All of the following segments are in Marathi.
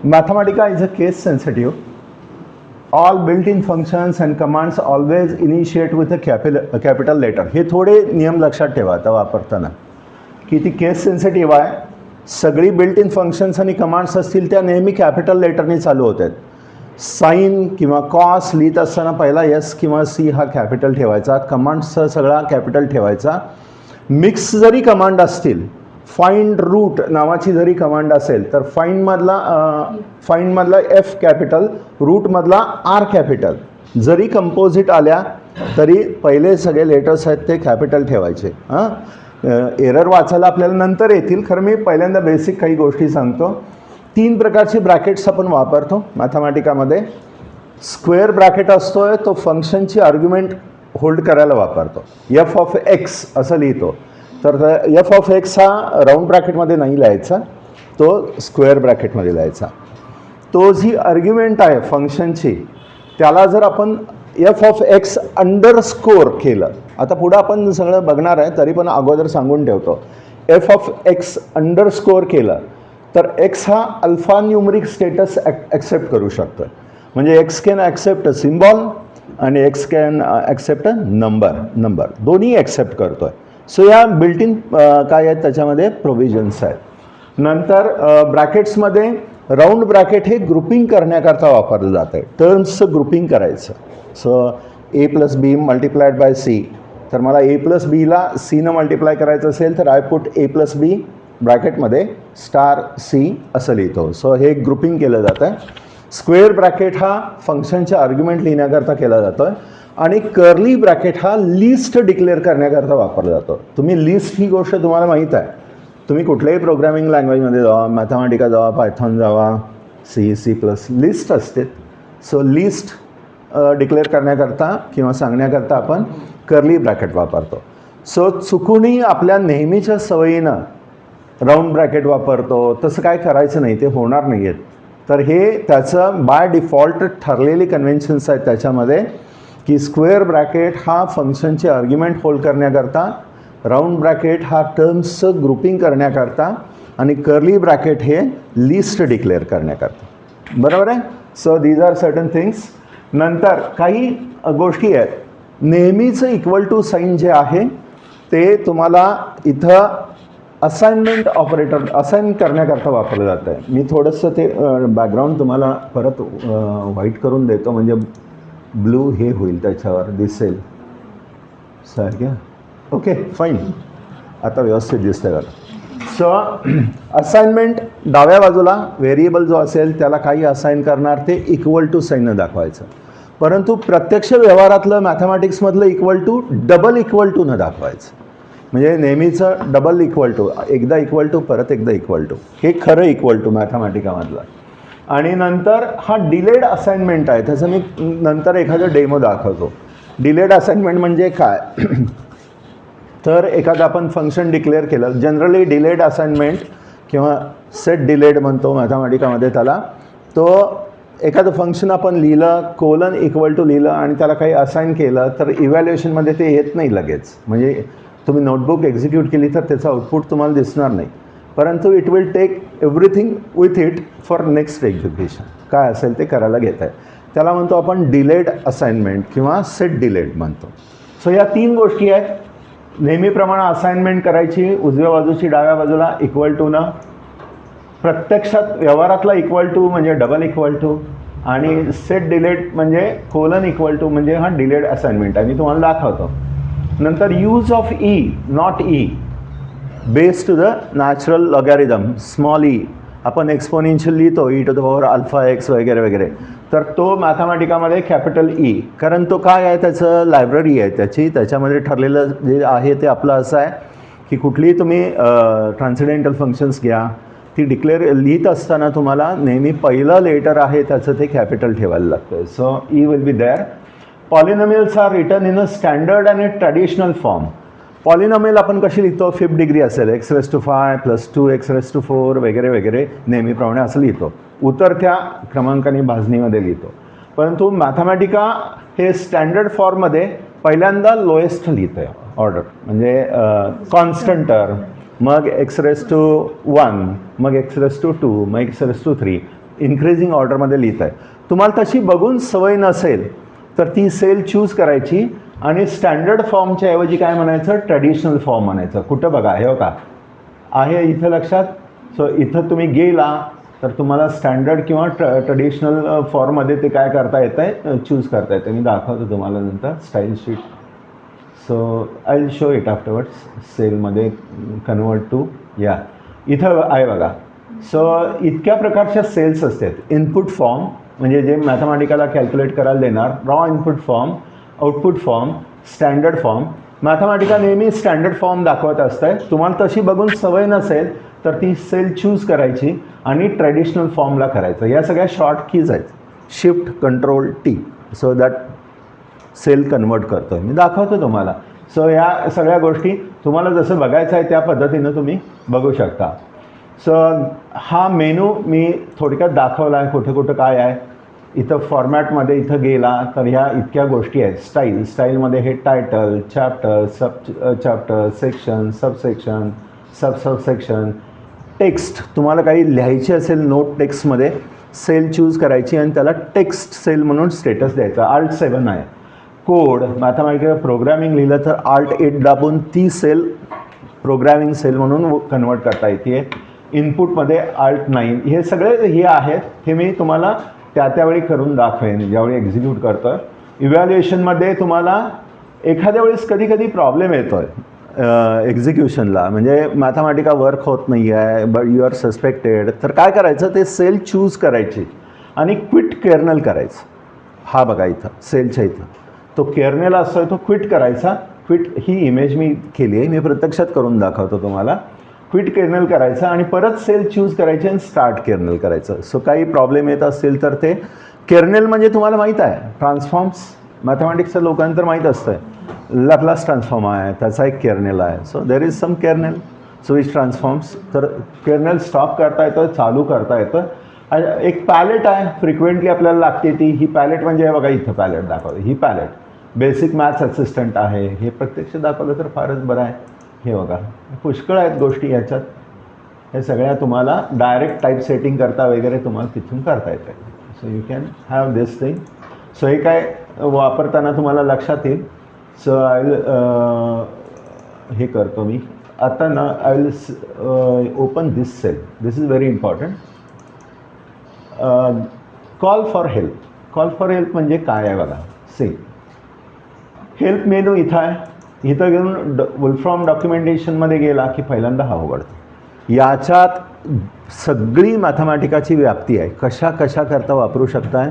Mathematica is a case sensitive. All built-in functions and commands always initiate with a capital letter. हे थोडे नियम लक्षात ठेवा आता वापरताना की ती केस सेन्सिटिव्ह आहे. सगळी बिल्ट इन फंक्शन्स आणि कमांड्स असतील त्या नेहमी कॅपिटल लेटरने चालू होतात. साइन किंवा कॉस लिहित असताना पहिला एस किंवा सी हा कॅपिटल ठेवायचा, कमांड्सचा सगळा कॅपिटल ठेवायचा. मिक्स जरी कमांड असतील, फाइंड रूट नावाची जरी कमांड असेल तर फाइंडमधला एफ कॅपिटल, रूटमधला आर कॅपिटल. जरी कंपोजिट आल्या तरी पहिले सगळे लेटर्स आहेत ते कॅपिटल ठेवायचे. एरर वाचायला आपल्याला नंतर येतील, खरं मी पहिल्यांदा बेसिक काही गोष्टी सांगतो. 3 प्रकारचे ब्रॅकेट्स आपण वापरतो मॅथमॅटिकामध्ये. स्क्वेअर ब्रॅकेट असतो तो फंक्शनची आर्ग्युमेंट होल्ड करायला वापरतो. एफ ऑफ एक्स असं लिहितो, तर एफ ऑफ एक्स हा राऊंड ब्रॅकेटमध्ये नाही लिहायचा, तो स्क्वेअर ब्रॅकेटमध्ये लिहायचा. तो जी आर्ग्युमेंट आहे फंक्शनची त्याला जर आपण एफ ऑफ एक्स अंडरस्कोर केलं, आता पुढं आपण सगळं बघणार आहे तरी पण अगोदर सांगून ठेवतो, एफ ऑफ एक्स अंडरस्कोर केलं तर एक्स हा अल्फा न्यूमरिक स्टेटस ॲक्सेप्ट करू शकतो. म्हणजे X can accept a symbol आणि X can accept a number दोन्ही ॲक्सेप्ट करतो आहे. सो या बिल्ट इन काय आहेत त्याच्यामध्ये प्रोव्हिजन्स आहेत. नंतर ब्रॅकेट्समध्ये राऊंड ब्रॅकेट हे ग्रुपिंग करण्याकरता वापरलं जातं आहे, टर्म्सचं ग्रुपिंग करायचं. So A plus B multiplied by C, तर मला ए प्लस बीला सीनं मल्टिप्लाय करायचं असेल तर I put A plus B ब्रॅकेटमध्ये स्टार सी असं लिहितो. सो हे ग्रुपिंग केलं जातं आहे. स्क्वेअर ब्रॅकेट हा फंक्शनच्या आर्ग्युमेंट लिहिण्याकरता केला जातो आहे आणि कर्ली ब्रॅकेट हा लिस्ट डिक्लेअर करण्याकरता वापरला जातो. तुम्ही लिस्ट ही गोष्ट तुम्हाला माहीत आहे, तुम्ही कुठल्याही प्रोग्रामिंग लँग्वेजमध्ये जावा, मॅथमॅटिका जावा, Python Java, C plus list असते. सो लिस्ट डिक्लेअर करण्याकरता किंवा सांगण्याकरता आपण कर्ली ब्रॅकेट वापरतो. सो चुकूनही आपल्या नेहमीच्या सवयीनं राऊंड ब्रॅकेट वापरतो तसं काय करायचं नाही, ते होणार नाही आहेत. तर हे त्याचं बाय डिफॉल्ट ठरलेली कन्व्हेन्शन्स आहेत त्याच्यामध्ये की स्क्वेअर ब्रॅकेट हा फंक्शनचे आर्ग्युमेंट होल्ड करण्याकरता, राऊंड ब्रॅकेट हा टर्म्सचं ग्रुपिंग करण्याकरता आणि कर्ली ब्रॅकेट हे लिस्ट डिक्लेअर करण्याकरता. बरोबर आहे. So these are certain things. नंतर काही गोष्टी आहेत. नेहमीचं इक्वल टू साईन जे आहे ते तुम्हाला इथं असाइनमेंट ऑपरेटर असाइन करण्याकरता वापरलं जातं आहे. मी थोडंसं ते बॅकग्राऊंड तुम्हाला परत व्हाईट करून देतो म्हणजे ब्लू हे होईल, त्याच्यावर दिसेल सारख्या. ओके फाईन, आता व्यवस्थित दिसतंय बघा. सो असाइनमेंट डाव्या बाजूला व्हेरिएबल जो असेल त्याला काही असाइन करणार ते इक्वल टू साईननं दाखवायचं. परंतु प्रत्यक्ष व्यवहारातलं मॅथमॅटिक्समधलं equal to double equal to न दाखवायचं. म्हणजे नेहमीचं डबल इक्वल टू, एकदा इक्वल टू परत एकदा इक्वल टू, हे खरं इक्वल टू मॅथमॅटिकामधलं. आणि नंतर हा डिलेड असाइनमेंट आहे, त्याचं मी नंतर एखादं डेमो दाखवतो. डिलेड असाइनमेंट म्हणजे काय तर एखादं आपण फंक्शन डिक्लेअर केलं, जनरली डिलेड असाइनमेंट किंवा सेट डिलेड म्हणतो मॅथमॅटिकामध्ये त्याला. तो एखादं फंक्शन आपण लिहिलं, कोलन इक्वल टू लिहिलं आणि त्याला काही असाइन केलं तर इव्हॅल्युएशनमध्ये ते येत नाही लगेच. म्हणजे तुम्ही नोटबुक एक्झिक्यूट केली तर त्याचं आउटपुट तुम्हाला दिसणार नाही, परंतु it will take everything with it for next execution. काय असेल ते करायला घेत आहे, त्याला म्हणतो आपण डिलेड असाइनमेंट किंवा सेट डिलेड म्हणतो. सो या 3 गोष्टी आहेत. नेहमीप्रमाणे असाइनमेंट करायची उजव्या बाजूची डाव्या बाजूला इक्वल टू न, प्रत्यक्षात व्यवहारातला इक्वल टू म्हणजे डबल इक्वल टू, आणि सेट डिलेड म्हणजे कोलन इक्वल टू म्हणजे हा डिलेड असाइनमेंट आहे. मी तुम्हाला दाखवतो. नंतर use of E not E base to the natural logarithm small E. आपण एक्सपोनेन्शियल लिहितो E to the power alpha X वगैरे वगैरे, तर तो मॅथमॅटिकामध्ये कॅपिटल ई, कारण तो काय आहे त्याचं लायब्ररी आहे त्याची. त्याच्यामध्ये ठरलेलं जे आहे ते आपलं असं आहे की कुठलीही तुम्ही ट्रान्सडेंटल फंक्शन्स घ्या, ती डिक्लेअर लिहित असताना तुम्हाला नेहमी पहिलं लेटर आहे त्याचं ते कॅपिटल ठेवायला लागतं. So E will be there. Polynomials are written in a standard आणि ट्रॅडिशनल फॉर्म. पॉलिनॉमियल आपण कशी लिहितो, 5th डिग्री असेल, x⁵ प्लस 2 x⁴ वगैरे वगैरे नेहमीप्रमाणे असं लिहितो, उतरत्या क्रमांकाने भाजणीमध्ये लिहितो. परंतु मॅथमॅटिका हे स्टँडर्ड फॉर्ममध्ये पहिल्यांदा लोएस्ट लिहितं आहे ऑर्डर, म्हणजे कॉन्स्टंट टर्म मग x⁻1, मग x⁻2, मग x⁻3 इन्क्रीजिंग ऑर्डरमध्ये लिहित आहे. तुम्हाला तशी बघून सवय नसेल तर ती सेल चूज करायची आणि स्टँडर्ड फॉर्मच्या ऐवजी काय म्हणायचं, ट्रॅडिशनल फॉर्म म्हणायचं. कुठं बघा, हे बघा आहे इथं लक्षात. सो इथं तुम्ही गेला तर तुम्हाला स्टँडर्ड किंवा ट्रॅडिशनल फॉर्ममध्ये ते काय करता येतं आहे, चूज करता येतं. मी दाखवतो तुम्हाला नंतर style sheet. So I will show it afterwards. सेलमध्ये कन्वर्ट टू या इथं आहे बघा. सो इतक्या प्रकारच्या सेल्स असतात. इनपुट फॉर्म म्हणजे जे मॅथमॅटिकाला कॅल्क्युलेट करायला देणार, raw input form, output form, standard form. Mathematica नेहमी स्टँडर्ड फॉर्म दाखवत असते. तुम्हाला तशी बघून सवय नसेल तर ती सेल चूज करायची आणि ट्रॅडिशनल फॉर्मला करायचं. या सगळ्या शॉर्ट कीज आहेत, shift control T. So that cell convert करतो मी दाखवतो तुम्हाला. सो या सगळ्या गोष्टी तुम्हाला जसं बघायचं आहे त्या पद्धतीनं तुम्ही बघू शकता. सो हा मेनू मी थोडक्यात दाखवला आहे, कुठं कुठं काय आहे. इथं फॉर्मॅटमध्ये इथं गेला तर ह्या इतक्या गोष्टी आहेत. स्टाईलमध्ये हे title, chapter, chapter, section, subsection, subsection. Text तुम्हाला काही लिहायचे असेल नोट टेक्स्टमध्ये, सेल चूज करायची आणि त्याला टेक्स्ट सेल म्हणून स्टेटस द्यायचा. Alt+7 आहे. कोड मॅथमॅटिकल प्रोग्रॅमिंग लिहिलं तर Alt+8 दाबून ती सेल प्रोग्रॅमिंग सेल म्हणून कन्वर्ट करता येते. इनपुटमध्ये Alt+9. हे सगळे हे आहेत, हे मी तुम्हाला त्यावेळी करून दाखवेन ज्यावेळी एक्झिक्यूट करतो आहे. इव्हॅल्युएशनमध्ये तुम्हाला एखाद्या वेळेस कधी कधी प्रॉब्लेम येतो आहे एक्झिक्युशनला, म्हणजे मॅथमॅटिका वर्क होत नाही आहे, बट यू आर सस्पेक्टेड. तर काय करायचं, ते सेल चूज करायची आणि क्विट कर्नल करायचं. हा बघा इथं सेलच्या इथं तो कर्नेल असतो, तो क्विट करायचा. क्विट ही इमेज मी केली आहे, मी प्रत्यक्षात करून दाखवतो तुम्हाला. क्विट कर्नल करायचं आणि परत सेल चूज करायची आणि स्टार्ट कर्नल करायचं. सो काही प्रॉब्लेम येत असेल तर ते कर्नल म्हणजे तुम्हाला माहीत आहे, ट्रान्सफॉर्म्स मॅथमॅटिक्सच्या लोकांना तर माहीत असतं. लॅपलास ट्रान्सफॉर्म आहे, त्याचा एक कर्नेल आहे. So there is some kernel so which transforms. तर कर्नेल स्टॉप करता येतं, चालू करता येतं. एक पॅलेट आहे, फ्रिक्वेंटली आपल्याला लागते ती. ही पॅलेट म्हणजे बघा इथं पॅलेट दाखवलं. ही पॅलेट बेसिक मॅथ्स असिस्टंट आहे. हे प्रत्यक्ष दाखवलं तर फारच बरं आहे. हे बघा पुष्कळ आहेत गोष्टी ह्याच्यात. हे सगळ्या तुम्हाला डायरेक्ट टाईप सेटिंग करता वगैरे तुम्हाला तिथून करता येतं. So you can have this thing. So हे काय वापरताना तुम्हाला लक्षात येईल. सो आय विल हे करतो मी आता ना. I will open this cell. This is very important. Call for help. Call for help म्हणजे काय आहे बघा. सी हेल्प मेनू इथं आहे. इथं घेऊन वुलफ्रॉम डॉक्युमेंटेशनमध्ये गेला की पहिल्यांदा हा उघडतो. याच्यात सगळी मॅथमॅटिकाची व्याप्ती आहे. कशा कशा करता वापरू शकताय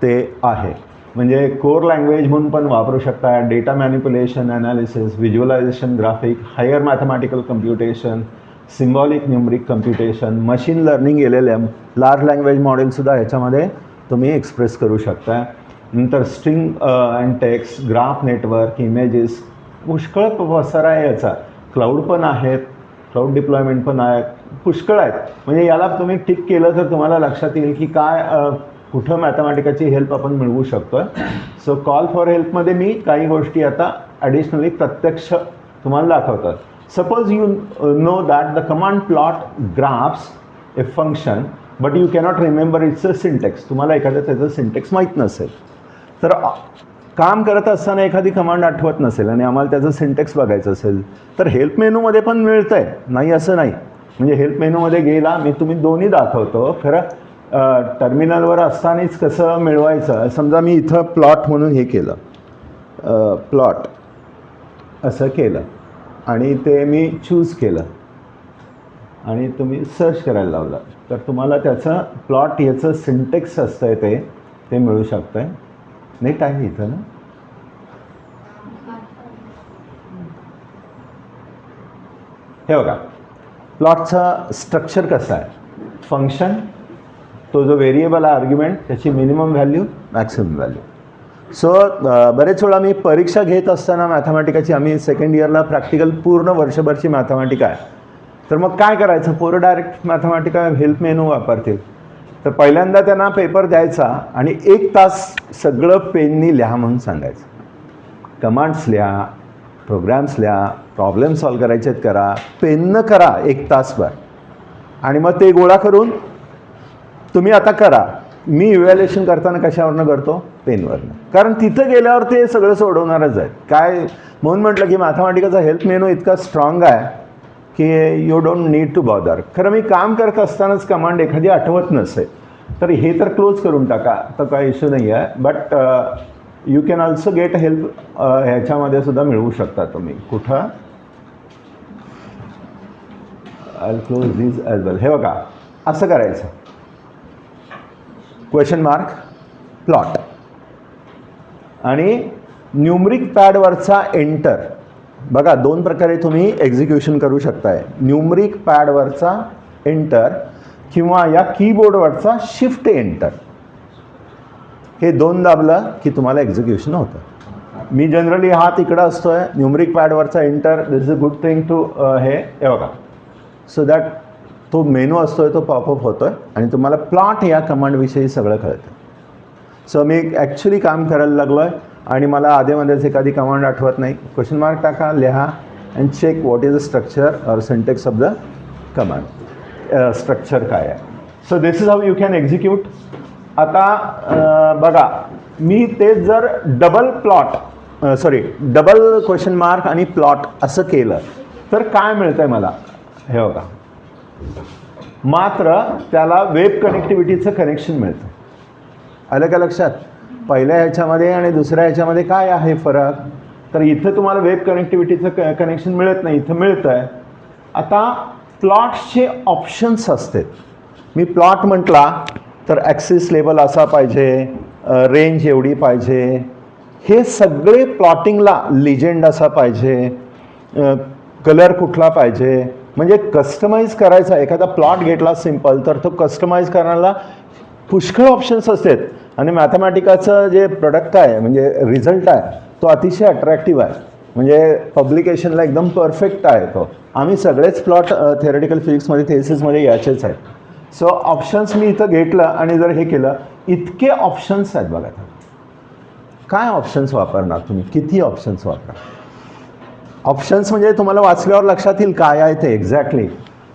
ते आहे. म्हणजे कोर लँग्वेज म्हणून पण वापरू शकता. Data manipulation, analysis, visualisation, graphic, higher mathematical computation, symbolic numeric computation, machine learning, LLM, large language मॉडेलसुद्धा ह्याच्यामध्ये तुम्ही एक्सप्रेस करू शकता. नंतर string and text, graph network, images, पुष्कळ पसारा आहे याचा. क्लाउड पण आहेत, क्लाउड डिप्लॉयमेंट पण आहेत, पुष्कळ आहेत. म्हणजे याला तुम्ही टिक केलं तर तुम्हाला लक्षात येईल की काय कुठं मॅथमॅटिकाची हेल्प आपण मिळवू शकतो. सो कॉल फॉर हेल्पमध्ये मी काही गोष्टी आता ॲडिशनली प्रत्यक्ष तुम्हाला दाखवतो. Suppose you know that the command plot graphs a function but you cannot remember its a syntax. तुम्हाला एखाद्या त्याचं सिंटेक्स माहीत नसेल तर काम करत असताना एखादी कमांड आठवत नसेल आणि आम्हाला त्याचं सिंटेक्स बघायचं असेल तर हेल्प मेनूमध्ये पण मिळतं आहे, नाही असं नाही. म्हणजे हेल्प मेनूमध्ये गेला मी तुम्ही दोन्ही दाखवतो. खरं टर्मिनलवर असतानाच कसं मिळवायचं. समजा मी इथं प्लॉट म्हणून हे केलं, प्लॉट असं केलं आणि ते मी चूज केलं आणि तुम्ही सर्च करायला लावलं तर तुम्हाला त्याचं प्लॉट याचं सिंटेक्स असतं आहे ते मिळू शकतं आहे. नीट आहे इथं ना. हे बघा प्लॉटचा स्ट्रक्चर कसं आहे. फंक्शन, तो जो व्हेरिएबल आहे आर्ग्युमेंट, त्याची minimum value, maximum value. So बरेच वेळा मी परीक्षा घेत असताना मॅथमॅटिकाची, आम्ही सेकंड इयरला प्रॅक्टिकल पूर्ण वर्षभरची मॅथमॅटिका आहे. तर मग काय करायचं, पोरं डायरेक्ट मॅथमॅटिका हेल्प मेनू वापरतील. तर पहिल्यांदा त्यांना पेपर द्यायचा आणि 1 तास सगळं पेननी लिहा म्हणून सांगायचं. कमांड्स लिहा, प्रोग्राम्स लिहा, प्रॉब्लेम सॉल्व करायचे आहेत करा, पेननं करा 1 तासभर आणि मग ते गोळा करून तुम्ही आता करा. मी इव्हॅल्युएशन करताना कशावरनं करतो? पेनवरनं. कारण तिथं गेल्यावर ते सगळं सोडवणारच आहे. काय म्हणून म्हटलं की मॅथमॅटिकलचा हेल्प मेनू इतका स्ट्रॉंग आहे की you don't need to bother. खरं मी काम करत असतानाच कमांड एखादी आठवत नसेल तर हे तर क्लोज करून टाका, तर काय इश्यू नाही आहे. But you can also get help ह्याच्यामध्ये सुद्धा मिळवू शकता तुम्ही. कुठं? आय क्लोज दिस ॲज वेल. हे बघा असं करायचं, क्वेश्चन मार्क प्लॉट आणि न्यूमरिक पॅडवरचा एंटर. बघा 2 प्रकारे तुम्ही एक्झिक्युशन करू शकताय. न्यूमरिक पॅडवरचा एंटर किंवा या कीबोर्डवरचा शिफ्ट एंटर. हे 2 दाबलं की तुम्हाला एक्झिक्युशन होतं. मी जनरली हात इकडं असतोय, न्यूमरिक पॅडवरचा enter, this is a good thing to हे बघा, सो दॅट तो मेनू असतोय तो पॉपअप होतोय आणि तुम्हाला प्लॉट या कमांडविषयी सगळं कळतं. सो मी ॲक्च्युली काम करायला लागलो आहे आणि मला आधीमध्येच एखादी कमांड आठवत नाही, क्वेश्चन मार्क टाका, लिहा and check what is the structure or syntax of the command. Structure काय आहे. So this is how you can execute. आता बघा मी ते जर डबल क्वेश्चन मार्क आणि प्लॉट असं केलं तर काय मिळतं आहे मला? हे बघा, मात्र त्याला वेब कनेक्टिव्हिटीचं कनेक्शन मिळतं. आलं का लक्षात? पहिल्या ह्याच्यामध्ये आणि दुसऱ्या ह्याच्यामध्ये काय आहे फरक? तर इथं तुम्हाला वेब कनेक्टिव्हिटीचं कनेक्शन मिळत नाही, इथं मिळतं आहे. आता प्लॉट्सचे ऑप्शन्स असतात. मी प्लॉट म्हटला तर ॲक्सिस लेबल असा पाहिजे, रेंज एवढी पाहिजे, हे सगळे प्लॉटिंगला लिजेंड असा पाहिजे, कलर कुठला पाहिजे, म्हणजे कस्टमाइज करायचा. एखादा प्लॉट घेतला सिम्पल तर तो कस्टमाइज करायला पुष्कळ ऑप्शन्स असतात. आणि मॅथमॅटिकाचं जे प्रोडक्ट आहे म्हणजे रिझल्ट आहे तो अतिशय अट्रॅक्टिव्ह आहे. म्हणजे पब्लिकेशनला एकदम परफेक्ट आहे तो. आम्ही सगळेच प्लॉट थेरटिकल फिजिक्समध्ये थेसिसमध्ये याचेच आहेत. सो ऑप्शन्स मी इथं घेतलं आणि जर हे केलं, इतके ऑप्शन्स आहेत बघा. काय ऑप्शन्स वापरणार तुम्ही? किती ऑप्शन्स वापरा? ऑप्शन्स म्हणजे तुम्हाला वाचल्यावर लक्षात येईल काय आहे ते exactly.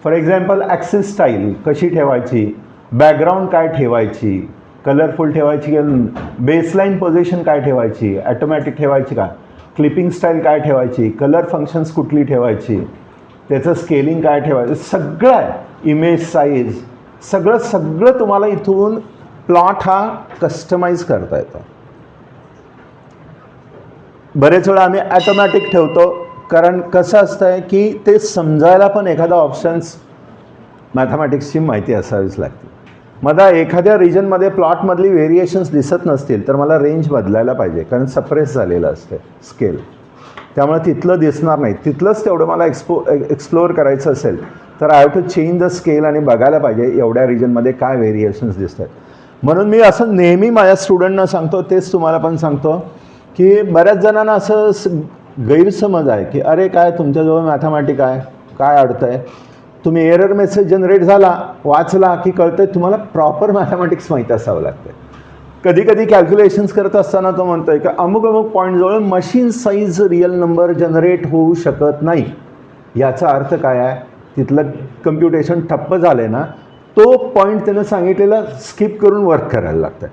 For example axis style कशी ठेवायची, बॅकग्राऊंड काय ठेवायची, कलरफुल ठेवायची की बेसलाईन पोझिशन काय ठेवायची, ॲटोमॅटिक ठेवायची का, क्लिपिंग स्टाईल काय ठेवायची, कलर फंक्शन्स कुठली ठेवायची, त्याचं स्केलिंग काय ठेवायचं, सगळं आहे. इमेज साईज सगळं तुम्हाला इथून प्लॉट हा कस्टमाइज करता येतो. बरेच वेळा आम्ही ॲटोमॅटिक ठेवतो कारण कसं असतं आहे की ते समजायला पण एखादा ऑप्शन्स मॅथमॅटिक्सची माहिती असावीच लागते. मला एखाद्या रिजनमध्ये प्लॉटमधली व्हेरिएशन्स दिसत नसतील तर मला रेंज बदलायला पाहिजे कारण सप्रेस झालेलं असते स्केल, त्यामुळे तिथलं दिसणार नाही. तिथलंच तेवढं मला एक्सप्लोअर करायचं असेल तर I have to change the scale आणि बघायला पाहिजे एवढ्या रिजनमध्ये काय व्हेरिएशन्स दिसत आहेत. म्हणून मी असं नेहमी माझ्या स्टुडंटना सांगतो, तेच तुम्हाला पण सांगतो की बऱ्याच जणांना असं गैरसमज आहे की अरे काय तुमच्याजवळ मॅथमॅटिक आहे, काय अडतं आहे. तुम्ही एरर मेसेज जनरेट झाला, वाचला की कळतं आहे तुम्हाला प्रॉपर मॅथमॅटिक्स माहीत असावं लागतं. कधी कधी कॅल्क्युलेशन्स करत असताना तो म्हणतो आहे की अमुक पॉईंटजवळ machine size real number generate होऊ शकत नाही. याचा अर्थ काय आहे? तिथलं कम्प्युटेशन ठप्प झालं आहे ना, तो पॉईंट त्यानं सांगितलेला स्किप करून वर्क करायला लागतं.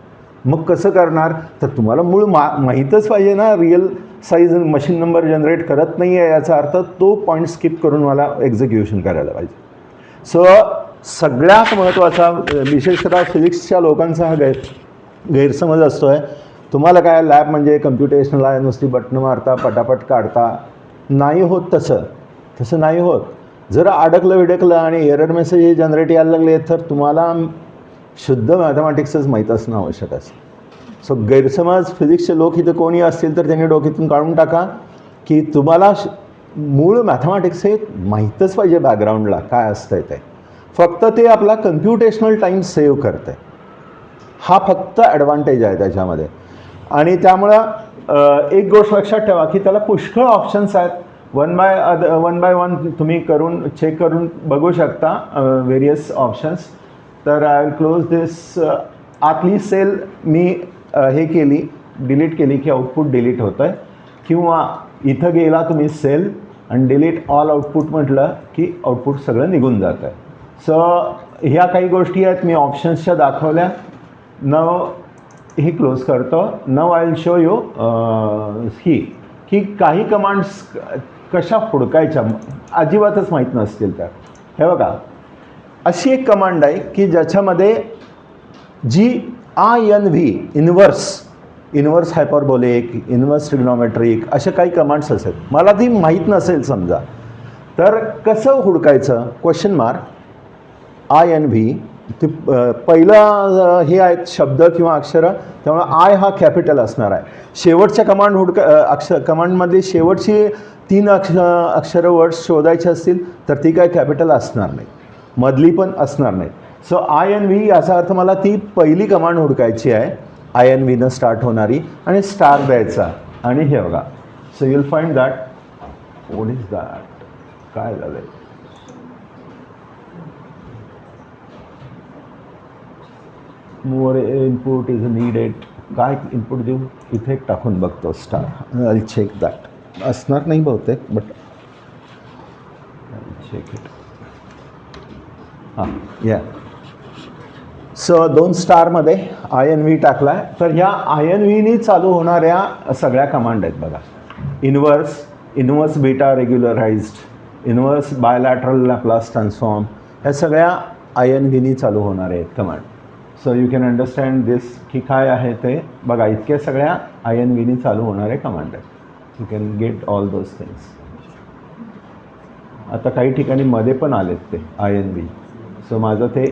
मग कसं करणार? तर तुम्हाला मूळ माहीतच पाहिजे ना, real size machine number generate करत नाही आहे याचा अर्थ तो पॉईंट स्किप करून मला एक्झिक्युशन करायला पाहिजे. सो सगळ्यात महत्त्वाचा विशेषतः फिजिक्सच्या लोकांचा हा गैरसमज असतो आहे. तुम्हाला काय लॅब म्हणजे कम्प्युटेशनल आहे, नुसती बटणं मारता पटापट काढता. नाही होत तसं नाही होत. जर अडकलं विडकलं आणि एरर मेसेज जनरेट यायला लागले तर तुम्हाला शुद्ध मॅथमॅटिक्सच माहीत असणं आवश्यक असतं. सो गैरसमज फिजिक्सचे लोक इथं कोणी असतील तर त्यांनी डोक्यातून काढून टाका की तुम्हाला मूळ मॅथमॅटिक्स हे माहीतच पाहिजे. बॅकग्राऊंडला काय असतं ते फक्त ते आपला कम्प्युटेशनल टाईम सेव्ह करतं आहे. हा फक्त ॲडव्हान्टेज आहे त्याच्यामध्ये. आणि त्यामुळं एक गोष्ट लक्षात ठेवा की त्याला पुष्कळ ऑप्शन्स आहेत. वन बाय वन तुम्ही चेक करून बघू शकता व्हेरियस ऑप्शन्स. तर आय विल क्लोज दिस. आतली सेल मी हे केली, डिलीट केली की आउटपुट डिलीट होतं आहे, किंवा इथं गेला तुम्ही सेल आणि डिलीट ऑल आउटपुट म्हटलं की आउटपुट सगळं निघून जातं. सो ह्या काही गोष्टी आहेत मी ऑप्शन्सच्या दाखवल्या. नव ही क्लोज करतो. नव आय विल शो यू ही की काही कमांड्स कशा हुडकायच्या अजिबातच माहीत नसतील तर. हे बघा, अशी एक कमांड आहे की ज्याच्यामध्ये जी INV inverse hyperbolic, inverse trigonometric अशा काही कमांड्स असेल, मला ती माहीत नसेल समजा, तर कसं हुडकायचं क्वेश्चन मार्क INV. ते पहिलं हे आहेत शब्द किंवा अक्षरं, त्यामुळे आय हा कॅपिटल असणार आहे. शेवटच्या कमांडमधली शेवटची 3 अक्षरं वर्ड्स शोधायचे असतील तर ती काय कॅपिटल असणार नाही, मधली पण असणार नाही. सो INV याचा अर्थ मला ती पहिली कमांड हुडकायची आहे, INVनं स्टार्ट होणारी, आणि स्टार द्यायचा. आणि हे बघा, so you'll find that what is that, काय झालं आहे, मोर इनपुट इज नीडेड, काय इनपुट देऊ, इथे एक टाकून बघतो स्टार. आय चेक दॅट, असणार नाही बहुतेक, बट चेक इट. हां या. सो 2 स्टारमध्ये INV टाकला आहे. तर ह्या INVनी चालू होणाऱ्या सगळ्या कमांड आहेत बघा. Inverse beta regularised, inverse bilateral Laplace transform, ह्या सगळ्या INVनी चालू होणाऱ्या आहेत command. So you can understand this की काय आहे ते बघा. इतक्या सगळ्या INVनी चालू होणाऱ्या कमांड आहेत. You can get all those things. आता काही ठिकाणी मध्ये पण आलेत ते INV. सो माझं ते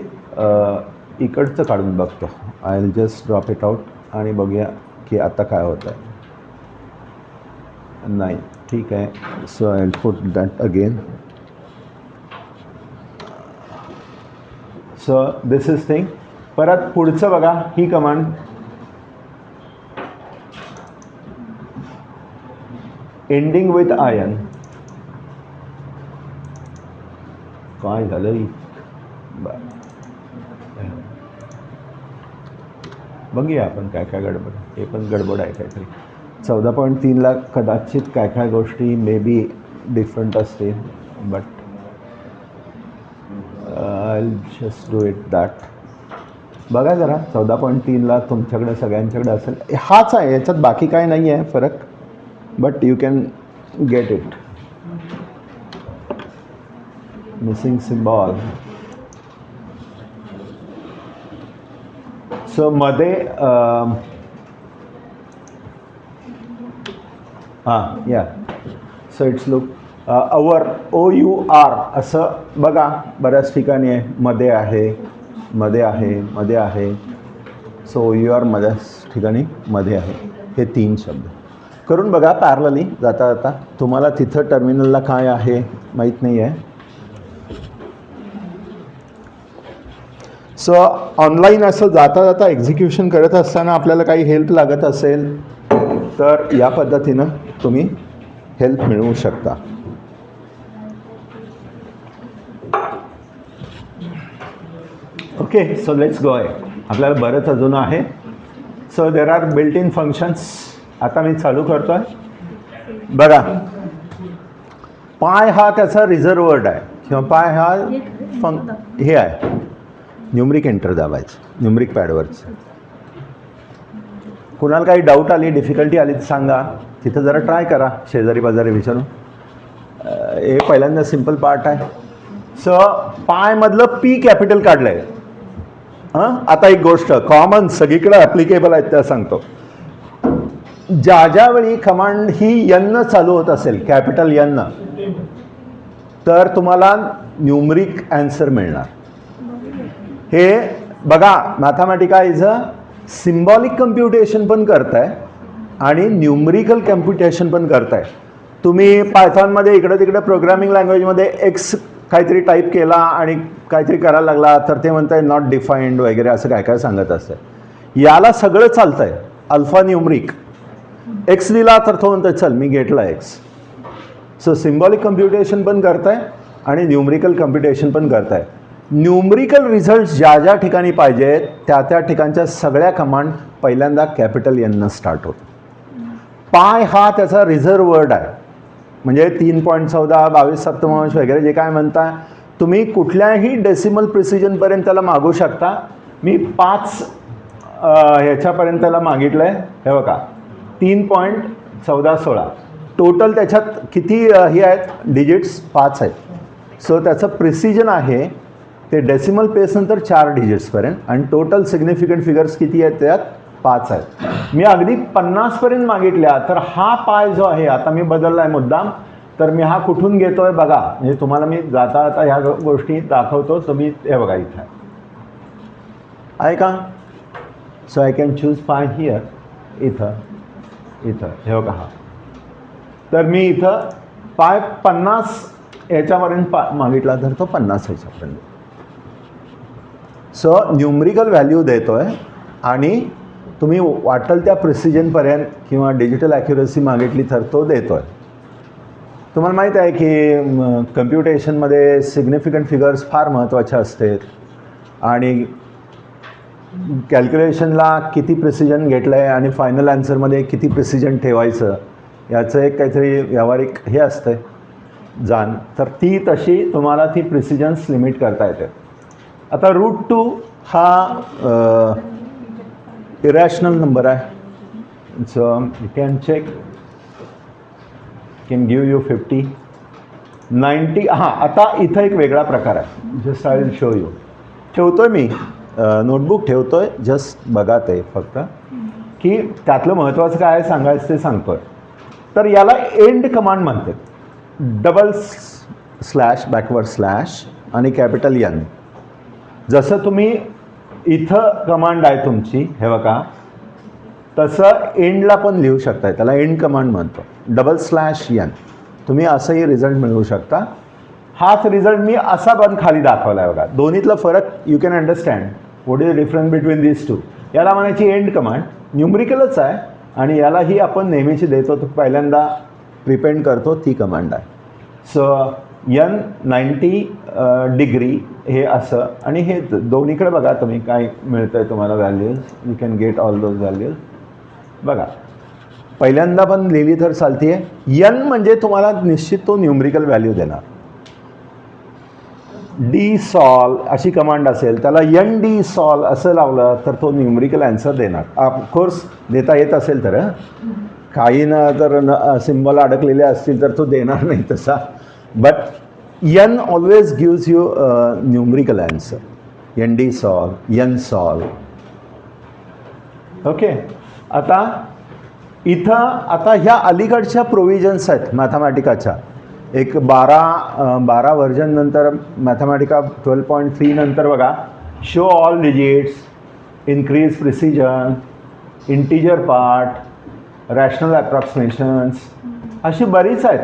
इकडचं काढून बघतो. I will just drop it out आणि बघूया की आता काय होतं आहे. नाही ठीक आहे. So I will put that again. So this is thing. परत पुढचं बघा, ही कमांड एंडिंग विथ IN. काय झालं, बघूया आपण काय काय गडबड. हे पण गडबड आहे काहीतरी. 14.3ला कदाचित काय काय गोष्टी मे बी डिफरंट असतील, but I will just do it that. बघा जरा 14.3ला तुमच्याकडे सगळ्यांच्याकडे असेल. हाच आहे, याच्यात बाकी काय नाही आहे फरक, but you can get it. Missing symbol. So मध्ये हां या. So it's look our OUR असं बघा, बऱ्याच ठिकाणी आहे. मध्ये आहे, मध्ये आहे, मध्ये आहे. सो OUR बऱ्याच ठिकाणी मध्ये आहे. हे 3 शब्द करून बघा पॅरलली जाता जाता. तुम्हाला तिथं टर्मिनलला काय आहे माहीत नाही आहे. सो ऑनलाईन असं जाता जाता एक्झिक्युशन करत असताना आपल्याला काही हेल्प लागत असेल तर या पद्धतीनं तुम्ही हेल्प मिळवू शकता. ओके, सो लेट्स गो आहे. आपल्याला बरंच अजून आहे. So there are built in functions. आता मी चालू करतो आहे बघा. पाय हा त्याचा रिझर्व वर्ड आहे, किंवा पाय हा हे आहे. न्यूमरिक एंटर दाबायचं न्यूमरिक पॅडवरचं. कुणाला काही डाऊट आली, डिफिकल्टी आली तर सांगा. तिथं जरा ट्राय करा, शेजारी पाजारी विचारून. हे पहिल्यांदा सिम्पल पार्ट आहे. सो पायमधलं P कॅपिटल काढलं आहे. आता एक गोष्ट कॉमन सगळीकडे ॲप्लिकेबल आहे त्या सांगतो. ज्यावेळी कमांड ही N चालू होत असेल, कॅपिटल N, तर तुम्हाला न्यूमरिक ॲन्सर मिळणार. हे बघा, मॅथमॅटिका इज अ सिम्बॉलिक कम्प्युटेशन पण करताय आणि न्यूमरिकल कम्प्युटेशन पण करताय. तुम्ही पायथॉनमध्ये इकडं तिकडं प्रोग्रामिंग लँग्वेजमध्ये एक्स काहीतरी टाईप केला आणि काहीतरी करायला लागला तर ते म्हणताय नॉट डिफाईन्ड वगैरे असं काय काय सांगत असतं. याला सगळं चालतं आहे. अल्फा न्यूमरिक एक्स दिला तर तो म्हणतोय चल मी घेतला एक्स. सो सिम्बॉलिक कम्प्युटेशन पण करताय आणि न्यूमरिकल कम्प्युटेशन पण करताय. न्यूमरिकल रिझल्ट ज्या ज्या ठिकाणी पाहिजेत त्या त्या ठिकाणच्या सगळ्या कमांड पहिल्यांदा कॅपिटल N स्टार्ट होतो. पाय हा त्याचा रिझर्व वर्ड आहे. म्हणजे 3.14, 22/7 वगैरे जे काय म्हणता, तुम्ही कुठल्याही डेसिमल प्रिसिजनपर्यंत त्याला मागू शकता. मी 5 ह्याच्यापर्यंतला मागितलं आहे, हे बघा 3.1416. टोटल त्याच्यात किती हे आहेत डिजिट्स? 5 आहेत. सो त्याचं प्रिसिजन आहे ते डेसिमल प्लेसनंतर 4 डिजिट्सपर्यंत, आणि टोटल सिग्निफिकंट फिगर्स किती आहेत त्यात? 5 आहेत. मी अगदी 50पर्यंत मागितल्या तर हा पाय जो आहे, आता मी बदलला आहे मुद्दाम, तर मी हा कुठून घेतो आहे बघा. म्हणजे तुम्हाला मी जाता जाता ह्या गोष्टी दाखवतो. तुम्ही हे बघा इथं आहे का? सो आय कॅन चूज पाय हिअर. इथं हे बघा हा. तर मी इथं पाय 50 याच्यापर्यंत मागितला तर तो 50 ह्याच्यापर्यंत. सो न्यूमरिकल व्हॅल्यू देतो आहे, आणि तुम्ही वाटेल त्या प्रिसिजनपर्यंत किंवा डिजिटल ॲक्युरसी मागितली तर तो देतो आहे. तुम्हाला माहीत आहे की कम्प्युटेशनमध्ये सिग्निफिकंट फिगर्स फार महत्त्वाचे असतात, आणि कॅल्क्युलेशनला किती प्रिसिजन घेतलं आहे आणि फायनल ॲन्सरमध्ये किती प्रिसिजन ठेवायचं याचं एक काहीतरी व्यावहारिक हे असतं जाण. तर ती तशी तुम्हाला ती प्रिसिजन्स लिमिट करता येते. आता √2 हा इरॅशनल नंबर आहे. So you can check, can give you 50, 90. हां, आता इथं एक वेगळा प्रकार आहे. Just I will show you. ठेवतो आहे मी नोटबुक ठेवतो आहे, जस्ट बघा ते फक्त की त्यातलं महत्त्वाचं काय आहे सांगायचं ते सांगतो आहे. तर याला एंड कमांड म्हणतात. डबल स्लॅश, बॅकवर्ड स्लॅश आणि कॅपिटल एन. जसं तुम्ही इथं कमांड आहे तुमची, हे बघा, तसं एंडला पण लिहू शकता. त्याला एंड कमांड म्हणतो. Double slash N. तुम्ही असंही रिझल्ट मिळवू शकता. हाच रिझल्ट मी असा पण खाली दाखवला आहे बघा. दोन्हीतला फरक you can understand what is the difference between this two. याला म्हणायची एंड कमांड, न्यूमरिकलच आहे, आणि यालाही आपण नेहमीची देतो तो पहिल्यांदा प्रिपेंड करतो ती कमांड आहे. सो एन 90 डिग्री हे असं, आणि हे दोन्हीकडे बघा तुम्ही काय मिळतं आहे तुम्हाला values. You can get all those values. बघा पहिल्यांदा पण लिहिली तर चालते आहे. एन म्हणजे तुम्हाला निश्चित तो न्यूमरिकल व्हॅल्यू देणार. डी सॉल्व अशी कमांड असेल, त्याला एन डी सॉल्व असं लावलं तर तो न्यूमरिकल ॲन्सर देणार. ऑफकोर्स देता येत असेल तर, काही ना तर सिम्बॉल अडकलेले असतील तर तो देणार नाही तसा. But N always gives you numerical answer. N D solve, N solve. Okay. आता इथं आता ह्या अलीकडच्या प्रोव्हिजन्स आहेत मॅथमॅटिकाच्या. एक 12 व्हर्जन नंतर मॅथमॅटिका 12.3 नंतर बघा, show all digits, increase precision, integer part, rational approximations, अशी बरीच आहेत.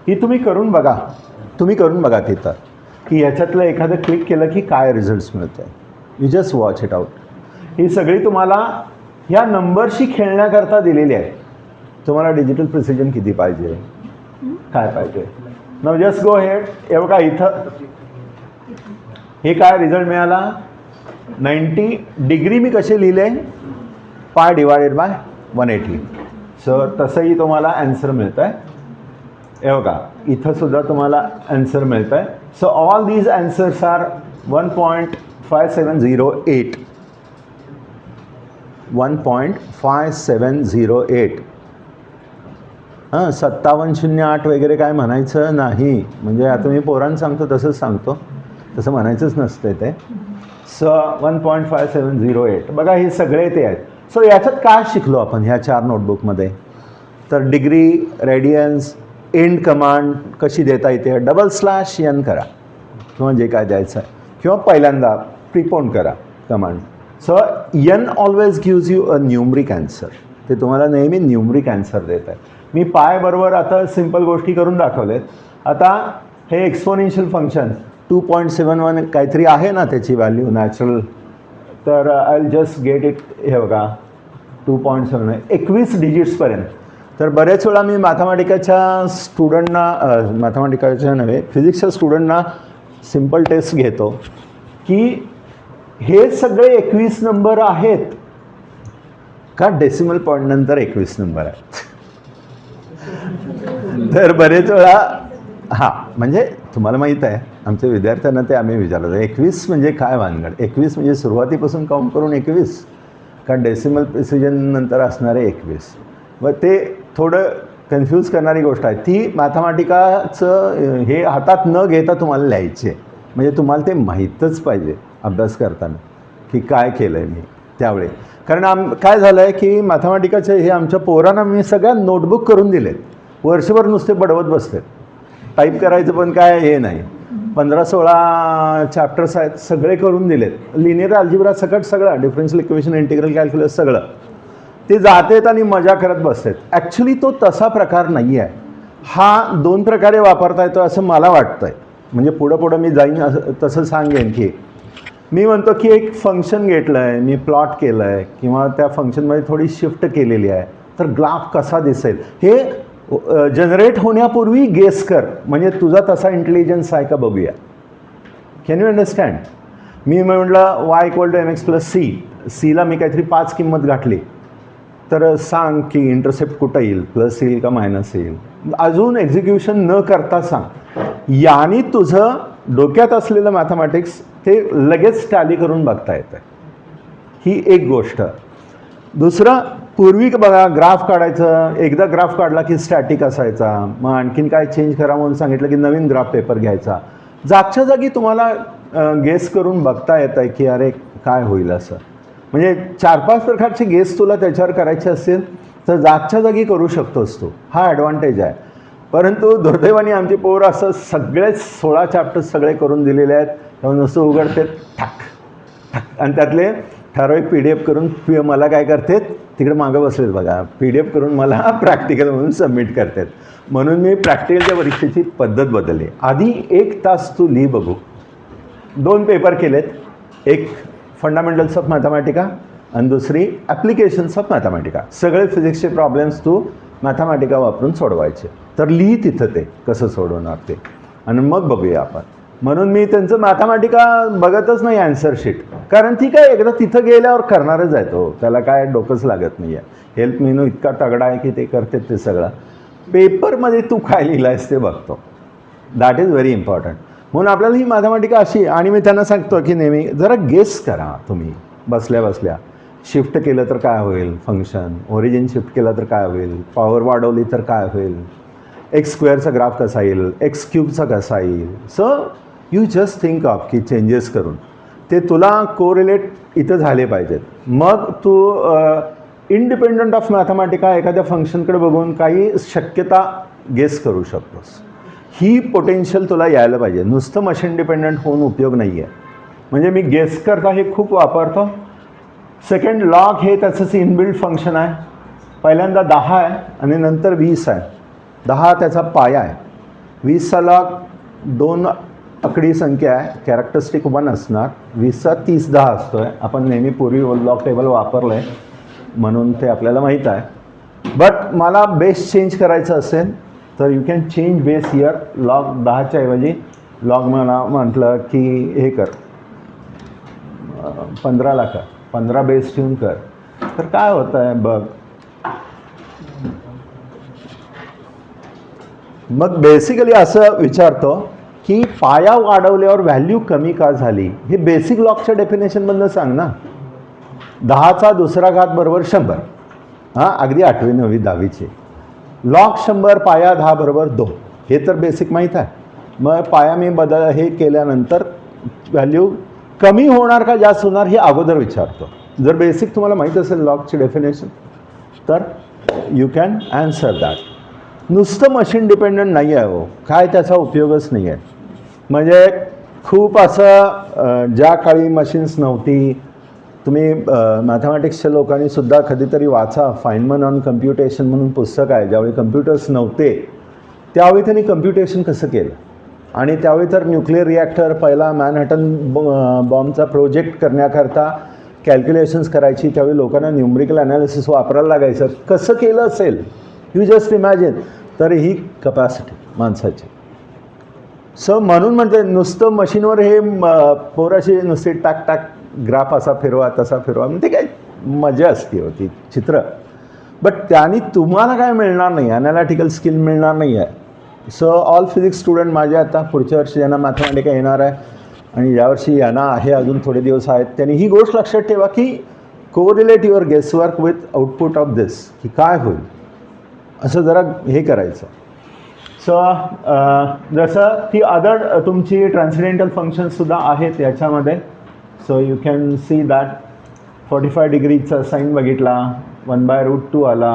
ही तुम्ही करून बघा. तिथं की ह्याच्यातलं एखादं क्लिक केलं की काय रिझल्ट्स मिळतं. You just watch it out. ही सगळी तुम्हाला ह्या नंबरशी खेळण्याकरता दिलेली आहे. तुम्हाला डिजिटल प्रिसिजन किती पाहिजे, काय पाहिजे. Now just go head. हे बघा इथं हे काय रिझल्ट मिळाला. 90 डिग्री मी कसे लिहिले, पाय डिवायडेड बाय 180. सो तसंही तुम्हाला ॲन्सर मिळतं आहे. हे बघा इथं सुद्धा तुम्हाला ॲन्सर मिळतं आहे. So all these answers are 1.5708. 1.5708. 5708 वगैरे काय म्हणायचं नाही. म्हणजे आता मी पोरांना सांगतो तसंच सांगतो, तसं म्हणायचंच नसतं ते. सो 1.5708. बघा हे सगळे ते आहेत. सो याच्यात काय शिकलो आपण ह्या 4 नोटबुकमध्ये. तर डिग्री, रेडियन्स, एंड कमांड कशी देता येते, डबल स्लॅश एन करा किंवा जे काय द्यायचं आहे, किंवा पहिल्यांदा प्रिपोन करा command. So N always gives you a numeric answer. ते तुम्हाला नेहमी न्यूमरिक ॲन्सर देत आहे. मी पाय बरोबर आता सिम्पल गोष्टी करून दाखवलेत. आता हे एक्सपोनेन्शियल फंक्शन 2.71 काहीतरी आहे ना त्याची व्हॅल्यू नॅचरल. तर I will just get it. हे बघा 2.7 21 डिजिट्सपर्यंत. तर बरेच वेळा मी मॅथमॅटिकाच्या स्टुडंटना, मॅथमॅटिकाच्या नव्हे फिजिक्सच्या स्टुडंटना सिम्पल टेस्ट घेतो की हे सगळे 21 नंबर आहेत का डेसिमल पॉईंट नंतर 21 नंबर आहेत. तर बरेच वेळा हां, म्हणजे तुम्हाला माहीत आहे आमच्या विद्यार्थ्यांना ते आम्ही विचारलं 21 म्हणजे काय भानगड, 21 म्हणजे सुरुवातीपासून काउंट करून 21 का डेसिमल प्रिसिजन नंतर असणारे 21. व ते थोडं कन्फ्यूज करणारी गोष्ट आहे. ती मॅथमॅटिकाचं हे हातात न घेता तुम्हाला लिहायची आहे. म्हणजे तुम्हाला ते माहीतच पाहिजे अभ्यास करताना की काय केलं आहे मी त्यावेळी. कारण काय झालं आहे की मॅथमॅटिकाचे हे आमच्या पोरांना मी सगळ्या नोटबुक करून दिलेत. वर्षभर नुसते बडवत बसलेत. टाईप करायचं पण काय हे नाही. 15-16 चॅप्टर्स आहेत, सगळे करून दिलेत. लिनियर अल्जिब्रा सकट सगळं, डिफरन्शियल इक्वेशन, इंटिग्रल कॅल्क्युलस सगळं. ते जातेत आणि मजा करत बसतात. ॲक्च्युली तो तसा प्रकार नाही आहे. हा 2 प्रकारे वापरता येतो असं मला वाटतं आहे. म्हणजे पुढं मी जाईन असं तसं सांगेन की मी म्हणतो की एक फंक्शन घेतलं आहे, मी प्लॉट केलं आहे किंवा त्या फंक्शनमध्ये थोडी शिफ्ट केलेली आहे, तर ग्राफ कसा दिसेल हे जनरेट होण्यापूर्वी गेस कर. म्हणजे तुझा तसा इंटेलिजन्स आहे का बघूया. Can you understand. मी म्हटलं y=mx+c, सीला मी काहीतरी 5 किंमत घातली, तर सांग की इंटरसेप्ट कुठं येईल, प्लस येईल का मायनस येईल. अजून एक्झिक्युशन न करता सांग. याने तुझं डोक्यात असलेलं मॅथमॅटिक्स ते लगेच टॅली करून बघता येतं. ही एक गोष्ट. दुसरं, पूर्वी बघा ग्राफ काढायचं, एकदा ग्राफ काढला की स्टॅटिक असायचा, मग आणखीन काय चेंज करा म्हणून सांगितलं की नवीन ग्राफ पेपर घ्यायचा. जागच्या जागी तुम्हाला गेस करून बघता येत आहे की अरे काय होईल असं. म्हणजे 4-5 प्रकारचे गेस तुला त्याच्यावर करायचे असतील तर जागच्या जागी करू शकतोस तू. हा ॲडव्हान्टेज आहे. परंतु दुर्दैवाने आमचे पोर असं सगळेच 16 चॅप्टर्स सगळे करून दिलेले आहेत. तेव्हा नुसतं उघडते ठाक ठाक आणि त्यातले ठराविक PDF करून मला काय करतात तिकडे मागं बसलेत बघा, PDF करून मला प्रॅक्टिकल म्हणून सबमिट करतात. म्हणून मी प्रॅक्टिकलच्या परीक्षेची पद्धत बदलली. आधी 1 तास तू लिही बघू. 2 पेपर केलेत, एक फंडामेंटल्स ऑफ मॅथमॅटिका आणि दुसरी ॲप्लिकेशन्स ऑफ मॅथमॅटिका. सगळे फिजिक्सचे प्रॉब्लेम्स तू मॅथमॅटिका वापरून सोडवायचे. तर लिही तिथं ते कसं सोडवणार ते आणि मग बघूया आपण. म्हणून मी त्यांचं मॅथमॅटिका बघतच नाही ॲन्सर शीट, कारण ती काय एकदा तिथं गेल्यावर करणारच आहे तो, त्याला काय डोकंच लागत नाही आहे. हेल्प मेनू इतका तगडा आहे की ते करते ते सगळं. पेपरमध्ये तू काय लिहिलं आहेस ते बघतो. That is very important. म्हणून आपल्याला ही मॅथमॅटिका अशी, आणि मी त्यांना सांगतो की नेहमी जरा गेस करा तुम्ही बसल्या बसल्या. शिफ्ट केलं तर काय होईल फंक्शन, ओरिजिन शिफ्ट केलं तर काय होईल, पॉवर वाढवली तर काय होईल, x² ग्राफ कसा येईल, x³ कसा येईल. So you just think of की चेंजेस करून ते तुला कोरिलेट इथं झाले पाहिजेत. मग तू इंडिपेंडंट ऑफ मॅथमॅटिका एखाद्या फंक्शनकडे बघून काही शक्यता गेस करू शकतोस. ही पोटेन्शियल तुला यायला पाहिजे. नुसतं मशीन डिपेंडंट होऊन उपयोग नाही आहे. म्हणजे मी गेस करता हे खूप वापरतो. सेकंड, लॉग हे त्याचंच इनबिल्ड फंक्शन आहे. पहिल्यांदा 10 आहे आणि नंतर 20 आहे. 10 त्याचा पाया आहे. 20चा लॉग 2 आकडी संख्या आहे, कॅरेक्टरिस्टिक 1 असणार. 20चा 30-10 असतो आहे. आपण नेहमी पूर्वी लॉग टेबल वापरलं आहे म्हणून ते आपल्याला माहीत आहे. बट मला बेस चेंज करायचं असेल तर you can change base here. Log 10च्या ऐवजी लॉग मला म्हटलं की हे कर 15ला कर, 15 बेस ठेवून कर. तर काय होतं आहे बघ. मग बेसिकली असं विचारतो की पाया वाढवल्यावर व्हॅल्यू कमी का झाली. हे बेसिक लॉगच्या डेफिनेशनमधनं सांग ना. 10चा दुसरा घात बरोबर 100. हां, अगदी 8वी 9वी 10वीचे. लॉग 100 पाया 10 बरोबर 2. हे तर बेसिक माहीत आहे. मग पाया मी हे केल्यानंतर व्हॅल्यू कमी होणार का जास्त होणार हे अगोदर विचारतो. जर बेसिक तुम्हाला माहीत असेल लॉगची डेफिनेशन तर यू कॅन ॲन्सर दॅट. नुसतं मशीन डिपेंडंट नाही आहे हो, काय त्याचा उपयोगच नाही आहे. म्हणजे खूप असं ज्या काळी मशीन्स नव्हती, तुम्ही मॅथमॅटिक्सच्या लोकांनीसुद्धा कधीतरी वाचा, फाइनमन ऑन कम्प्युटेशन म्हणून पुस्तक आहे. ज्यावेळी कम्प्युटर्स नव्हते त्यावेळी त्यांनी कम्प्युटेशन कसं केलं. आणि त्यावेळी तर न्यूक्लिअर रिॲक्टर, पहिला मॅनहॅटन बॉम्बचा प्रोजेक्ट करण्याकरता कॅल्क्युलेशन्स करायची. त्यावेळी लोकांना न्यूमरिकल ॲनालिसिस वापरायला लागायचं. कसं केलं असेल यू जस्ट इमॅजिन. तर ही कपॅसिटी माणसाची. सो म्हणून म्हणते नुसतं मशीनवर हे पोराशी नुसती टाक ग्राफ असा फिरवा तसा फिरवा, म्हणजे काय मजा असते होती चित्र. बट त्याने तुम्हाला काय मिळणार नाही, ॲनालिटिकल स्किल मिळणार नाही आहे. सो ऑल फिजिक्स स्टुडंट माझे आता पुढच्या वर्षी ज्यांना मॅथमॅटिका येणार आहे आणि यावर्षी यांना आहे अजून थोडे दिवस आहेत, त्यांनी ही गोष्ट लक्षात ठेवा की correlate your guesswork with output of this, की काय होईल असं जरा हे करायचं. सो जसं ती अदर तुमची ट्रान्सडेंटल फंक्शन्ससुद्धा आहेत याच्यामध्ये. So you can see that 45 डिग्रीचा साईन बघितला, 1/√2 आला,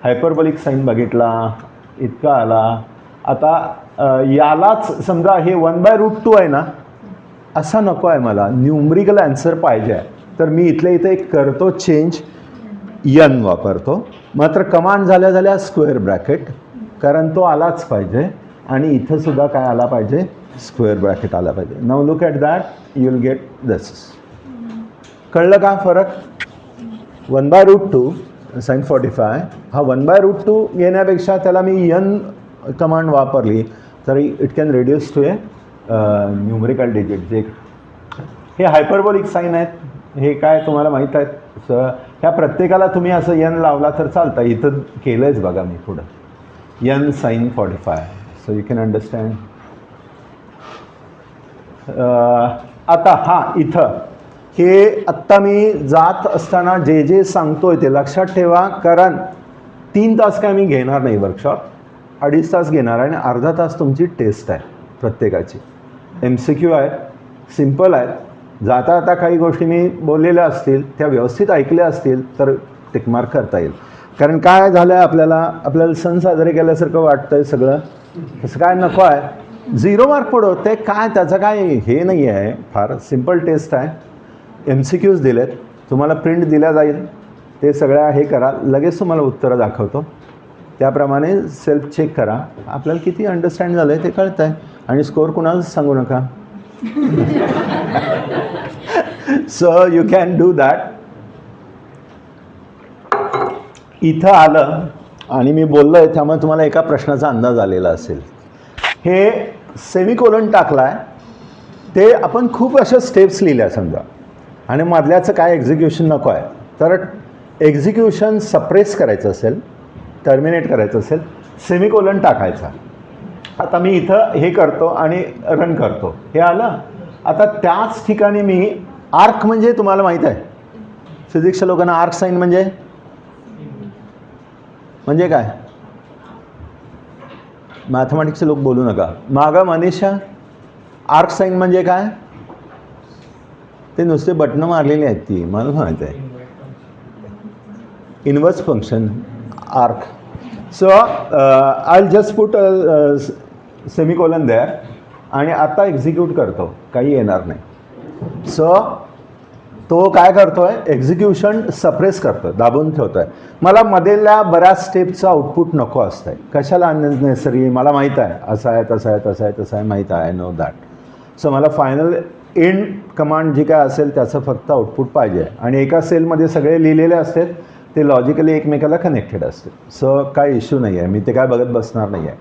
हायपरबोलिक साईन बघितला, इतका आला. आता यालाच समजा हे 1/√2 आहे ना, असा नको आहे मला, न्यूमरिकल ॲन्सर पाहिजे आहे, तर मी इथल्या इथे एक करतो चेंज, n वापरतो. मात्र कमांड झाल्या झाल्या स्क्वेअर ब्रॅकेट, कारण तो आलाच पाहिजे आणि इथं सुद्धा काय आला पाहिजे, स्क्वेअर ब्रॅकेट आला पाहिजे. Now look at that, you will get this. कळलं का फरक? 1/√2 sin 45 हा 1/√2 येण्यापेक्षा त्याला मी n कमांड वापरली तर it can reduce to a numerical digit. जे हे हायपरबोलिक साईन आहेत, हे काय तुम्हाला माहीत आहेत. ह्या प्रत्येकाला तुम्ही असं n लावला तर चालतं. इथं केलं आहेच बघा मी पुढं, n sin 45. So you can understand. आता हां, इथं हे आत्ता मी जात असताना जे जे सांगतोय ते लक्षात ठेवा, कारण 3 तास काय मी घेणार नाही वर्कशॉप, 2.5 तास घेणार आहे आणि अर्धा तास तुमची टेस्ट आहे प्रत्येकाची. MCQ आहेत, सिम्पल आहेत. जाता आता काही गोष्टी मी बोललेल्या असतील त्या व्यवस्थित ऐकल्या असतील तर टिकमार्क करता येईल. कारण काय झालं आहे, आपल्याला सण साजरे केल्यासारखं वाटतं आहे सगळं, तसं काय नको आहे. 0 मार्क पडो ते काय, त्याचं काय हे नाही आहे, फार सिम्पल टेस्ट आहे. MCQs दिलेत, तुम्हाला प्रिंट दिल्या जाईल, ते सगळ्या हे करा, लगेच तुम्हाला उत्तरं दाखवतो. त्याप्रमाणे सेल्फ चेक करा, आपल्याला किती अंडरस्टँड झालं आहे ते कळतं आहे. आणि स्कोअर कुणालाच सांगू नका. So you can do that. इथं आलं आणि मी बोललो आहे त्यामुळे तुम्हाला एका प्रश्नाचा अंदाज आलेला असेल. हे सेमिकोलन टाकला आहे, ते आपण खूप अशा स्टेप्स लिहिल्या समजा आणि मधल्याचं काय एक्झिक्युशन नको आहे, तर एक्झिक्युशन सप्रेस करायचं असेल, टर्मिनेट करायचं असेल, सेमिकोलन टाकायचा. आता मी इथं हे करतो आणि रन करतो, हे आलं. आता त्याच ठिकाणी मी आर्क म्हणजे तुम्हाला माहीत आहे फिजिक्सच्या लोकांना, आर्क साईन म्हणजे काय, मॅथमॅटिक्सचे लोक बोलू नका. मागं मनीषा, आर्क साईन म्हणजे काय? ते नुसते बटणं मारलेली आहेत, ती मला माहीत आहे. Inverse function arc. So I just put semicolon there आणि आता एक्झिक्यूट करतो, काही येणार नाही. सो तो काय करतो आहे, एक्झिक्युशन सप्रेस करतो, दाबून ठेवतो आहे. मला मधल्या बऱ्याच स्टेपचं आउटपुट नको असतं आहे. कशाला अननेसरी, मला माहीत आहे असं आहे, तसं आहे, तसं आहे, तसं आहे, माहीत आहे, आय नो दॅट. सो मला फायनल एंड कमांड जी काय असेल त्याचं फक्त आउटपुट पाहिजे. आणि एका सेलमध्ये सगळे लिहिलेले असतात, ते लॉजिकली एकमेकाला कनेक्टेड असते. सो काय इश्यू नाही आहे, मी ते काय बघत बसणार नाही आहे.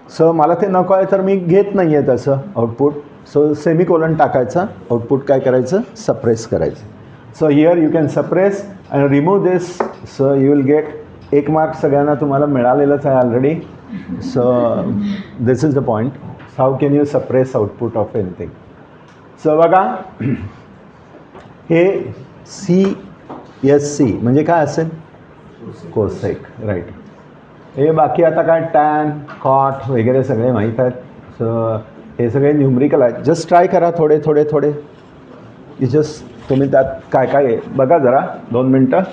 सो मला ते नको आहे तर मी घेत नाही आहे त्याचं आउटपुट. सो सेमिकोलन टाकायचं, आउटपुट काय करायचं, सप्रेस करायचं. So here you can suppress and remove this. So you will get 1 mark सगळ्यांना तुम्हाला मिळालेलंच आहे already. So this is the point, how can you suppress output of anything. So बघा, हे CSC म्हणजे काय असेल, कोसेक, राईट. हे बाकी आता काय टॅन, कॉट वगैरे सगळे माहीत आहेत. सो हे सगळे न्यूमरिकल आहेत. जस्ट ट्राय करा थोडे थोडे थोडे, जस्ट तुम्ही त्यात काय काय आहे बघा जरा 2 मिनटं.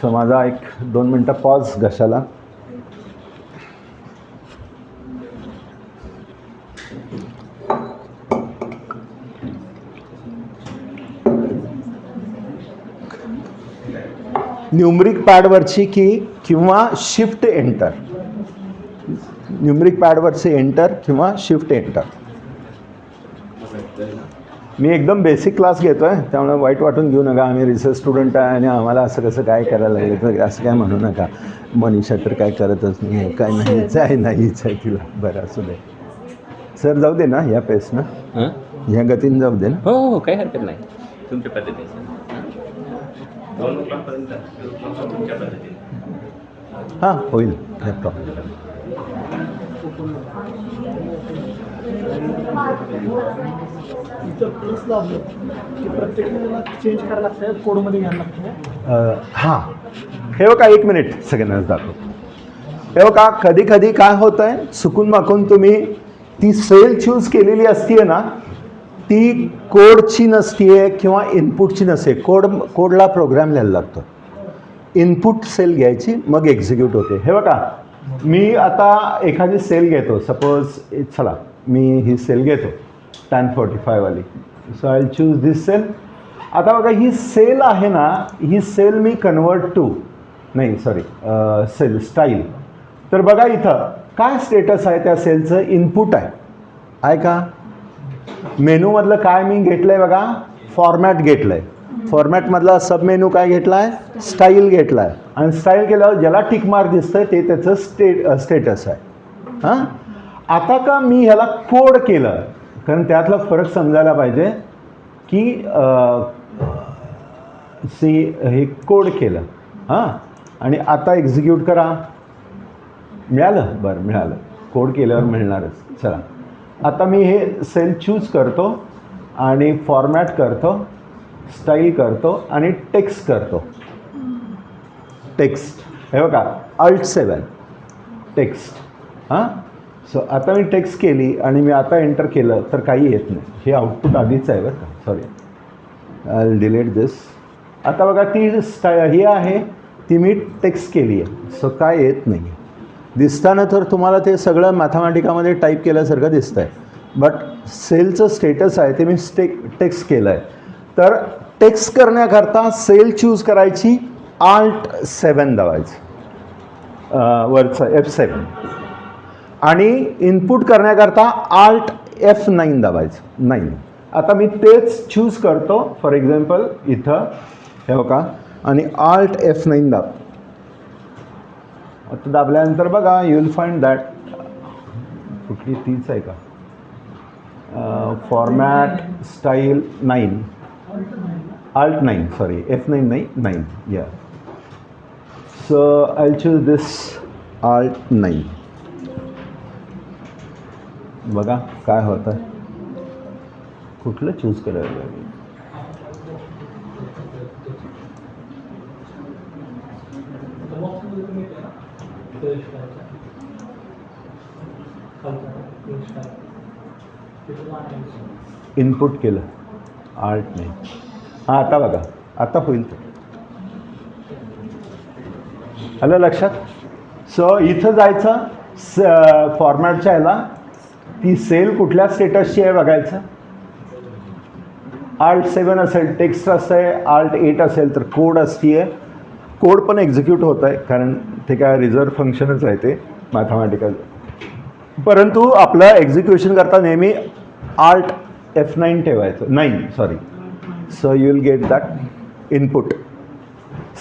सो माझा 1-2 मिनटं पॉज घशाला. न्यूमरिक पॅडवरची की किंवा शिफ्ट एंटर, न्यूमरिक पॅडवरचे एंटर किंवा शिफ्ट एंटर. मी एकदम बेसिक क्लास घेतो आहे त्यामुळे वाईट वाटून घेऊ नका. आम्ही रिसर्च स्टुडंट आहे आणि आम्हाला असं कसं काय करायला लागेल तर असं काय म्हणू नका. मनीषा तर काय करतच नाही, काय नाहीच आहे, नाहीच आहे तिला. बरं असू दे सर, जाऊ दे ना या पेसनं, ह्या गतीनं जाऊ दे ना. हो, काही हरकत नाही, तुमच्या पद्धतीने. हां होईल काय प्रॉब्लेम. इथं प्लस लावलं की प्रत्येक वेळेला चेंज करायला लागतं, कोडमध्ये घ्यायला लागतं. हां हे बघा एक मिनिट सगळ्यांनाच दाखव. हे बघा कधी कधी काय होतं आहे, चुकून माकून तुम्ही ती सेल चूज केलेली असते ना, ती कोडची नसते किंवा इनपुटची नसते. कोडला प्रोग्राम लिहायला लागतो. इनपुट सेल घ्यायची मग एक्झिक्यूट होते. हे बघा मी आता एखादी सेल घेतो, सपोज चला मी ही सेल घेतो 1045 वाली. So I choose this cell. आता बघा ही सेल आहे ना, ही सेल मी कन्वर्ट टू नाही सॉरी सेल स्टाईल. तर बघा इथं काय स्टेटस आहे त्या सेलचं, इनपुट आहे का. मेनूमधलं काय मी घेतलं आहे बघा, फॉर्मॅट घेतलं आहे. फॉर्मॅटमधला सब मेनू काय घेतला आहे, स्टाईल घेतला आहे. आणि स्टाईल केल्यावर ज्याला टिक मार्क दिसतं आहे ते त्याचं स्टेटस आहे. हां आता का मी ह्याला कोड केलं, कारण त्यातला फरक समजायला पाहिजे की हे कोड केलं. हां आणि आता एक्झिक्यूट करा. मिळालं, बरं मिळालं, कोड केल्यावर मिळणारच. चला आता मी हे सेल चूज करतो आणि फॉर्मॅट करतो, स्टाईल करतो आणि टेक्स्ट करतो. टेक्स्ट हे बघा Alt7 टेक्स्ट. हां सो आता मी टेक्स्ट केली आणि मी आता एंटर केलं तर काही येत नाही. हे आउटपुट आधीच आहे बरं का, सॉरी आय विल डिलीट दिस. आता बघा ती ही आहे ती मी टेक्स्ट केली आहे. सो काय येत नाही. दिसताना तर तुम्हाला ते सगळं मॅथमॅटिकामध्ये टाईप केल्यासारखं दिसतं आहे, बट सेलचं स्टेटस आहे ते मी टेक्स्ट केलं आहे. तर टेक्स्ट करण्याकरता सेल चूज करायची, Alt7 दाबायचं वरचं F7. आणि इनपुट करण्याकरता Alt F9 दाबायचं 9. आता मी तेच चूज करतो. फॉर एक्झाम्पल इथं हे बघा आणि Alt F9 दाब. आता दाबल्यानंतर बघा यू विल फाइंड दॅट कुठली तीच आहे का, format style 9 Alt9 sorry F9 नाही 9 या. So I choose this Alt9. बघा काय होतं, कुठलं चूज करायला लागेल. इनपुट केलं Alt9. हां आता बघा आता होईल तर. आलं लक्षात. सो इथं जायचं फॉर्मॅटच्या ह्याला, ती सेल कुठल्या स्टेटसची आहे बघायचं. Alt7 असेल टेक्स्ट असेल, Alt8 असेल तर कोड असते. कोड पण एक्झिक्यूट होत आहे कारण ते काय रिझर्व फंक्शनच आहे ते मॅथमॅटिकल. परंतु आपलं एक्झिक्युशन करता नेहमी Alt F9 ठेवायचं, 9 sorry. So you will get that input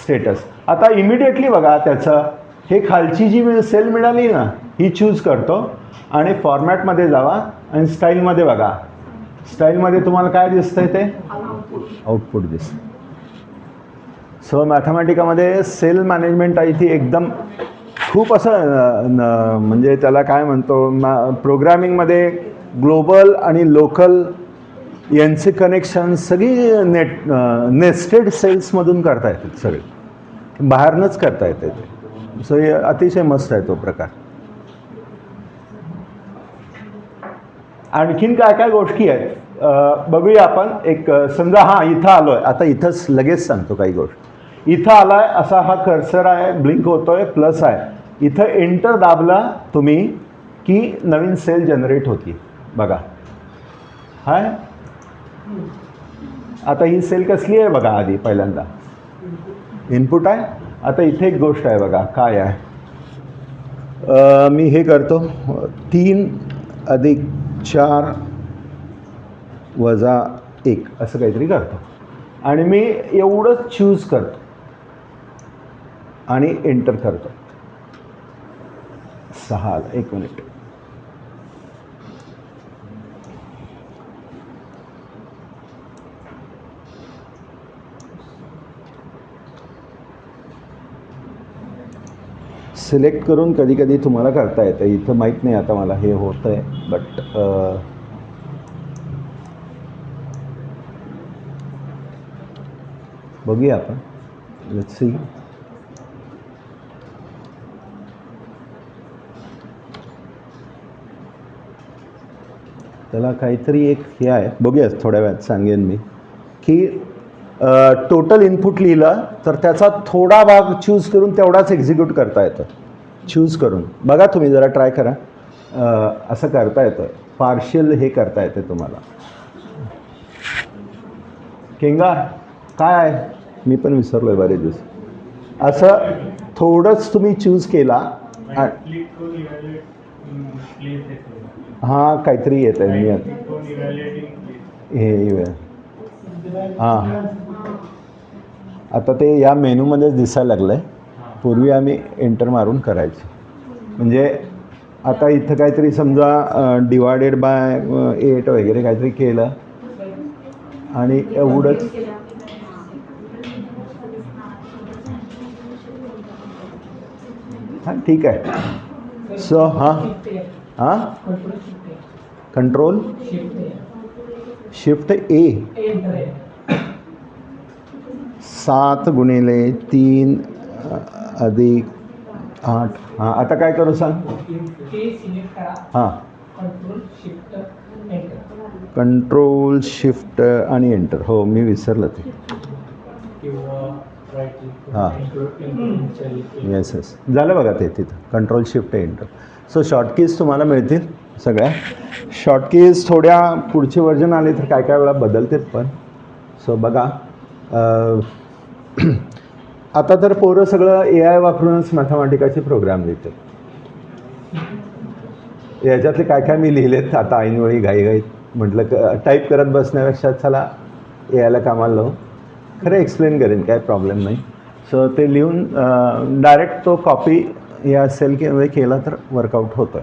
status. आता इमिडिएटली बघा त्याचं हे खालची जी सेल मिळाली ना ही चूज करतो आणि फॉर्मॅटमध्ये जावा आणि स्टाईलमध्ये बघा. स्टाईलमध्ये तुम्हाला काय दिसतंय ते आउटपुट दिसतं. सो मॅथमॅटिकामध्ये सेल मॅनेजमेंट आहे ती एकदम खूप असं म्हणजे त्याला काय म्हणतो, प्रोग्रॅमिंगमध्ये ग्लोबल आणि लोकल यांचे कनेक्शन सगळी नेस्टेड सेल्समधून करता येतात, सगळे बाहेरनंच करता येते ते. सो हे अतिशय मस्त आहे तो प्रकार. आणखीन काय काय गोष्टी आहेत बघूया आपण. एक समजा हां इथं आलो आहे, आता इथंच लगेच सांगतो काही गोष्ट. इथं आला आहे, असा हा कर्सर आहे, ब्लिंक होतो आहे, प्लस आहे. इथं एंटर दाबला तुम्ही की नवीन सेल जनरेट होती बघा. हाय आता ही सेल कसली आहे बघा, आधी पहिल्यांदा इनपुट आहे. आता इथे एक गोष्ट आहे बघा काय आहे, मी हे करतो 3 अधिक 4 वजा 1 असं काहीतरी करतो आणि मी एवढंच चूज करतो आणि एंटर करतो. 6 1 मिनिट. सिलेक्ट करून कधी कधी तुम्हाला करता येतं. इथं माहीत नाही आता मला हे होतं आहे, बट बघूया आपण. Let's see. त्याला काहीतरी एक हे आहे, बघूया थोड्या वेळात सांगेन मी, की टोटल इनपुट लिहिलं तर त्याचा थोडा भाग चूज करून तेवढाच एक्झिक्यूट करता येतं. चूज करून बघा, तुम्ही जरा ट्राय करा. असं करता येतं, पार्शियल हे करता येते तुम्हाला. केंगा काय आहे, मी पण विसरलो आहे बरेच दिवस. असं थोडंच तुम्ही चूज केला. हां काहीतरी येत आहे मी हे हां आता ते या मेनूमध्येच दिसायला लागलं आहे. पूर्वी आम्ही एंटर मारून करायचो. म्हणजे आता इथं काहीतरी समजा डिवायडेड बाय 8 वगैरे काहीतरी केलं आणि एवढंच. हां ठीक आहे. सो हां कंट्रोल शिफ्ट ए 7 गुणिले 3 अधिक 8. हां आता काय करू सांग. हां कंट्रोल शिफ्ट आणि एंटर. हो मी विसरलं ते. हां येस येस झालं बघा ते तिथं कंट्रोल शिफ्ट एंटर. सो शॉर्टकीज तुम्हाला मिळतील सगळ्या. शॉर्टकीज थोड्या पुढचे वर्जन आले तर काय काय वेळा बदलतात पण. सो बघा आता तर पोरं सगळं AI वापरूनच मॅथमॅटिकाचे प्रोग्राम लिहितात. याच्यातले काय काय मी लिहिलेत आता ऐनवेळी घाईघाईत म्हटलं टाईप करत बसण्यापेक्षा चला AIला कामाला लावू. खरं एक्सप्लेन करेन, काय प्रॉब्लेम नाही. सो ते लिहून डायरेक्ट तो कॉपी या सेल केला तर वर्कआउट होतं.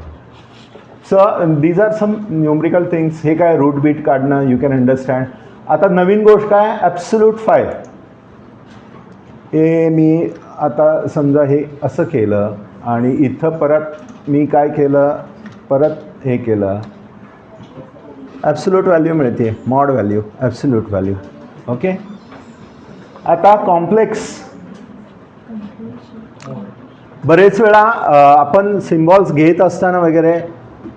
So these are some numerical things. हे काय रूट बीट काढणं यू कॅन अंडरस्टँड. आता नवीन गोष्ट काय ॲब्सोल्यूट फाय. हे मी आता समजा हे असं केलं आणि इथं परत मी काय केलं, परत हे केलं. ॲब्सोल्यूट व्हॅल्यू मिळते, mod value, absolute value. Okay. आता कॉम्प्लेक्स. बरेच वेळा आपण सिम्बॉल्स घेत असताना वगैरे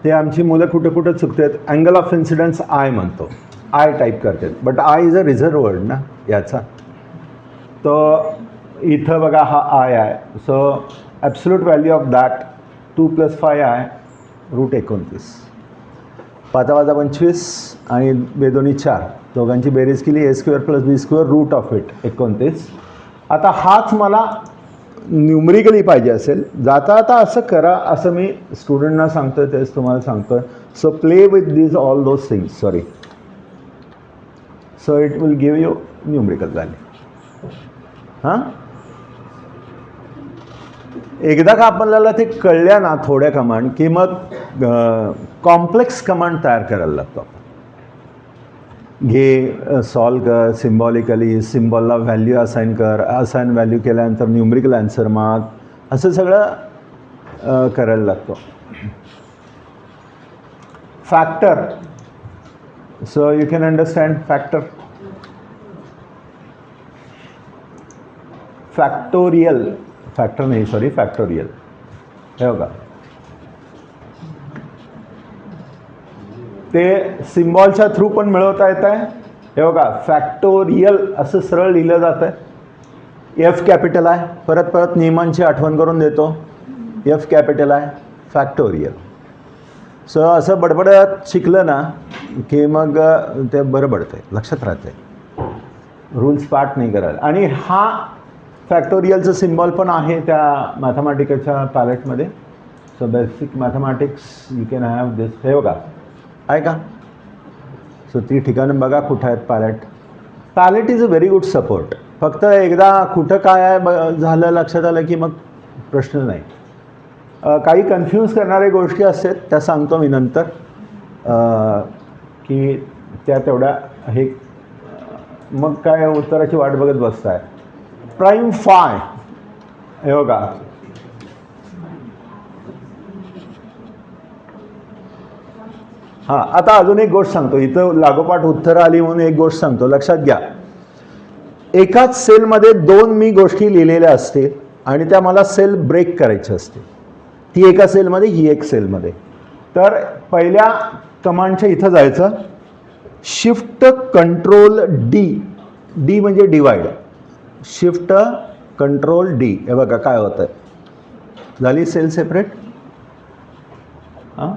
ते आमची मुलं कुठे कुठे चुकतात. अँगल ऑफ इन्सिडन्स आय म्हणतो, आय टाईप करतात, but I is a reserve word ना याचा. तो इथं बघा हा आय आहे. So absolute value of that 2 + 5 I √29. 5 × 25 आणि बेदोनी 4 दोघांची बेरीज केली a² + b² √29. आता हाच मला न्यूमरिकली पाहिजे असेल, जाता आता असं करा असं मी स्टुडंटना सांगतो आहे, तेच तुम्हाला सांगतो आहे. So play with these all those things. Sorry. So it will give you numerical value. हां एकदा का आपल्याला ते कळल्या ना थोड्या कमांड की मग कॉम्प्लेक्स कमांड तयार करायला लागतो आपण. घे सॉल्व कर सिम्बॉलिकली, सिम्बॉलला व्हॅल्यू असाइन कर, असाइन व्हॅल्यू केल्यानंतर न्यूमरिकल ॲन्सर माग, असं सगळं करायला लागतो. Factor. So you can understand factor. Factorial, factor नाही सॉरी फॅक्टोरियल. हे बघा ते सिम्बॉलच्या थ्रू पण मिळवता येत आहे. हे बघा फॅक्टोरियल असं सरळ लिहिलं जातं आहे. F कॅपिटल आहे. परत परत नियमांची आठवण करून देतो. F कॅपिटल आहे, फॅक्टोरियल. सो असं बडबडत शिकलं ना की मग ते बरं पडतं आहे, लक्षात राहतं आहे, रूल्स पाठ नाही करायला. आणि हा फॅक्टोरियलचं सिम्बॉल पण आहे त्या मॅथमॅटिकच्या पॅलेटमध्ये. So basic mathematics you can have this. हे बघा आहे का. सो ती ठिकाणं बघा कुठं आहेत palette. Palette is a very good support. फक्त एकदा कुठं काय आहे झालं लक्षात आलं की मग प्रश्न नाही. काही कन्फ्यूज करणाऱ्या गोष्टी असतात त्या सांगतो मी नंतर की त्या तेवढ्या हे मग काय उत्तराची वाट बघत बसताय. Prime five. हे बघा हां, आता अजून एक गोष्ट सांगतो, इथं लागोपाठ उत्तरं आली म्हणून एक गोष्ट सांगतो, लक्षात घ्या. एकाच सेलमध्ये 2 मी गोष्टी लिहिलेल्या असतील आणि त्या मला सेल ब्रेक करायच्या असतील. ती एका सेलमध्ये, ही एक सेलमध्ये. तर पहिल्या कमांडच्या इथं जायचं, शिफ्ट कंट्रोल डी, डी म्हणजे डिवाइड, शिफ्ट कंट्रोल डी. हे बघा काय होतं आहे, झाली सेल सेपरेट. हां,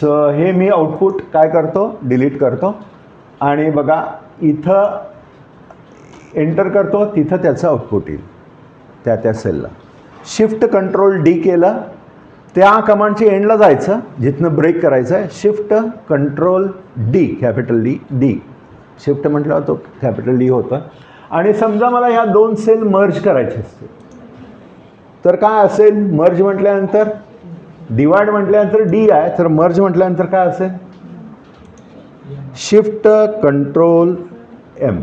सो हे मी आउटपुट काय करतो, डिलीट करतो आणि बघा इथं एंटर करतो, तिथं त्याचं आउटपुट येईल त्या सेलला. शिफ्ट कंट्रोल डी केलं, त्या कमांडच्या एंडला जायचं जिथनं ब्रेक करायचं आहे, shift control D, capital D, D shift म्हटल्यावर तो कॅपिटल डी होतं. आणि समजा मला ह्या 2 सेल मर्ज करायचे असतील तर काय असेल, मर्ज म्हटल्यानंतर, डिवाइड म्हटल्यानंतर डी आहे, तर मर्ज म्हटल्यानंतर काय असेल, shift control M.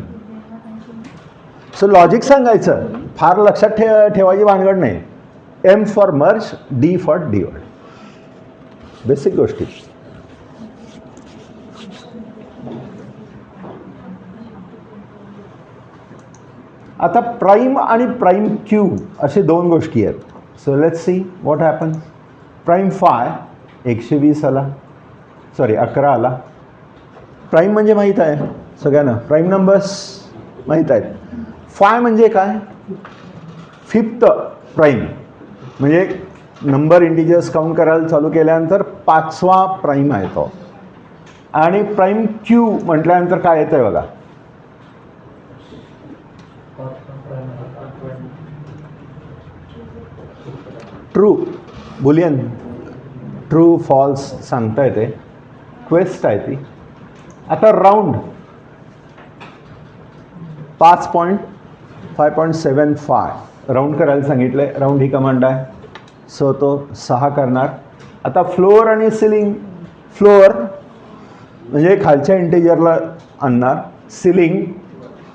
So logic सांगायचं, फार लक्षात ठेवायची भानगड नाही. M for merge, D for divide, basic गोष्टी. आता प्राईम आणि प्राईम क्यू असे 2 गोष्टी आहेत. So let's see what happens. Prime five 120 आला, सॉरी 11 आला. प्राईम म्हणजे माहीत आहे सगळ्यांना, प्राईम नंबर्स माहीत आहेत. फाय म्हणजे काय, 5th प्राईम, म्हणजे नंबर इंटिजर्स काउंट करायला चालू केल्यानंतर 5वा प्राईम आहे तो. आणि प्राईम क्यू म्हटल्यानंतर काय येतं आहे बघा, ट्रू, बुलियन, ट्रू फॉल्स सांगता येते, क्वेस्ट आहे ती. आता राऊंड 5.5.75 राऊंड करायला सांगितलं आहे, राऊंड ही कमांड आहे, सो तो 6 करणार. आता फ्लोअर आणि सिलिंग, फ्लोअर म्हणजे खालच्या इंटिजरला आणणार, सिलिंग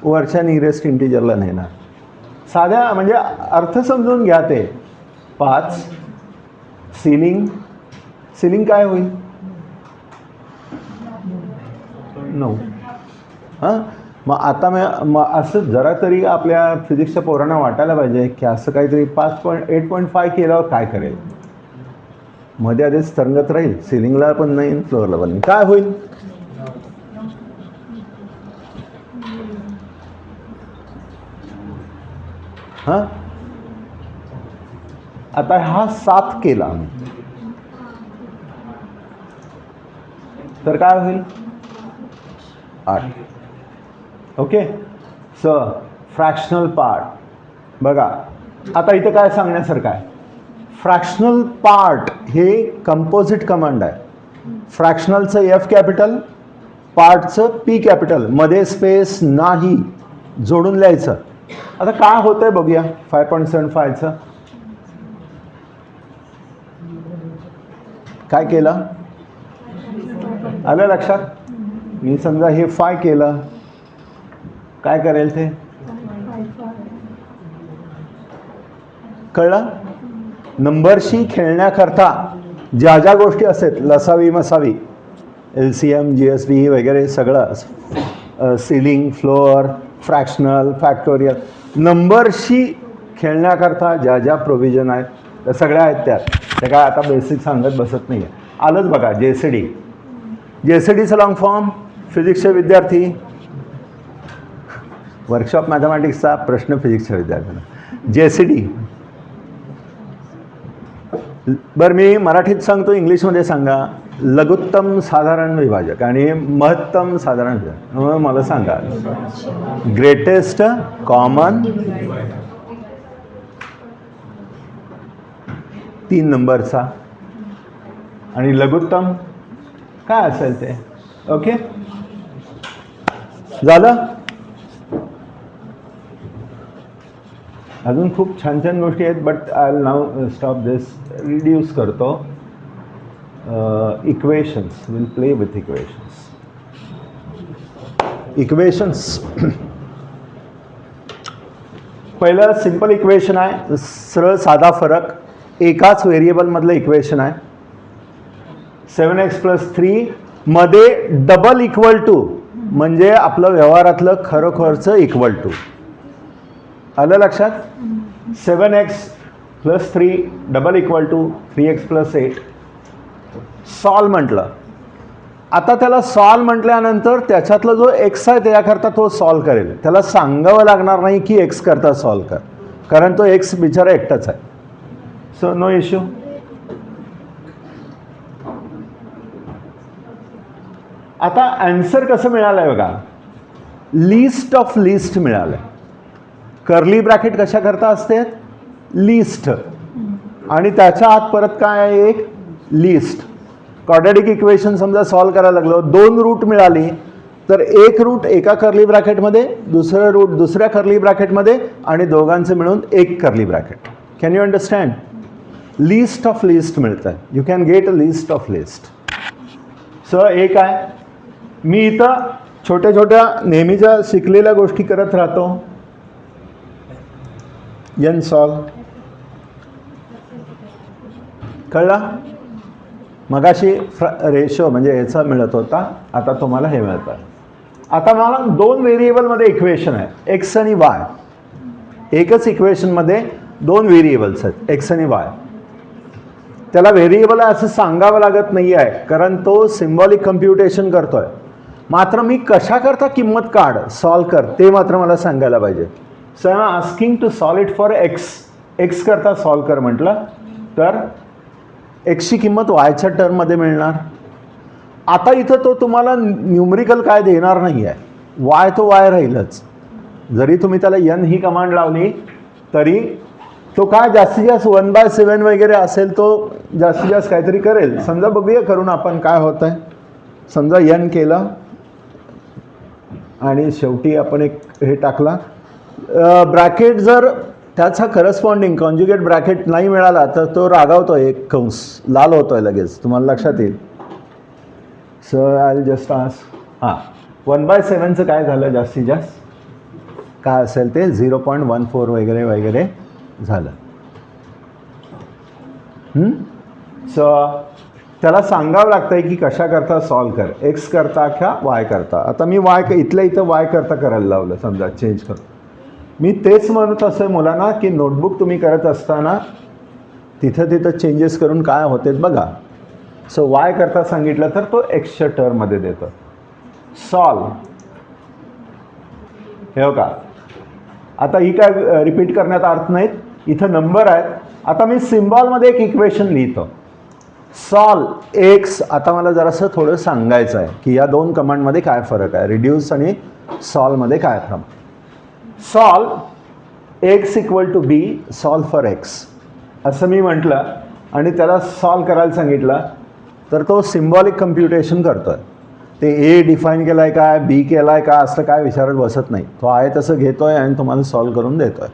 वरच्या नियरेस्ट इंटिजरला नेणार. साध्या म्हणजे अर्थ समजून घ्या ते. 5 सिलिंग, सिलिंग काय होईल 9. हां, मग आता मग असं जरा तरी आपल्या फिजिक्सच्या पोरांना वाटायला पाहिजे की असं काहीतरी 8.5 केल्यावर काय करेल, मध्ये आधीच तरंगत राहील, सिलिंगला पण नाही फ्लोअरला पण नाही, काय होईल. हां, आता हा 7 केला आम्ही तर काय होईल 8. ओके, सो फ्रॅक्शनल पार्ट बघा. आता इथं काय सांगण्यासारखं आहे, फ्रॅक्शनल पार्ट हे कंपोजिट कमांड आहे. फ्रॅक्शनलचं F कॅपिटल, पार्टचं P कॅपिटल, मध्ये स्पेस नाही, जोडून लिहायचं. आता काय होतं आहे बघूया 5.75चं. काय केलं आलं लक्षात. मी समजा हे 5 केलं, काय करेल ते कळलं. नंबरशी खेळण्याकरता ज्या ज्या गोष्टी असतात, लसावी मसावी, LCM GSB वगैरे सगळं, सिलिंग, फ्लोअर, फ्रॅक्शनल, फॅक्टोरियल, नंबरशी खेळण्याकरता ज्या ज्या प्रोव्हिजन आहेत त्या सगळ्या आहेत त्यात. ते काय आता बेसिक सांगत बसत नाही आहे. आलंच बघा JCD, JCDचा लॉंग फॉर्म, फिजिक्सचे विद्यार्थी, वर्कशॉप मॅथमॅटिक्सचा प्रश्न फिजिक्सच्या विद्यार्थ्यांना. JCD बरं मी मराठीत सांगतो, इंग्लिशमध्ये सांगा. लघुत्तम साधारण विभाजक आणि महत्तम साधारण विभाजक. मला सांगा ग्रेटेस्ट कॉमन 3 नंबरचा आणि लघुत्तम काय असेल ते. ओके झालं. अजून खूप छान छान गोष्टी आहेत, but I will now stop this. Reduce करतो. Equations, will play with equations. Equations पहिलं सिंपल इक्वेशन आहे, सरळ साधा फरक, एकाच व्हेरिएबलमधलं इक्वेशन आहे. 7x + 3 मध्ये डबल इक्वल टू म्हणजे आपलं व्यवहारातलं खरोखरचं इक्वल टू. आलं लक्षात? 7x + 3 double equal to 3x + 8. Solve म्हटलं. आता त्याला सॉल्व म्हटल्यानंतर त्याच्यातला जो एक्स आहे त्याकरता तो सॉल्व करेल. त्याला सांगावं लागणार नाही की एक्स करता सॉल्व कर, कारण तो एक्स बिचारा एकटाच आहे. So no issue. आता आन्सर कसं मिळालं आहे बघा, लिस्ट ऑफ लिस्ट मिळालं आहे. कर्ली ब्रॅकेट कशा करता असते? लिस्ट. आणि त्याच्या आत परत काय आहे? एक लिस्ट. क्वाड्रॅटिक इक्वेशन समजा सॉल्व करायला लागलो, 2 रूट मिळाली तर एक रूट एका कर्ली ब्रॅकेटमध्ये, दुसरं रूट दुसऱ्या कर्ली ब्रॅकेटमध्ये आणि दोघांचं मिळून एक curly bracket. Can you understand? List of list मिळतं आहे. You can get a list of list. So एक आहे. मी इथं छोट्या छोट्या नेहमीच्या शिकलेल्या गोष्टी करत राहतो. एन सॉल्व कळला? मगाशी रेशो म्हणजे याचा मिळत होता, आता तुम्हाला हे मिळतं. आता मला 2 व्हेरिएबलमध्ये इक्वेशन आहे, एक्स आणि वाय. एकच इक्वेशनमध्ये 2 व्हेरिएबल्स आहेत, एक्स आणि वाय. त्याला व्हेरिएबल आहे असं सांगावं लागत नाही आहे, कारण तो सिम्बॉलिक कम्प्युटेशन करतोय. मात्र मी कशाकरता किंमत काढ, सॉल्व कर, ते मात्र मला सांगायला पाहिजे. So I am asking to solve it for X. X करता सॉल्व कर म्हटलं तर एक्सची किंमत वायच्या टर्ममध्ये मिळणार. आता इथं तो तुम्हाला न्यूमरिकल काय देणार नाही आहे, वाय तो वाय राहीलच. जरी तुम्ही त्याला एन ही कमांड लावली तरी तो काय जास्तीत जास्त 1/7 वगैरे असेल, तो जास्तीत जास्त काहीतरी करेल. समजा बघूया करून आपण काय होत आहे. समजा एन केलं आणि शेवटी आपण एक हे टाकला ब्रॅकेट. जर त्याचा करस्पॉन्डिंग कॉन्ज्युगेट ब्रॅकेट नाही मिळाला तर तो रागावतोय, एक कंस लाल होतोय लगेच, तुम्हाला लक्षात येईल. सो आय जस्ट आस्क 1/7चं काय झालं, जास्तीत जास्त काय असेल ते 0.14 वगैरे वगैरे झालं. सो त्याला सांगावं लागतंय की कशा करता सॉल्व कर, एक्स करता का वाय करता. आता मी वाय इथल्या इथं वाय करता करायला लावलं समजा, चेंज करून. मी तेच म्हणत असं मुलांना की नोटबुक तुम्ही करत असताना तिथं तिथं चेंजेस करून काय होते बघा. सो वाय करता सांगितलं तर तो एक्सच्या टर्ममध्ये देतो. सॉल्व हे हो का. आता ही काय रिपीट करण्यात अर्थ नाहीत, इथं नंबर आहेत. आता मी सिम्बॉलमध्ये एक इक्वेशन लिहितो, सॉल्व एक्स. आता मला जरासं थोडं सांगायचं आहे की या 2 कमांडमध्ये काय फरक आहे, रिड्यूस आणि सॉल्वमध्ये काय फरक. Solve x equal to b, solve for x असं मी म्हटलं आणि त्याला सॉल्व करायला सांगितलं तर तो सिम्बॉलिक कम्प्युटेशन करतो आहे. ते ए डिफाईन केलं आहे काय, बी केला आहे का, असं काय विचारत बसत नाही. तो आहे तसं घेतो आहे आणि तुम्हाला सॉल्व करून देतो आहे.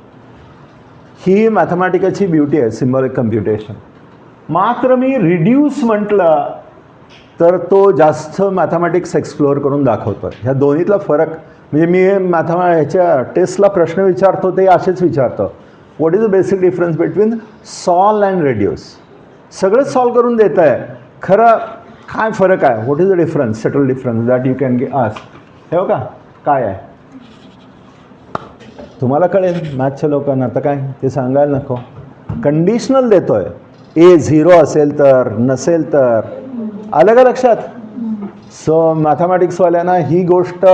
ही मॅथमॅटिकलची ब्युटी आहे, सिम्बॉलिक कम्प्युटेशन. मात्र मी रिड्यूस म्हटलं तर तो जास्त मॅथमॅटिक्स एक्सप्लोअर करून दाखवतो आहे. ह्या दोन्हीतला फरक म्हणजे मी ह्याच्या टेस्टला प्रश्न विचारतो ते असेच विचारतो, what is the basic difference between solve and reduce. सगळंच सॉल्व करून देत आहे, खरं काय फरक आहे, what is the difference, subtle difference that you can ask. हे हो का काय आहे तुम्हाला कळेल मॅथच्या लोकांना. आता काय ते सांगायला नको. कंडिशनल देतो आहे, ए 0 असेल तर, नसेल तर. आलं का लक्षात? सो मॅथमॅटिक्सवाल्यांना ही गोष्ट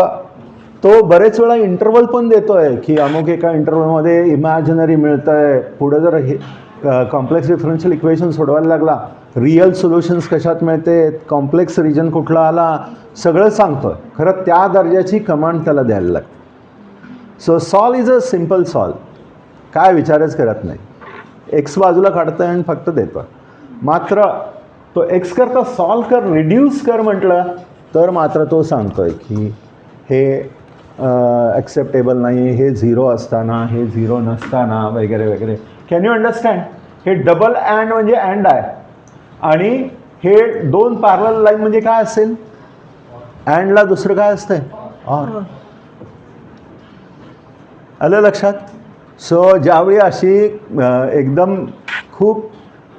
तो बरेच वेळा इंटरवल पण देतो आहे की अमुक एका इंटरवलमध्ये इमॅजिनरी मिळतं आहे. पुढं जर हे कॉम्प्लेक्स डिफरन्शियल इक्वेशन सोडवायला लागला, रिअल सोल्युशन्स कशात मिळते, कॉम्प्लेक्स रिजन कुठला आला, सगळं सांगतो आहे. खरं त्या दर्जाची कमांड त्याला द्यायला लागते. So solve is a simple solve, काय विचारच करत नाही. एक्स बाजूला काढतं आणि फक्त देतो. मात्र तो एक्स करता सॉल्व कर, रिड्यूस कर म्हटलं तर मात्र तो सांगतो आहे की हे ॲक्सेप्टेबल नाही, हे 0 असताना, हे 0 नसताना वगैरे वगैरे. Can you understand? हे डबल अँड म्हणजे अँड आहे आणि हे 2 पॅरलल लाईन म्हणजे काय असेल, अँडला दुसरं काय असतंय, ऑर. आलं लक्षात? सो ज्यावेळी अशी एकदम खूप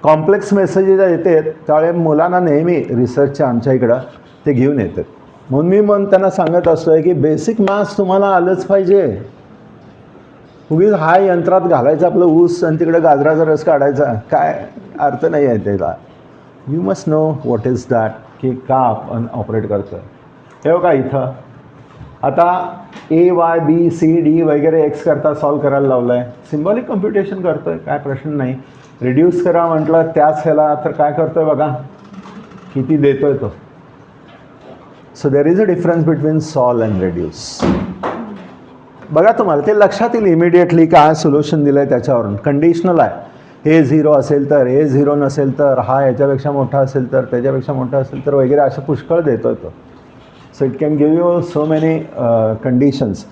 कॉम्प्लेक्स मेसेजेस येते त्यावेळी मुलांना नेहमी रिसर्चच्या आमच्या इकडं ते घेऊन येतात. म्हणून मी त्यांना सांगत असतोय की बेसिक मॅथ्स तुम्हाला आलंच पाहिजे. उगीच हा यंत्रात घालायचं आपलं ऊस आणि तिकडे गाजराचा रस काढायचा, काय अर्थ नाही आहे त्याला. You must know what is that, की का आपण ऑपरेट करतो आहे. हे बघा इथं आता ए वाय बी सी डी वगैरे एक्स करता सॉल्व करायला लावलं आहे. सिम्बॉलिक कम्प्युटेशन करतो आहे, काय प्रश्न नाही. रिड्यूस करा म्हटलं त्याच ह्याला तर काय करतो आहे बघा, किती देतो आहे तो. So there is a difference between solve and reduce. बघा तुम्हाला ते लक्षात येईल इमिडिएटली काय सोल्युशन दिलं आहे त्याच्यावरून. कंडिशनल आहे, हे 0 असेल तर, हे 0 नसेल तर, हा याच्यापेक्षा मोठा असेल तर, त्याच्यापेक्षा मोठा असेल तर वगैरे असं पुष्कळ देतो तो. So it can give you so many conditions.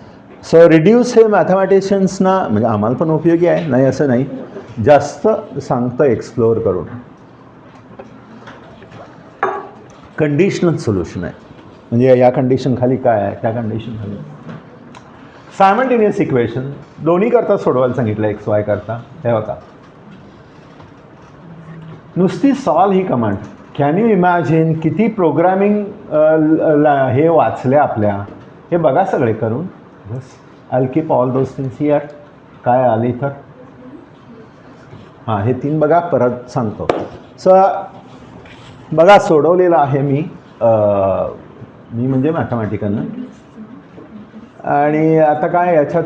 So reduce हे मॅथमॅटिशियन्सना म्हणजे आम्हाला पण उपयोगी आहे, नाही असं नाही, जास्त सांगतं एक्सप्लोअर करून. कंडिशनल सोल्युशन आहे, म्हणजे या कंडिशन खाली काय आहे, त्या कंडिशन खाली. सायमल्टेनियस इक्वेशन दोन्ही करता सोडवायला सांगितलं, एक्स वाय करता. हे होता नुसती सॉल्व ही कमांड. कॅन यू इमॅजिन किती प्रोग्रॅमिंग हे वाचल्या आपल्या. हे बघा सगळे करून. बस I will keep all those things here. काय आले तर हां हे 3 बघा, परत सांगतो. सो बघा सोडवलेलं आहे मी म्हणजे मॅथमॅटिकलनं. आणि आता काय याच्यात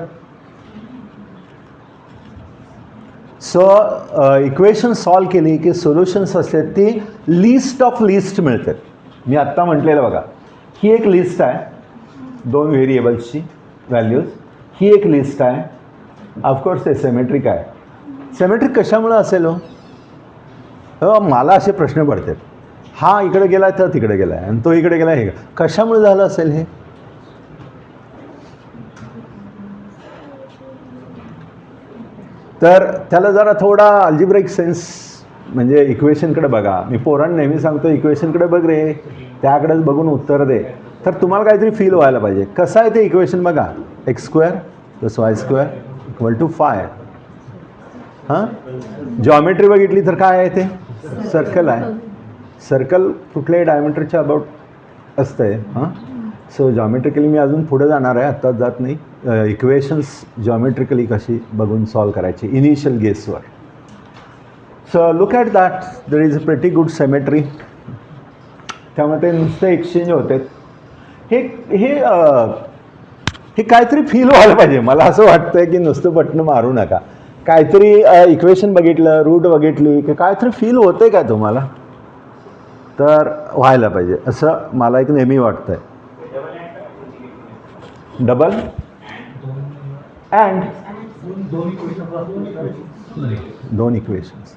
सो इक्वेशन सॉल्व केली की सोल्युशन्स असतात ती लिस्ट ऑफ लिस्ट मिळतात. मी आत्ता म्हटलेलं बघा, ही एक लिस्ट आहे 2 व्हेरिएबल्सची व्हॅल्यूज. ही एक लिस्ट आहे. ऑफकोर्स ते सिमेट्रिक आहे. सिमेट्रिक कशामुळं असेल हो? मला असे प्रश्न पडतात. हा इकडे गेला तर तिकडे गेला आहे आणि तो इकडे गेला, हे कशामुळे झालं असेल हे? तर त्याला जरा थोडा अल्जिब्रिक सेन्स म्हणजे इक्वेशनकडे बघा. मी पोरांना नेहमी सांगतो इक्वेशनकडे बघ रे, त्याकडेच बघून उत्तर दे. तर तुम्हाला काहीतरी फील व्हायला पाहिजे. कसं आहे ते इक्वेशन बघा, x² + y² = 5. हां जॉमेट्री बघितली तर काय आहे ते सर्कल आहे. सर्कल कुठल्याही डायमीटरच्या अबाउट असतं. हां सो जॉमेट्रिकली मी अजून पुढे जाणार आहे, आत्ताच जात नाही. इक्वेशन्स जॉमेट्रिकली कशी बघून सॉल्व करायची इनिशियल गेसवर. So look at that, there is a pretty good symmetry. त्यामुळे ते नुसते एक्सचेंज होते. हे हे हे काहीतरी फील व्हायला पाहिजे. मला असं वाटतं की नुसतं बटणं मारू नका. काहीतरी इक्वेशन बघितलं, रूट बघितली की काहीतरी फील होतं का तुम्हाला? तर व्हायला पाहिजे असं मला एक नेहमी वाटतं आहे. डबल अँड 2 इक्वेशन्स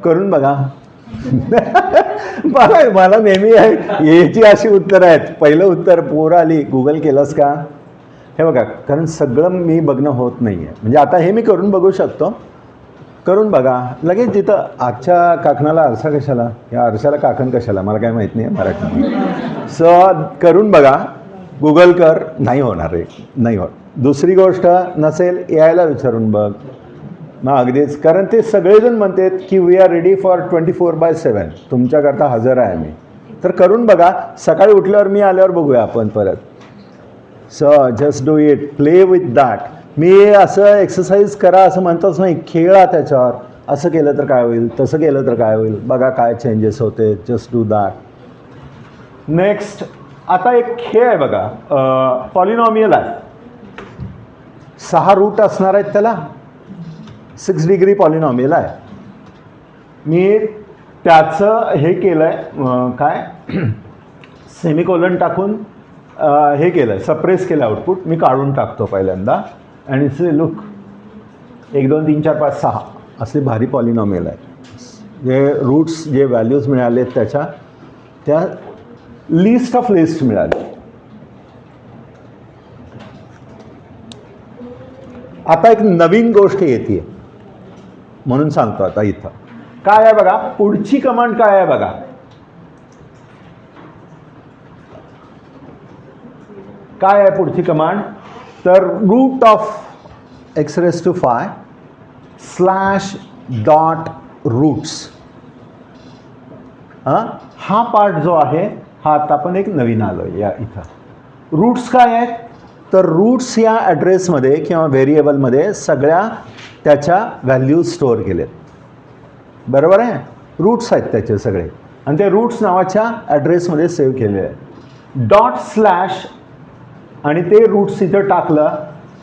करून बघा. मला नेहमी याची अशी उत्तरं आहेत. पहिलं उत्तर पोरं आली, गुगल केलंस का? हे बघा, कारण सगळं मी बघणं होत नाही आहे. म्हणजे आता हे मी करून बघू शकतो. करून बघा लगेच. तिथं आजच्या काकणाला आरसा कशाला, या आरशाला काकण कशाला, मला काय माहीत नाही मराठी. सो करून बघा, गुगल कर, नाही होणार आहे, नाही होत. दुसरी गोष्ट नसेल यायला विचारून बघ. मग अगदीच, कारण ते सगळेजण म्हणतात की वी आर रेडी फॉर 24/7, तुमच्याकरता हजर आहे मी. तर करून बघा. सकाळी उठल्यावर मी आल्यावर बघूया आपण परत. So just do it, play with that. मी असं एक्सरसाइज करा असं म्हणतच नाही, खेळा त्याच्यावर. असं केलं तर काय होईल, तसं केलं तर काय होईल, बघा काय चेंजेस होते. Just do that. नेक्स्ट आता एक खेळ आहे बघा, पॉलिनॉमियल आहे. 6 रूट असणार आहेत त्याला. 6 डिग्री पॉलिनॉमियल आहे. मी त्याचं हे केलं आहे काय सेमिकोलन टाकून हे केलं आहे, सप्रेस केलं आउटपुट. मी काढून टाकतो पहिल्यांदा. आणि से लुक 1 2 3 4 5 6 असे भारी पॉलिनॉमियल आहे. जे रूट्स जे व्हॅल्यूज मिळाले त्याच्या त्या लिस्ट ऑफ लिस्ट मिळाली. आता एक नवीन गोष्ट येते म्हणून सांगतो. आता इथं काय आहे बघा, पुढची कमांड काय आहे बघा. काय आहे पुढची कमांड? तर root of x⁵ / dot roots हा पार्ट जो आहे हा आता आपण एक नवीन आलो आहे या इथं. रूट्स काय आहेत तर रूट्स या ॲड्रेसमध्ये किंवा व्हेरिएबलमध्ये सगळ्या त्याच्या व्हॅल्यूज स्टोअर केलेत. बरोबर आहे. रूट्स आहेत त्याचे सगळे आणि ते रूट्स नावाच्या ॲड्रेसमध्ये सेव्ह केलेले आहेत. डॉट स्लॅश आणि ते रूट्स इथं टाकलं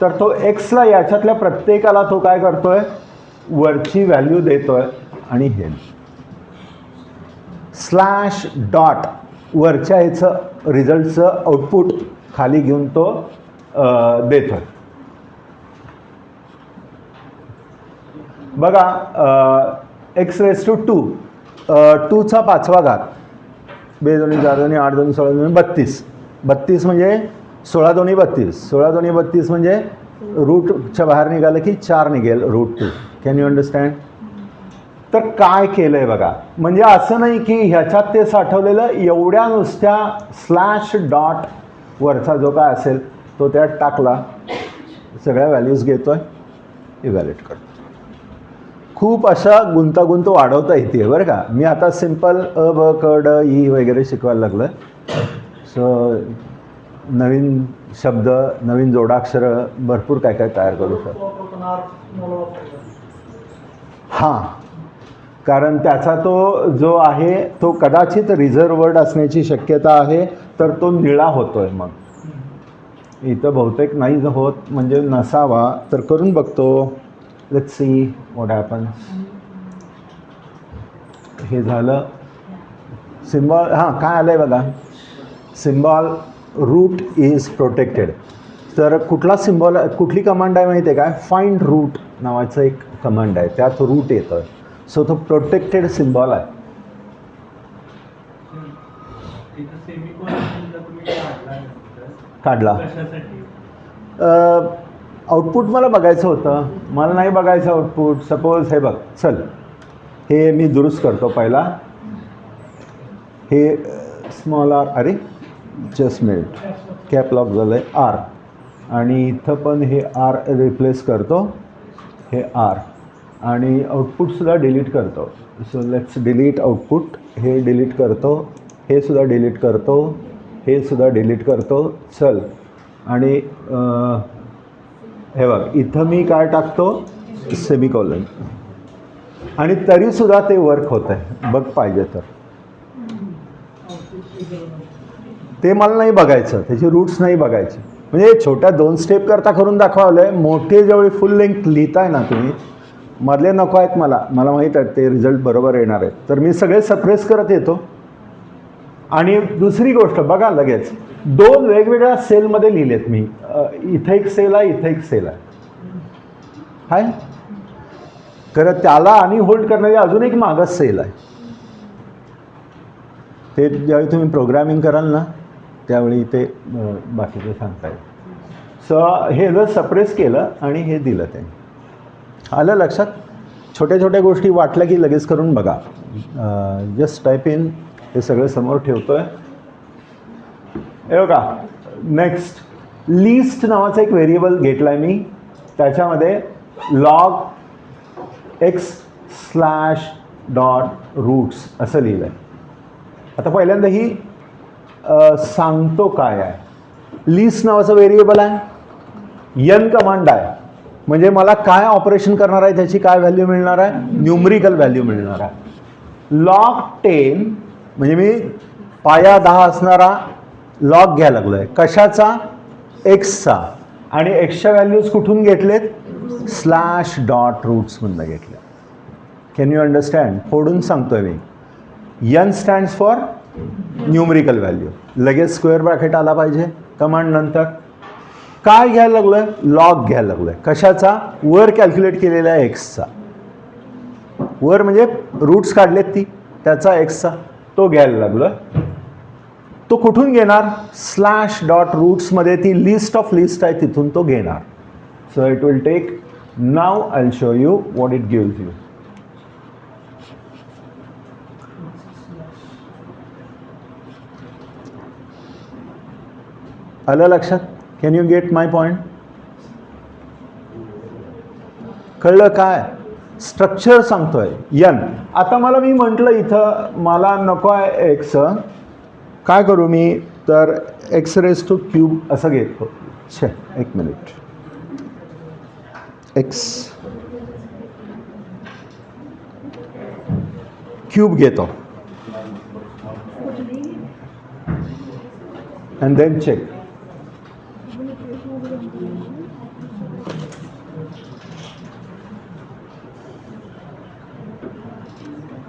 तर तो एक्सला याच्यातल्या प्रत्येकाला तो काय करतोय वरची व्हॅल्यू देतोय आणि हे स्लॅश डॉट वरच्या ह्याचं रिझल्टचं आउटपुट खाली घेऊन तो देतोय. बघा एक्स रेस टू 2 2चा 5वा घात 2 दोन्ही 4 दोन्ही 8 दोन्ही 16 दोन्ही 32 32 म्हणजे 16 दोन्ही 32 16 दोन्ही 32 म्हणजे रूटच्या बाहेर निघालं की 4 निघेल रूट 2. Can you understand. तर काय केलं आहे बघा म्हणजे असं नाही की ह्याच्यात ते साठवलेलं एवढ्या नुसत्या स्लॅश डॉट वरचा जो काय असेल तो त्यात टाकला सगळ्या व्हॅल्यूज घेतोय इव्हॅल्युएट करतो. खूप अशा गुंतागुंत वाढवता येते बरं का. मी आता सिम्पल अ ब क ड ई वगैरे शिकवायला लागलं. सो नवीन शब्द नवीन जोडाक्षरं भरपूर काय काय तयार करू शकतो. हां कारण त्याचा तो जो आहे तो कदाचित रिझर्व्ह वर्ड असण्याची शक्यता आहे तर तो निळा होतोय. मग इथं बहुतेक नाही होत म्हणजे नसावा तर करून बघतो. Let's see what happens. हे झालं सिम्बॉल. हां काय आलं आहे बघा सिम्बॉल रूट इज प्रोटेक्टेड. तर कुठला सिम्बॉल कुठली कमांड आहे माहिती आहे काय फाइंड रूट नावाचं एक कमांड आहे त्यात रूट येतं. सो तो प्रोटेक्टेड सिम्बॉल आहे. काढला आउटपुट मला बघायचं होतं. मला नाही बघायचं आउटपुट. सपोज हे बघ चल हे मी दुरुस्त करतो पहिला. हे स्मॉल आर अरे जस्ट मिनिट कॅप लॉक झालं आहे आर आणि इथं पण हे आर रिप्लेस करतो हे आर आणि आउटपुटसुद्धा डिलीट करतो. So let's delete output. हे डिलीट करतो हे सुद्धा डिलीट करतो हे सुद्धा डिलीट करतो. चल आणि हे बघ इथं मी काय टाकतो सेमिकॉलन आणि तरीसुद्धा ते वर्क होत आहे. बघ पाहिजे तर ते मला नाही बघायचं त्याची रूट्स नाही बघायची. म्हणजे छोट्या 2 स्टेप करता करून दाखवलं आहे. मोठे जेवढी फुल लेंथ लिहिताय ना तुम्ही मधले नको आहेत मला माहीत आहे ते रिझल्ट बरोबर येणार आहेत. तर मी सगळे सप्रेस करत येतो. आणि दुसरी गोष्ट बघा लगेच 2 वेगवेगळ्या सेलमध्ये लिहिलेत मी. इथं एक सेल आहे इथं एक सेल आहे हाय. खरं त्याला आणि होल्ड करणारी अजून एक मागच सेल आहे. ते ज्यावेळी तुम्ही प्रोग्रॅमिंग कराल ना त्यावेळी ते बाकीचं सांगता येईल. सो हे जर सप्रेस केलं आणि हे दिलं त्यांनी. आलं लक्षात. छोट्या छोट्या गोष्टी वाटल्या की लगेच करून बघा. Just type in. हे सगळं समोर ठेवतो आहे. हे बघा नेक्स्ट लिस्ट नावाचा एक व्हेरिएबल घेतला आहे मी. त्याच्यामध्ये log x slash dot roots असं लिहिलं आहे. आता पहिल्यांदा ही सांगतो काय आहे. लिस्ट नावाचं व्हेरिएबल आहे. यन कमांड आहे म्हणजे मला काय ऑपरेशन करणार आहे त्याची काय व्हॅल्यू मिळणार आहे न्यूमरिकल व्हॅल्यू मिळणार आहे. लॉग 10 म्हणजे मी पाया 10 असणारा लॉग घ्यायला लागलो आहे. कशाचा एक्सचा आणि एक्सच्या व्हॅल्यूज कुठून घेतलेत स्लॅश डॉट रूट्समधून घेतले. Can you understand. फोडून सांगतोय मी. N stands for numerical value. लगेच स्क्वेअर ब्रॅकेट आला पाहिजे कमांड नंतर. काय घ्यायला लागलो आहे लॉग घ्यायला लागलो आहे. कशाचा वर कॅल्क्युलेट केलेला आहे एक्सचा. वर म्हणजे रूट्स काढलेत ती त्याचा एक्सचा तो घ्यायला लागलो. तो कुठून घेणार स्लॅश डॉट रूट्समध्ये ती लिस्ट ऑफ लिस्ट आहे तिथून तो घेणार. So it will take now I will show you what it gives you. आलं लक्षात. Can you get my point. कळलं काय स्ट्रक्चर सांगतोय यन. आता मला मी म्हटलं इथं मला नको आहे एक्स, काय करू मी, तर एक्स रेस टू क्यूब असं घेतो. एक मिनिट, एक्स क्यूब घेतो and then check.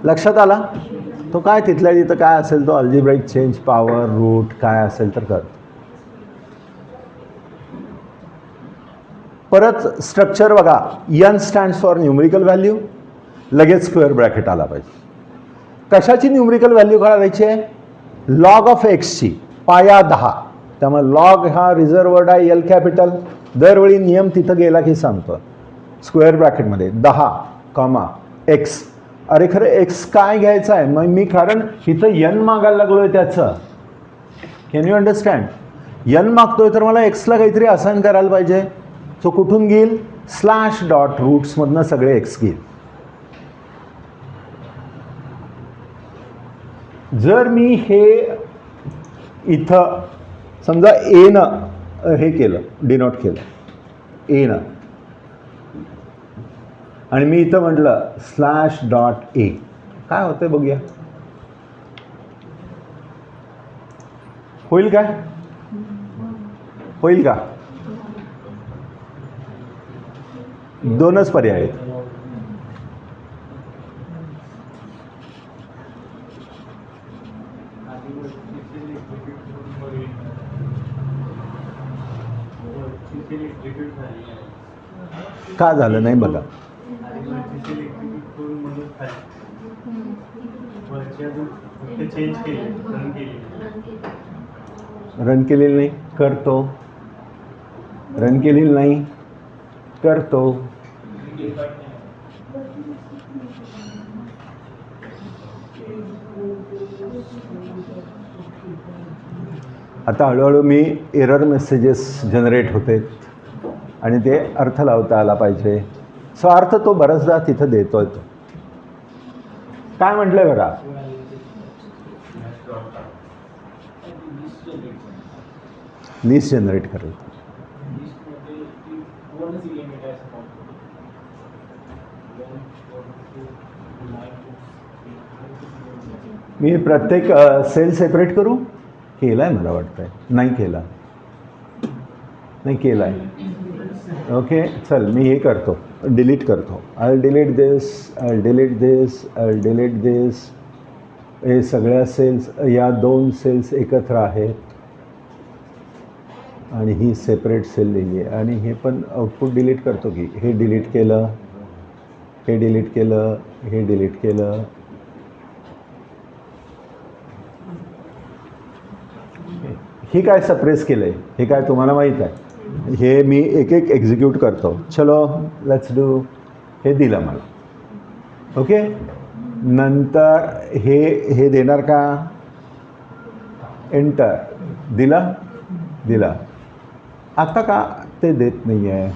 लक्षात आला तो काय तिथल्या तिथं काय असेल तो अल्जेब्राइक चेंज, पॉवर, रूट काय असेल तर कर. परत स्ट्रक्चर बघा, N stands for numerical value, लगेच स्क्वेअर ब्रॅकेट आला पाहिजे. कशाची न्यूमरिकल व्हॅल्यू काढायची आहे, लॉग ऑफ एक्सची, पाया 10. त्यामुळे लॉग हा रिझर्व वर्ड आहे, एल कॅपिटल. दरवेळी नियम तिथं गेला की सांगतो, स्क्वेअर ब्रॅकेटमध्ये 10 कॉमा एक्स. अरे खरं एक्स काय घ्यायचं आहे, मग मी कारण इथं एन मागायला लागलो आहे त्याचं. कॅन यू अंडरस्टँड, एन मागतोय तर मला एक्सला काहीतरी असाइन करायला पाहिजे. सो कुठून घेईल, स्लॅश डॉट रूट्समधनं सगळे एक्स घेईल. जर मी हे इथं समजा एनं हे केलं, डिनोट केलं एनं, आणि मी इथं म्हटलं स्लॅश डॉट ए, काय होतंय बघूया, होईल काय, होईल का. दोनच पर्याय आहेत. का झालं नाही बघा, रन केलेली नाही, करतो, रन केलेली नाही, करतो. आता हळूहळू मी एरर मेसेजेस जनरेट होते आणि ते अर्थ लावता आला पाहिजे. सो अर्थ तो बराचदा तिथं देतोय. तो काय म्हटलंय बघा, लिस्ट जनरेट करेल. मी प्रत्येक सेल सेपरेट करू, केला आहे मला वाटतं आहे, नाही केला, नाही केला आहे. ओके चल मी हे करतो, डिलीट करतो. I delete this, I delete this, I delete this. हे सगळ्या सेल्स, या 2 सेल्स एकत्र आहेत आणि ही सेपरेट सेल लिहिली आहे. आणि हे पण आउटपुट डिलीट करतो की, हे डिलीट केलं, हे डिलीट केलं, हे डिलीट केलं. ही काय सप्रेस केलं आहे हे काय तुम्हाला माहीत आहे. हे मी एक एक एक्झिक्यूट करतो. चलो लेट्स डू. हे दिलं मला, ओके. नंतर हे देणार का, एंटर दिला, दिला. आता का ते देत नाही आहे,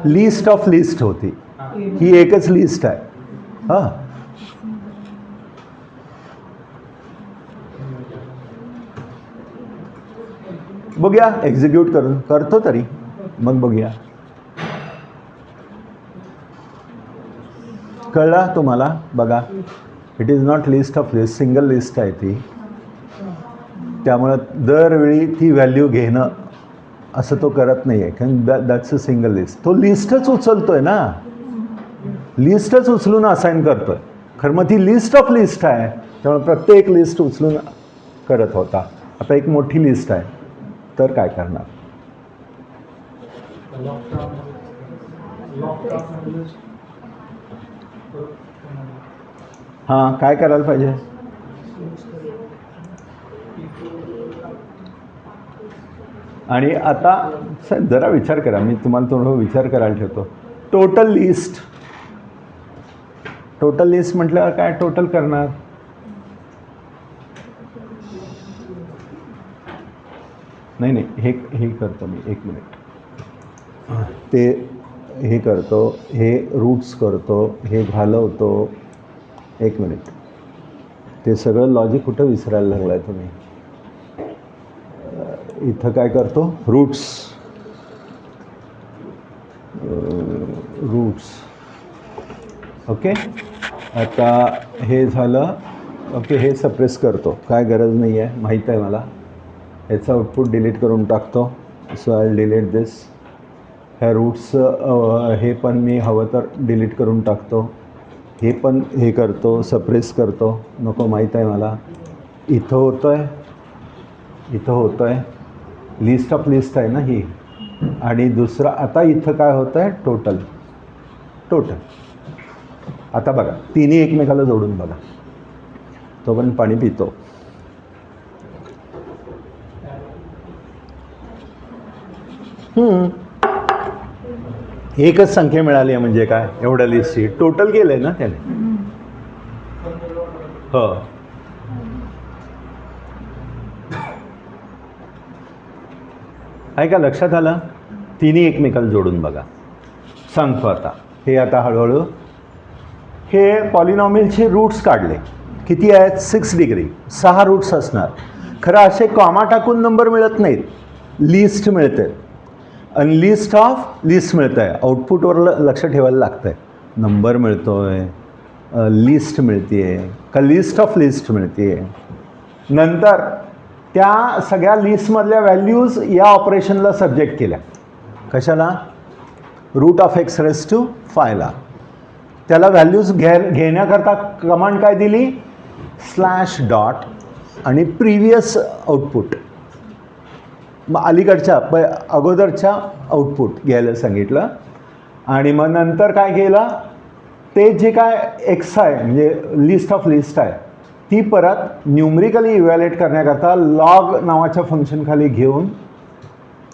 लिस्ट ऑफ लिस्ट होती, ही एकच लिस्ट आहे. हां बघूया, एक्झिक्यूट करून करतो तरी मग बघूया. कळला तुम्हाला, बघा. It is not list of list, single list आहे ती. त्यामुळं दरवेळी ती व्हॅल्यू घेणं असं तो करत नाही आहे, कारण दॅट्स अ सिंगल लिस्ट. तो लिस्टच उचलतोय ना, लिस्टच उचलून असाइन करतोय. खरं मग ती लिस्ट ऑफ लिस्ट आहे, त्यामुळे प्रत्येक लिस्ट उचलून करत होता. आता एक मोठी लिस्ट आहे तर काय करणार. हां काय करायला पाहिजे, आणि आता साहेब जरा विचार करा, मी तुम्हाला थोडं विचार करायला ठेवतो. टोटल लिस्ट, टोटल लिस्ट म्हटल्यावर काय टोटल करणार, नाही नाही, हे करतो मी, एक मिनिट. ते हे करतो, हे रूट्स करतो, हे घालवतो, एक मिनिट. ते सगळं लॉजिक कुठं विसरायला लागलाय तुम्ही. इथं काय करतो, रूट्स, ओके. आता हे झालं, ओके. हे सप्रेस करतो, काय गरज नाही आहे, माहीत आहे मला. याचं आउटपुट डिलीट करून टाकतो. सो आय डिलीट दिस. ह्या रूट्स हे पण मी हवं तर डिलीट करून टाकतो. हे पण हे करतो, सप्रेस करतो, नको, माहीत आहे मला. इथं होतं आहे, इथं होतं आहे, लिस्ट ऑफ लिस्ट आहे ना ही. आणि दुसरं आता इथं काय होतं आहे, टोटल. आता बघा, तिन्ही एकमेकाला जोडून बघा. तो पण पाणी पितो. एकच संख्या मिळाली आहे म्हणजे काय, एवढ्या लिस्टची टोटल केलं आहे ना त्याने. हो, आहे का, लक्षात आलं. तिन्ही एकमेकाला जोडून बघा. सांगतो आता. हे आता हळूहळू हे पॉलिनॉमियलचे रूट्स काढले. किती आहेत, 6 डिग्री, 6 रूट्स असणार. खरं असे कॉमा टाकून नंबर मिळत नाहीत, लिस्ट मिळते. आणि लिस्ट ऑफ लिस्ट मिळतं आहे. आउटपुटवर लक्ष ठेवायला लागतं आहे. नंबर मिळतो आहे, लिस्ट मिळते आहे का, लिस्ट ऑफ लिस्ट मिळते आहे. नंतर त्या सगळ्या लिस्टमधल्या व्हॅल्यूज या ऑपरेशनला सब्जेक्ट केल्या. कशाला, root of X raise to 5ला. त्याला व्हॅल्यूज घेण्याकरता कमांड काय दिली, स्लॅश डॉट आणि प्रिव्हियस आउटपुट. मग अलीकडच्या अगोदरच्या आउटपुट घ्यायला सांगितलं. आणि मग नंतर काय केलं, ते जे काय एक्स आहे म्हणजे लिस्ट ऑफ लिस्ट आहे ती परत न्यूमरिकली इव्हॅल्युएट करण्याकरता लॉग नावाच्या फंक्शन खाली घेऊन,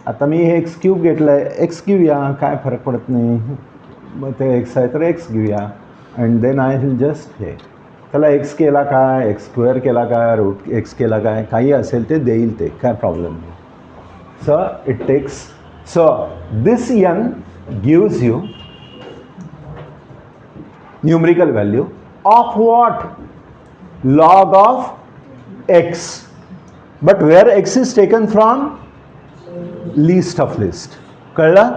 आता मी हे एक्स क्यूब घेतलं आहे, एक्स घेऊया, काय फरक पडत नाही. मग ते एक्स आहे तर एक्स घेऊया. And then I will just हे त्याला एक्स केला काय, एक्स स्क्वेअर केला काय, रूट एक्स केला काय, काही असेल ते देईल, ते काय प्रॉब्लेम नाही. So it takes, so this n gives you numerical value of what, log of x, but where x is taken from list of list. कळलं,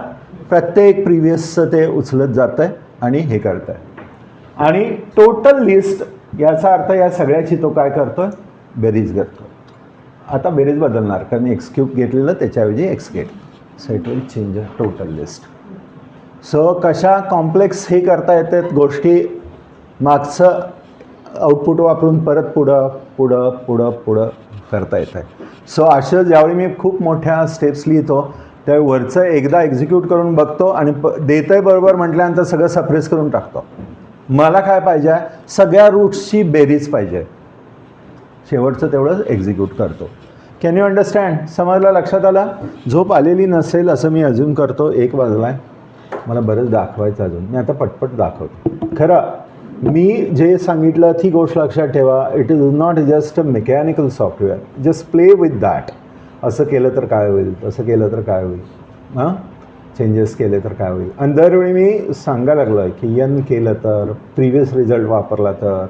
प्रत्येक प्रिव्हियसचं ते उचलत जातं आहे आणि हे करतं आहे. आणि टोटल लिस्ट याचा अर्थ या सगळ्याची तो काय करतो, बेरीज करतो. आता बेरीज बदलणार, कारण एक्स क्यूब घेतलेलं त्याच्याऐवजी एक्स घेत. So it will change a total list. So कशा कॉम्प्लेक्स हे करता येतात गोष्टी, मागचं आउटपुट वापरून परत पुढं पुढं पुढं पुढं करता येत आहे. सो अशा ज्यावेळी मी खूप मोठ्या स्टेप्स लिहितो त्यावेळी वरचं एकदा एक्झिक्यूट करून बघतो आणि देतं आहे बरोबर म्हटल्यानंतर सगळं सप्रेस करून टाकतो. मला काय पाहिजे आहे, सगळ्या रूट्सची बेरीज पाहिजे, शेवटचं तेवढं एक्झिक्यूट करतो. कॅन यू अंडरस्टँड, समजलं, लक्षात आला. झोप आलेली नसेल असं मी अजून करतो. 1 वाजला आहे, मला बरंच दाखवायचं अजून, मी आता पटपट दाखवतो. खरं मी जे सांगितलं ती गोष्ट लक्षात ठेवा. It is not just a mechanical software, just play with that. असं केलं तर काय होईल, तसं केलं तर काय होईल, हां, चेंजेस केले तर काय होईल. आणि दरवेळी मी सांगायला लागलो की n केलं तर, प्रिव्हियस रिझल्ट वापरला तर,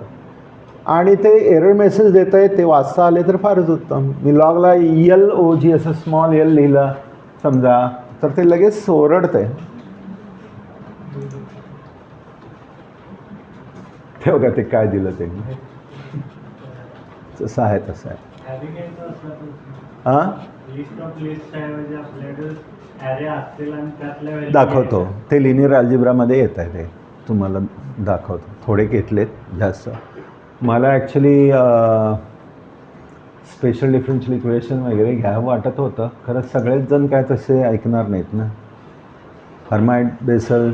आणि ते एरर मेसेज देत आहे ते वाचता आले तर फारच उत्तम. मी लॉगला LOG असं स्मॉल l लिहिलं समजा तर ते लगेच ओरडतं आहे. ते बघा ते काय दिलं ते, तसं आहे तसं आहे. हां, दाखवतो ते लिनियर अल्जेब्रामध्ये येत आहे, ते तुम्हाला दाखवतो. थोडे घेतलेत, जास्त मला ॲक्च्युली स्पेशल डिफरन्शियल इक्वेशन वगैरे घ्यावं वाटत होतं. खरं सगळेच जण काय तसे ऐकणार नाहीत ना. हर्माइट, बेसल,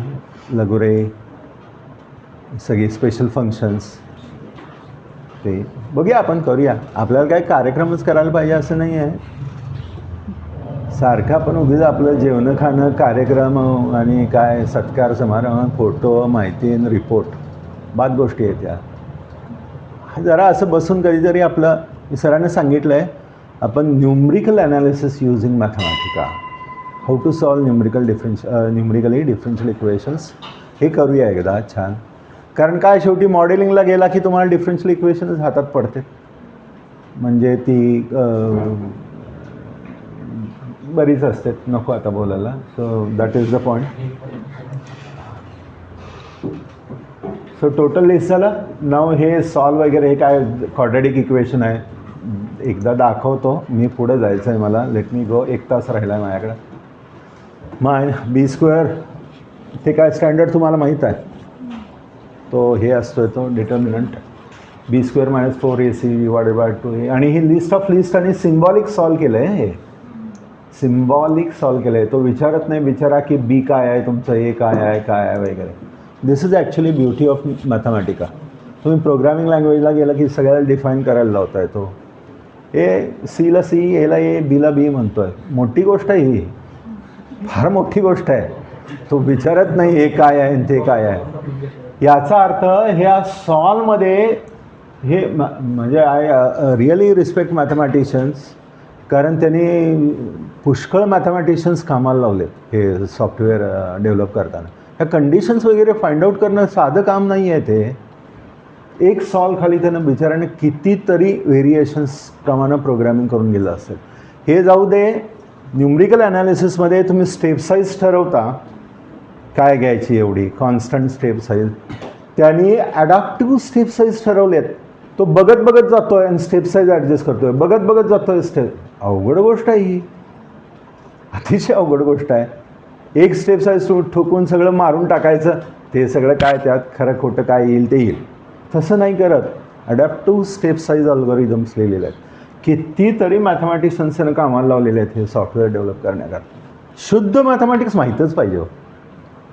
लगुरे, सगळी स्पेशल फंक्शन्स ते बघूया, आपण करूया. आपल्याला काय कार्यक्रमच करायला पाहिजे असं नाही आहे. सारखं आपण उगीच आपलं जेवणं खाणं कार्यक्रम आणि काय सत्कार समारंभ, फोटो, माहिती आणि रिपोर्ट, बाद गोष्टी आहेत त्या. जरा असं बसून कधीतरी आपलं, सरांनी सांगितलं आहे आपण numerical analysis using Mathematica, how to solve numerically differential equations, हे करूया एकदा छान. कारण काय शेवटी मॉडेलिंगला गेला की तुम्हाला डिफरन्शियल इक्वेशन्स हातात पडते, म्हणजे ती बरीच असते, नको आता बोलायला. So that is the point. So total list झालं. नाव हे सॉल्व वगैरे हे काय क्वाड्रॅटिक इक्वेशन आहे, एकदा दाखवतो मी, पुढे जायचं आहे मला. लेट मी गो. 1 तास राहिला आहे माझ्याकडं. b² ते काय स्टँडर्ड तुम्हाला माहीत आहे, तो हे असतो तो डिटर्मिनंट b² - 4ac / 2a. आणि ही लिस्ट ऑफ लिस्ट आणि सिम्बॉलिक सॉल्व केलं आहे, हे सिम्बॉलिक सॉल्व केलं आहे. तो विचारत नाही बिचारा की बी काय आहे तुमचं, ए काय आहे वगैरे. दिस इज ॲक्च्युली ब्युटी ऑफ मॅथमॅटिका. तुम्ही प्रोग्रामिंग लँग्वेजला गेलं की सगळ्याला डिफाईन करायला लावता येतो. सीला सी, एला ए, बीला बी म्हणतो आहे. मोठी गोष्ट आहे ही, फार मोठी गोष्ट आहे. तो विचारत नाही हे काय आहे ते काय आहे. याचा अर्थ ह्या सॉल्वमध्ये हे म्हणजे आय रिअली रिस्पेक्ट मॅथमॅटिशियन्स, कारण त्यांनी पुष्कळ मॅथमॅटिशियन्स कामाला लावलेत हे सॉफ्टवेअर डेव्हलप करताना. ह्या कंडिशन्स वगैरे फाइंड आउट करणं साधं काम नाही आहे ते. एक सॉल्व खाली त्यानं बिचाराने कितीतरी व्हेरिएशन्स प्रमाणे प्रोग्रामिंग करून गेलं असेल. हे जाऊ दे. न्यूमरिकल ॲनालिसिसमध्ये तुम्ही स्टेप साईज ठरवता काय घ्यायची, एवढी कॉन्स्टंट स्टेप साईज. त्यांनी ॲडॅप्टिव्ह स्टेप साईज ठरवलेत. तो बघत जातो आहे आणि स्टेप साईज ॲडजस्ट करतो आहे, बघत जातो आहे स्टेप. अवघड गोष्ट आहे ही, अतिशय अवघड गोष्ट आहे. एक स्टेप साईज ठोकून सगळं मारून टाकायचं, ते सगळं काय त्यात खरं खोटं काय येईल ते येईल, तसं नाही करत. अडॅप्टिव्ह स्टेप साईज अल्गोरिदम्स लिहिलेले आहेत. कितीतरी मॅथमॅटिशियन्सनं कामाला लावलेले आहेत हे सॉफ्टवेअर डेव्हलप करण्याकरता. शुद्ध मॅथमॅटिक्स माहीतच पाहिजे,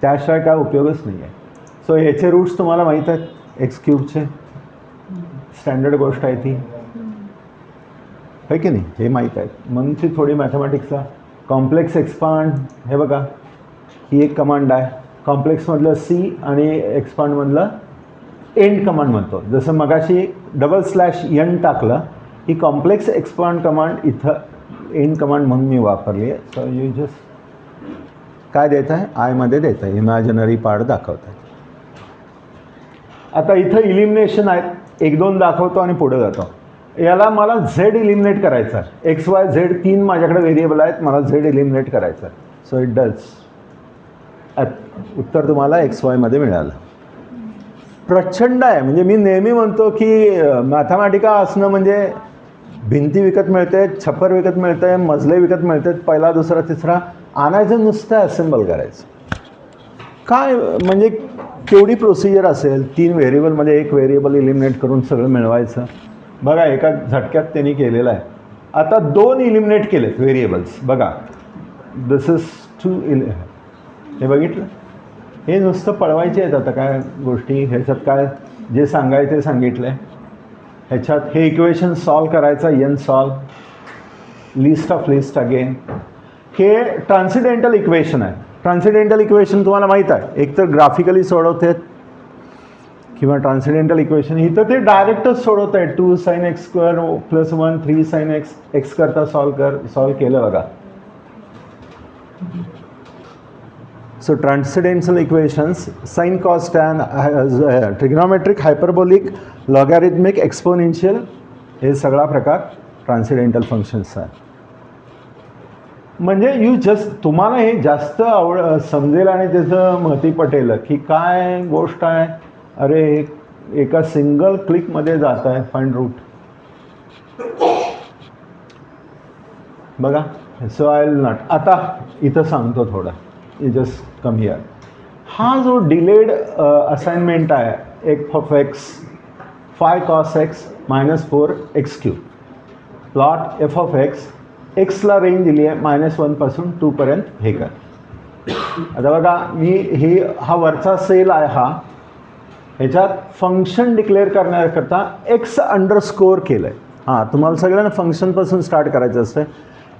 त्याशिवाय काय उपयोगच नाही आहे. सो ह्याचे रूट्स तुम्हाला माहीत आहेत, x³ स्टँडर्ड गोष्ट आहे ती, आहे की नाही, हे माहीत आहेत. म्हणून ती थोडी मॅथमॅटिक्सचा कॉम्प्लेक्स एक्सपांड, हे बघा ही एक कमांड आहे. कॉम्प्लेक्समधलं सी आणि एक्सपांडमधलं एंड कमांड म्हणतो. जसं मगाशी /n टाकलं, ही कॉम्प्लेक्स एक्सपांड कमांड इथं एंड कमांड म्हणून मी वापरली आहे. सो यू जस्ट काय देत आहे, आयमध्ये देत आहे, इमॅजिनरी पार्ट दाखवत आहे. आता इथं इलिमिनेशन आहेत, 1-2 दाखवतो आणि पुढे जातो. याला मला झेड इलिमिनेट करायचा आहे. x, y, z 3 माझ्याकडे व्हेरिएबल आहेत, मला झेड इलिमिनेट करायचं आहे. So it does. उत्तर तुम्हाला XY मध्ये मिळालं. प्रचंड आहे. म्हणजे मी नेहमी म्हणतो की मॅथमॅटिका असणं म्हणजे भिंती विकत मिळते, छप्पर विकत मिळते, मजले विकत मिळते, पहिला दुसरा तिसरा आणायचं, नुसतं असेंबल करायचं. काय म्हणजे केवढी प्रोसिजर असेल. 3 व्हेरिएबलमध्ये 1 व्हेरिएबल इलिमिनेट करून सगळं मिळवायचं. बघा एका झटक्यात त्यांनी केलेलं आहे. आता 2 इलिमिनेट केलेत व्हेरिएबल्स. बघा दिस इज 2 हे बघितलं. हे नुसतं पळवायचे आहेत. आता काय गोष्टी ह्याच्यात काय जे सांगायचं ते सांगितलं आहे. ह्याच्यात हे इक्वेशन सॉल्व करायचं, n solve, list of list again. हे ट्रान्सिडेंटल इक्वेशन आहे. ट्रान्सिडेंटल इक्वेशन तुम्हाला माहीत आहे, एकतर ग्राफिकली सोडवतात किंवा ट्रान्सिडेंटल इक्वेशन इथं ते डायरेक्टच सोडवत आहे. 2 sin x² + 1 3 sin x करता सॉल्व केलं बघा. So transcendental equations, sin, cos, tan, trigonometric, hyperbolic, logarithmic, exponential, हे सगळा प्रकार ट्रान्सिडेंटल फंक्शन्स आहे. म्हणजे तुम्हाला हे जास्त समजेल आणि त्याचं महती पटेल की काय गोष्ट आहे. अरे एका सिंगल क्लिकमध्ये जात आहे फाइंड रूट. बघा. So I will not. आता इथं सांगतो थोडं. You just come here. हा जो डिलेड असाइनमेंट आहे, f(x) 5 cos x - 4 x³ plot f(x) एक्सला रेंज दिली आहे -1 पासून 2 पर्यंत. हे कर. आता बघा मी हा वरचा सेल आहे, हा ह्याच्यात फंक्शन डिक्लेअर करण्याकरता x_ केलं आहे. हां, तुम्हाला सगळ्यांना फंक्शनपासून स्टार्ट करायचं असतं.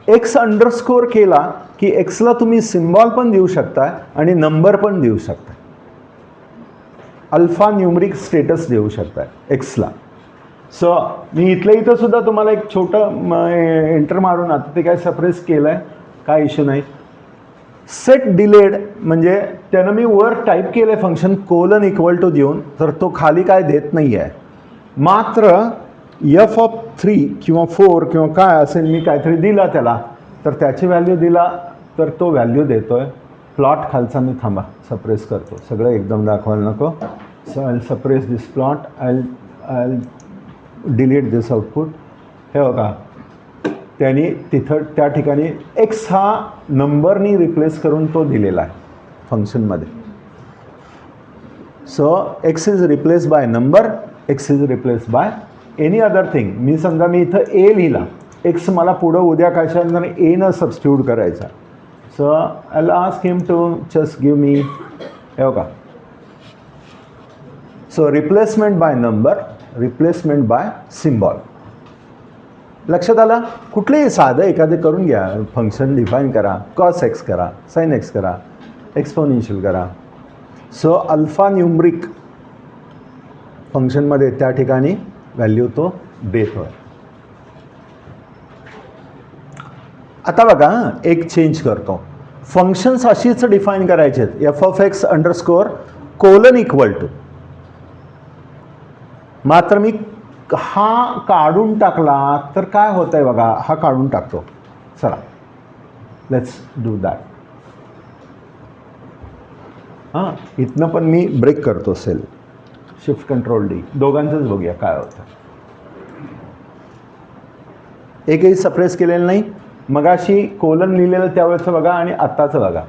x_ केला की एक्सला तुम्ही सिम्बॉल पण देऊ शकता आणि नंबर पण देऊ शकता. अल्फा न्यूमरिक स्टेटस देऊ शकता एक्सला. सो मी इथं सुद्धा तुम्हाला एक छोटं एंटर मारून आता ते काय सप्रेस केलं आहे, काय इश्यू नाही. सेट डिलेड म्हणजे त्यानं मी वर टाईप केलं आहे फंक्शन कोलन इक्वल टू देऊन, तर तो खाली काय देत नाही आहे. मात्र f(3) किंवा 4 किंवा काय असेल मी काहीतरी दिला त्याला, तर त्याची व्हॅल्यू दिला तर तो व्हॅल्यू देतो आहे. प्लॉट खालचा मी थांबा सप्रेस करतो, सगळं एकदम दाखवायला नको. So I suppress this plot, I delete this output. हे बघा त्यांनी तिथं त्या ठिकाणी एक्स हा नंबरनी रिप्लेस करून तो दिलेला आहे फंक्शनमध्ये. So X is replace by number, X is replace by any other thing. मी समजा मी इथं ए लिहिला, एक्स मला पुढं उद्या कशानंतर एनं सबस्टिट्यूट करायचा. So I will ask him to just give me, हे बघा. So replacement by number, replacement by symbol. लक्षात आलं? कुठलेही साधं एखादे करून घ्या. फंक्शन डिफाईन करा, कॉस एक्स करा, साइन एक्स करा, एक्सपोनेन्शियल करा. सो अल्फा न्यूमरिक फंक्शनमध्ये त्या ठिकाणी व्हॅल्यू तो देतो आहे. आता बघा एक चेंज करतो. फंक्शन्स अशीच डिफाईन करायचे आहेत, f(x) underscore colon equal to. मात्र मी हा काढून टाकला तर काय होतं आहे बघा, हा काढून टाकतो. चला लेट्स डू दॅट. हां इथनं पण मी ब्रेक करतो सेल, शिफ्ट कंट्रोल डी, दोघांचंच बघूया काय होतं. एकही सप्रेस केलेलं नाही. मगाशी कोलन लिहिलेलं त्यावेळेचं बघा आणि आत्ताचं बघा.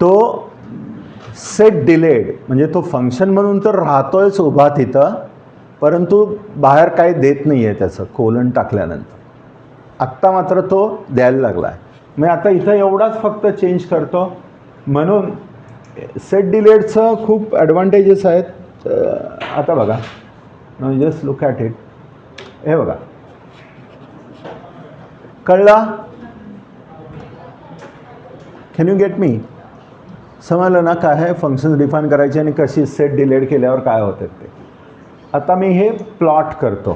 तो सेट डिलेड म्हणजे तो फंक्शन म्हणून तर राहतोयच उभा तिथं, परंतु बाहेर काही देत नाही आहे त्याचं कोलन टाकल्यानंतर. आत्ता मात्र तो द्यायला लागला आहे. मी आता इथं एवढाच फक्त चेंज करतो. म्हणून सेट डिलेडचं खूप ॲडव्हान्टेजेस आहेत. आता बघा, जस्ट लुक ॲट इट. हे बघा कळला? Can you get me? समजलं ना काय आहे फंक्शन्स डिफाईन करायचे आणि कशी सेट डिलेड केल्यावर काय होतं ते. आता मी हे प्लॉट करतो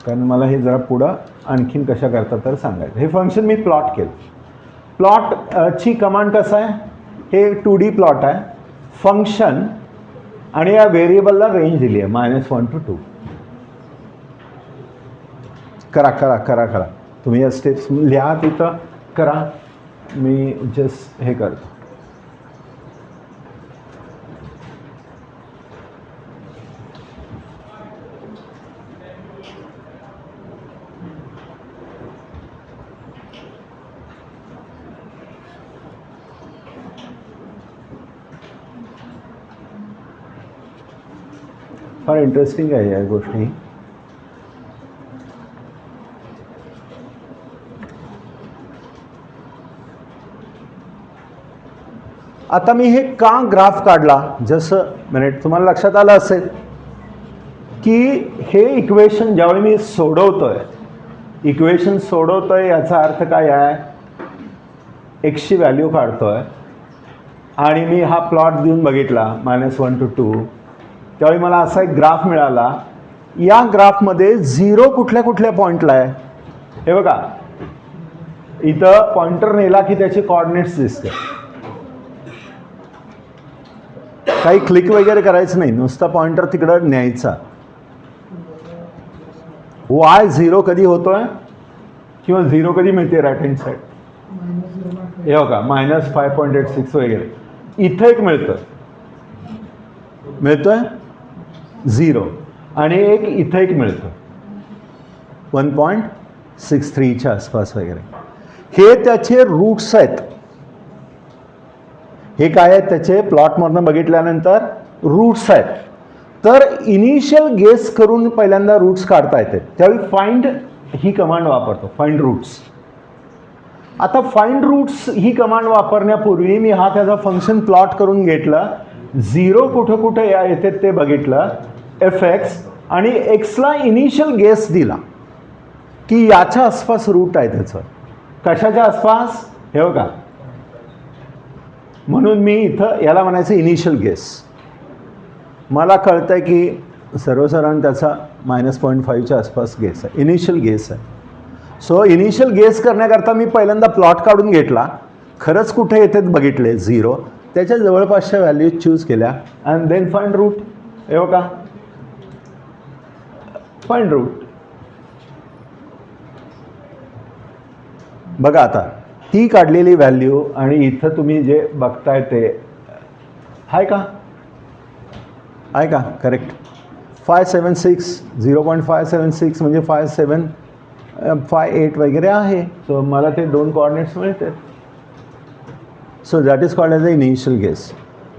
कारण मला हे जरा पुढं आणखीन कशा करता तर सांगायचं. हे फंक्शन मी प्लॉट केलं. प्लॉटची कमांड कसं आहे, हे 2D प्लॉट आहे. फंक्शन आणि या व्हेरिएबलला रेंज दिली आहे -1 to 2. करा करा करा करा तुम्ही या स्टेप्स लिहा तिथं करा. मी जस्ट हे करतो. फार इंटरेस्टिंग आहे या गोष्टी. आता मी हे का ग्राफ काढला, जसं मिनिट तुम्हाला लक्षात आलं असेल की हे इक्वेशन ज्यावेळी मी सोडवतोय, इक्वेशन सोडवतोय याचा अर्थ काय आहे, एक्सची व्हॅल्यू काढतोय आणि मी हा प्लॉट देऊन बघितला -1 to 2. त्यावेळी मला असा एक ग्राफ मिळाला. या ग्राफमध्ये 0 कुठल्या कुठल्या पॉईंटला आहे हे बघा. इथं पॉइंटर नेला की त्याचे कॉर्डिनेट्स दिसते. काही क्लिक वगैरे करायचं नाही, नुसता पॉइंटर तिकडं न्यायचा. y0 कधी होतोय किंवा 0 कधी मिळते राईट हँड साईड, हे बघा -5.86 वगैरे. इथं एक मिळतोय 0 आणि एक इथं एक मिळतं 1.63च्या आसपास वगैरे. हे त्याचे रूट्स आहेत. हे काय आहेत त्याचे प्लॉटमधनं बघितल्यानंतर रूट्स आहेत. तर इनिशियल गेस करून पहिल्यांदा रूट्स काढता येते. त्यावेळी फाइंड ही कमांड वापरतो, फाइंड रूट्स. आता फाइंड रूट्स ही कमांड वापरण्यापूर्वी मी हा त्याचा फंक्शन प्लॉट करून घेतला. 0 कुठं कुठं येते ते बघितलं f(x) आणि एक्सला इनिशियल गेस दिला की याच्या आसपास रूट आहे त्याचं. कशाच्या आसपास हे बघा. म्हणून मी इथं याला म्हणायचं इनिशियल गेस. मला कळतं आहे की सर्वसाधारण त्याचा -0.5च्या आसपास गेस आहे, इनिशियल गेस आहे. सो इनिशियल गेस करण्याकरता मी पहिल्यांदा प्लॉट काढून घेतला, खरंच कुठे येतात बघितले 0, त्याच्या जवळपासच्या व्हॅल्यूज चूज केल्या अँड देन फाइंड रूट. हे बघा, फाइंड रूट. बघा आता ती काढलेली व्हॅल्यू आणि इथं तुम्ही जे बघताय ते आहे का, आहे का करेक्ट. 576 0.576 म्हणजे 5758 वगैरे आहे. सो मला ते 2 कोऑर्डिनेट्स मिळते. So that is called as a initial guess.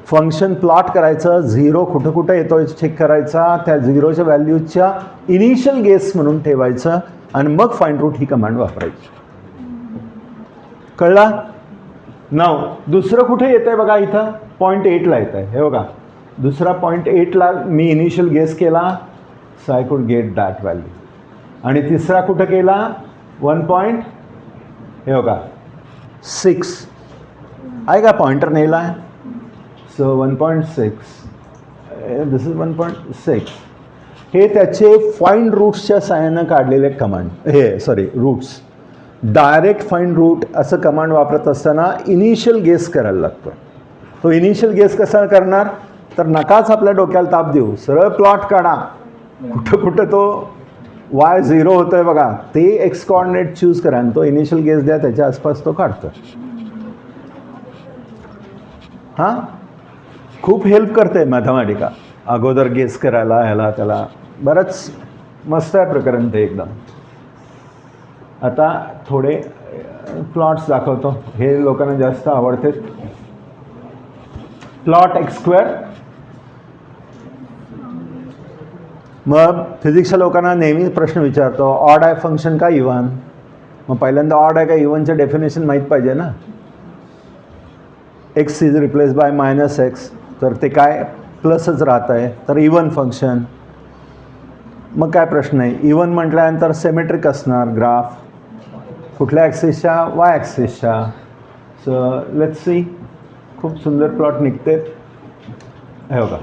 Function plot करायचं, 0 कुठं कुठं येतो चेक करायचा, त्या 0च्या व्हॅल्यूच्या इनिशियल गेस म्हणून ठेवायचं आणि मग फाइंड रूट ही कमांड वापरायची. कळला. नाव दुसरं कुठे येतं आहे बघा, इथं 0.8ला येतं आहे. हे बघा, दुसरा 0.8ला मी इनिशियल गेस केला, so I could get that value. आणि तिसरा कुठं केला 1. हे बघा 6 आहे का, पॉइंटर नेला आहे. So 1.6 this is 1.6. हे त्याचे फाइंड रूट्सच्या साहाय्यानं काढलेले कमांड, हे sorry roots. Direct find root असं कमांड वापरत असताना इनिशियल गेस करायला लागतो. तो इनिशियल गेस कसा करणार, तर नकाच आपल्या डोक्याला ताप देऊ, सरळ प्लॉट काढा, कुठं कुठं तो y0 होतो आहे बघा, ते एक्स कॉर्डिनेट चूज करा आणि तो इनिशियल गेस द्या, त्याच्या आसपास तो काढतो. हां, खूप हेल्प करते मॅथमॅटिका अगोदर गेस करायला, ह्याला त्याला बरंच मस्त आहे प्रकरण ते एकदम. आता थोडे प्लॉट्स दाखवतो, हे लोकांना जास्त आवडते. Plot x². मग फिजिक्सच्या लोकांना नेहमी प्रश्न विचारतो, ऑड आहे फंक्शन का इव्हन. मग पहिल्यांदा ऑड आहे का इव्हनचं डेफिनेशन माहीत पाहिजे ना. x is replace bye -x, तर ते काय प्लसच राहत आहे, तर इव्हन फंक्शन. मग काय प्रश्न आहे, इव्हन म्हटल्यानंतर सिमेट्रिक असणार ग्राफ, कुठल्या ॲक्सिसच्या, y ॲक्सिसच्या. सो लेट्स सी, खूप सुंदर प्लॉट निघते. हे बघा,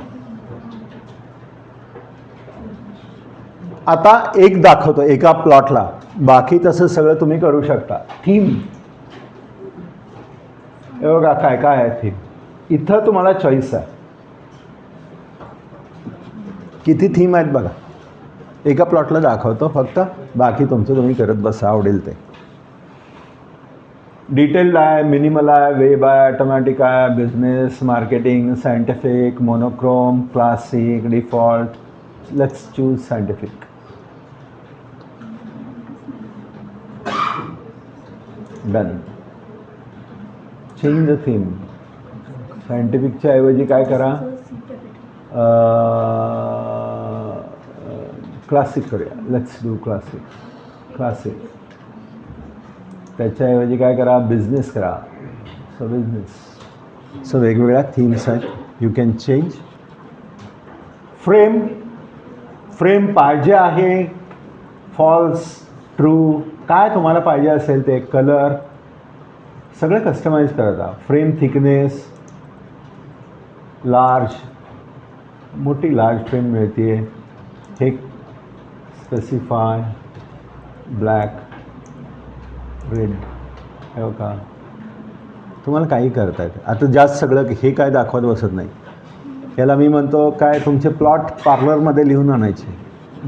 आता एक दाखवतो एका प्लॉटला, बाकी तसं सगळं तुम्ही करू शकता. थीम, हे बघा काय काय आहे थीम. इथं तुम्हाला चॉईस आहे, किती थीम आहेत बघा. एका प्लॉटला दाखवतो फक्त, बाकी तुमचं तुम्ही करत बसा, आवडेल ते. डिटेल्ड आहे, मिनिमल आहे, वेब आहे, ऑटोमॅटिक आहे, business, marketing, scientific, monochrome, classic, default. Let's choose scientific. Done. Change the theme. सायंटिफिकच्या ऐवजी काय करा, क्लासिक करूया. Let's do classic. त्याच्याऐवजी काय करा, बिझनेस करा. So business. सो वेगवेगळ्या थीम्स आहेत, यू कॅन चेंज. फ्रेम पाहिजे आहे, फॉल्स, ट्रू, काय तुम्हाला पाहिजे असेल ते. कलर सगळं कस्टमाइज करता. फ्रेम थिकनेस, लार्ज, मोठी लार्ज फ्रेम मिळते. हे स्पेसिफाय, ब्लॅक, रेड. हे का तुम्हाला काही करता येतं. आता जास्त सगळं हे काय दाखवत बसत नाही. याला मी म्हणतो काय, तुमचे प्लॉट पार्लरमध्ये लिहून आणायचे,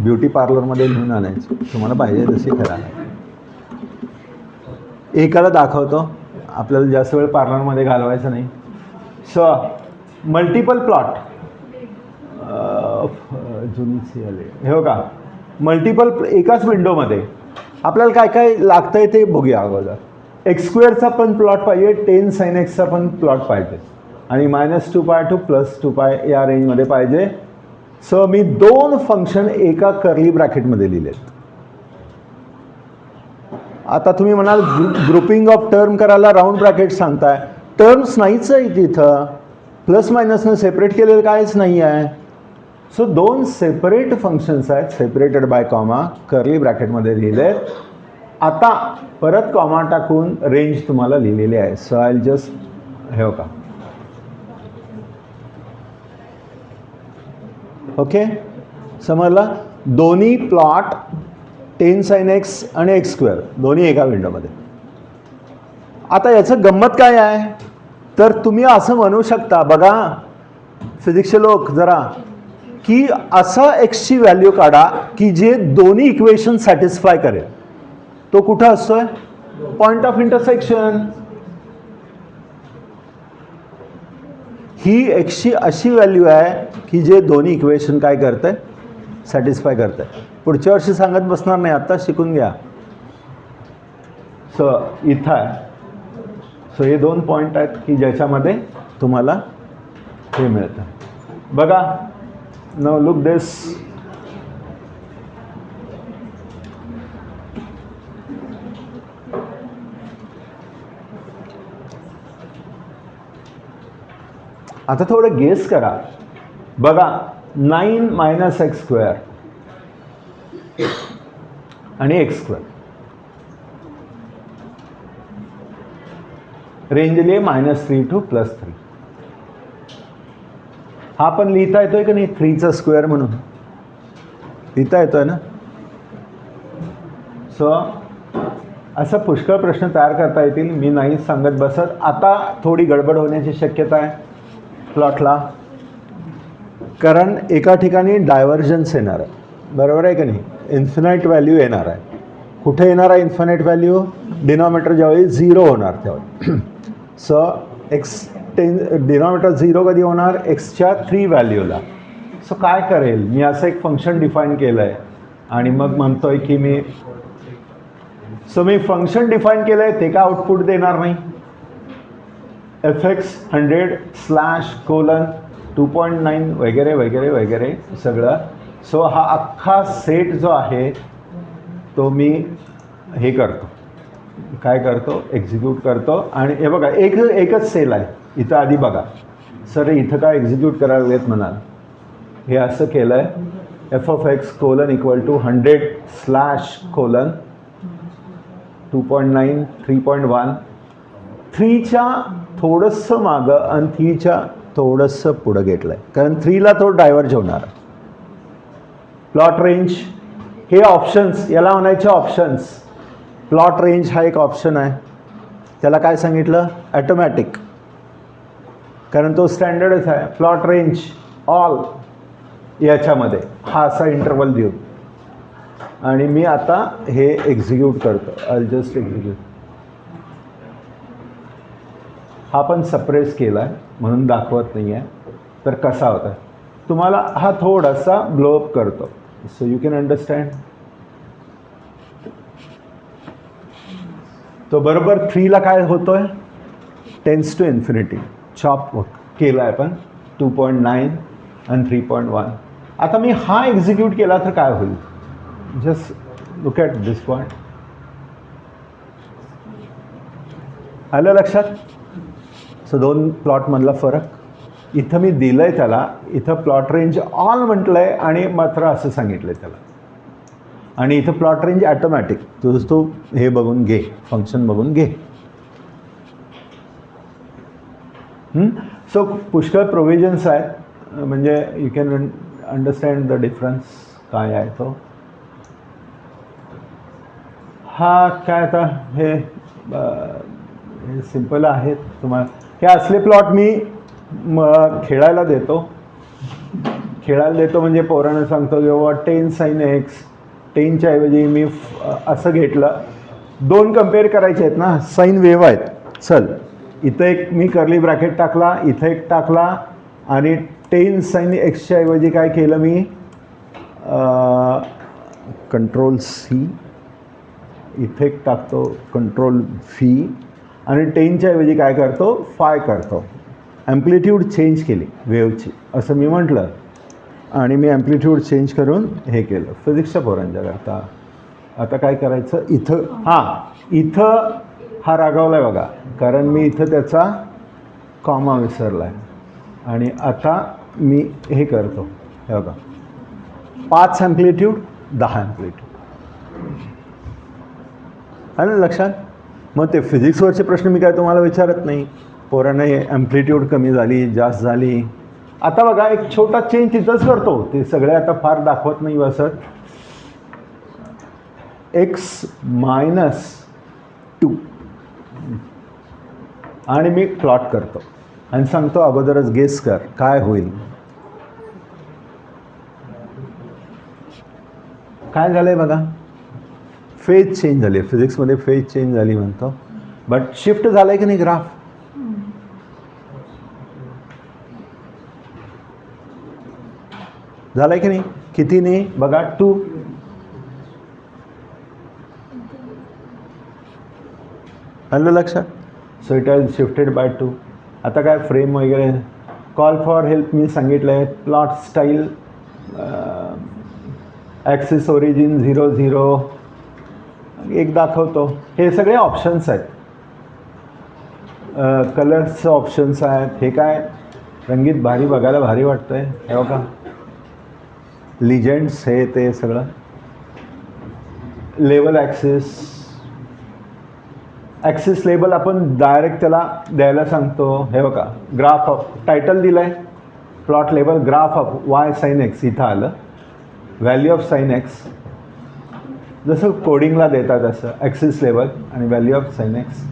ब्युटी पार्लरमध्ये लिहून आणायचे, तुम्हाला पाहिजे तसे करा. एकाला दाखवतो, आपल्याला जास्त वेळ पार्लरमध्ये घालवायचं नाही. सो मल्टिपल प्लॉट, जुनी आले. हे बघा, मल्टिपल एकाच विंडोमध्ये आपल्याला काय काय लागतं आहे ते बघूया अगोदर. x² पण प्लॉट पाहिजे, 10 sin x पण प्लॉट पाहिजे आणि -2π to +2π या रेंजमध्ये पाहिजे. सो मी 2 फंक्शन एका कर्ली ब्रॅकेटमध्ये लिहिलेत. आता तुम्ही म्हणाल ग्रुपिंग ऑफ टर्म करायला राऊंड ब्रॅकेट सांगताय, टर्म्स नाहीच आहे तिथं, प्लस मायनसनं सेपरेट केलेलं काहीच नाही आहे. सो 2 सेपरेट फंक्शन्स आहेत, सेपरेटेड बाय कॉमा, कर्ली ब्रॅकेटमध्ये लिहिलेत. आता परत कॉमा टाकून रेंज तुम्हाला लिहिलेली आहे. सो आय जस्ट, हे का ओके, समजलं. दोन्ही प्लॉट 10 sin x आणि x² दोन्ही एका विंडोमध्ये. आता याचं गंमत काय आहे, तर तुम्ही असं म्हणू शकता, बघा फिजिक्सचे लोक जरा, की असं एक्सची व्हॅल्यू काढा की जे दोन्ही इक्वेशन सॅटिस्फाय करेल. तो कुठं असतोय? Point of intersection. ही एक्सची अशी व्हॅल्यू आहे की जे दोन्ही इक्वेशन काय करतंय? सॅटिस्फाय करतंय. पुढच्या वर्षी सांगत बसणार नाही, आत्ता शिकून घ्या. सो इथं आहे. सो हे 2 पॉईंट आहेत की ज्याच्यामध्ये तुम्हाला हे मिळतं. बघा, नाउ लुक दिस. आता थोडं गेस करा. बघा 9 - x² आणि x². रेंज लिहिली -3 to +3. हा पण लिहिता येतोय की नाही 3चा स्क्वेअर म्हणून? लिहिता येतोय ना? सो असं पुष्कळ प्रश्न तयार करता येतील. मी नाही सांगत बसत. आता थोडी गडबड होण्याची शक्यता आहे प्लॉटला, कारण एका ठिकाणी डायव्हर्जन्स येणार आहे, बरोबर आहे की नाही? इन्फिनाईट व्हॅल्यू येणार आहे. कुठे येणार आहे इन्फिनाईट व्हॅल्यू? डिनॉमिनेटर ज्यावेळी 0 होणार त्यावेळी. सो डिनॉमिनेटर 0 कधी होणार? एक्सच्या 3 व्हॅल्यूला. सो काय करेल मी? असं एक फंक्शन डिफाईन केलं आहे आणि मग म्हणतोय की मी फंक्शन डिफाईन केलं आहे, ते काय आउटपुट देणार नाही? fx 100/:2.9 वगैरे वगैरे वगैरे सगळं. सो हा अख्खा सेट जो आहे तो मी हे करतो, काय करतो? एक्झिक्यूट करतो. आणि हे बघा एकच सेल आहे इथं. आधी बघा सर, इथं काय एक्झिक्यूट करायला लागलेत म्हणाल. हे असं केलं आहे, f(x) = 100/:2.9 3.1. 3च्या थोडंसं मागं आणि 3च्या थोडंसं पुढं घेतलं आहे, कारण 3ला तो डायव्हर्ज होणार. प्लॉट रेंज हे ऑप्शन्स, याला म्हणायचे ऑप्शन्स. प्लॉट रेंज हा एक ऑप्शन आहे. त्याला काय सांगितलं? ॲटोमॅटिक, कारण तो स्टँडर्डच आहे. प्लॉट रेंज ऑल याच्यामध्ये हा असा इंटरवल देऊ. आणि मी आता हे एक्झिक्यूट करतो. I just execute. हा पण सप्रेस केला आहे म्हणून दाखवत नाही आहे. तर कसा होता तुम्हाला हा थोडासा ब्लोअप करतो, सो यू कॅन अंडरस्टँड. तो बरोबर 3ला काय होतोय? Tends to infinity. चॉप केला आहे पण 2.9 आणि 3.1. आता मी हा एक्झिक्यूट केला तर काय होईल? Just look at this point. आलं लक्षात? सो 2 प्लॉटमधला फरक. इथं मी दिलं आहे त्याला, इथं प्लॉट रेंज ऑल म्हटलं आहे आणि मात्र असं सांगितलं आहे त्याला. आणि इथं प्लॉट रेंज ॲटोमॅटिक. तुझं तू हे बघून घे, फंक्शन बघून घे. सो पुष्कळ प्रोव्हिजन्स आहेत, म्हणजे you can understand the difference काय आहे तो. हा काय आता हे सिम्पल आहेत. तुम्हाला हे असले प्लॉट मी खेळायला देतो म्हणजे पोरांना सांगतो की बाबा 10 sin x. 10च्या ऐवजी मी असं घेतलं. 2 कम्पेअर करायचे आहेत ना, साईन वेव्ह आहेत. चल इथं एक मी कर्ली ब्रॅकेट टाकला, इथं एक टाकला आणि 10 sin x ऐवजी काय केलं मी? Ctrl+C, इथे एक टाकतो Ctrl+V आणि 10च्या ऐवजी काय करतो? 5 करतो. ॲम्प्लिट्यूड चेंज केली वेव्हची, असं मी म्हटलं. आणि मी ॲम्प्लिट्यूड चेंज करून हे केलं फिजिक्सच्या पोरांच्या करता. आता काय करायचं? इथं इथं हा रागावला आहे बघा, कारण मी इथं त्याचा कॉमा विसरला आहे. आणि आता मी हे करतो, हे बघा 5 ॲम्प्लिट्यूड 10 ॲम्प्लिट्यूड. आलं लक्षात? मग ते फिजिक्सवरचे प्रश्न मी काय तुम्हाला विचारत नाही. पोरांना हे ॲम्प्लिट्यूड कमी झाली, जास्त झाली, आता बघा एक छोटा चेंज तिथंच करतो, ते सगळे आता फार दाखवत नाही बसत. x-2 आणि मी प्लॉट करतो आणि सांगतो अगोदरच गेस कर काय होईल. काय झालंय बघा, फेज चेंज झाली. फिजिक्समध्ये फेज चेंज झाली म्हणतो, बट शिफ्ट झालंय की नाही ग्राफ. झालंय की नाही, कितीने बघा 2. आलं लक्षात. So it has shifted by 2. आता काय फ्रेम वगैरे, कॉल फॉर हेल्प मी सांगितलं आहे. प्लॉट स्टाईल, ॲक्सिस ओरिजिन 0 0 एक दाखवतो. हे सगळे ऑप्शन्स आहेत. कलर्सचे ऑप्शन्स आहेत. हे काय रंगीत भारी, बघायला भारी वाटतंय हे बघा. लिजेंड्स हे ते सगळं. लेबल ॲक्सिस लेबल आपण डायरेक्ट त्याला द्यायला सांगतो. हे बघा, ग्राफ ऑफ टायटल दिलं आहे, plot label graph of y sine x इथं आलं. व्हॅल्यू ऑफ साईन एक्स जसं कोडिंगला देतात तसं ॲक्सिस लेबल आणि व्हॅल्यू ऑफ साईन एक्स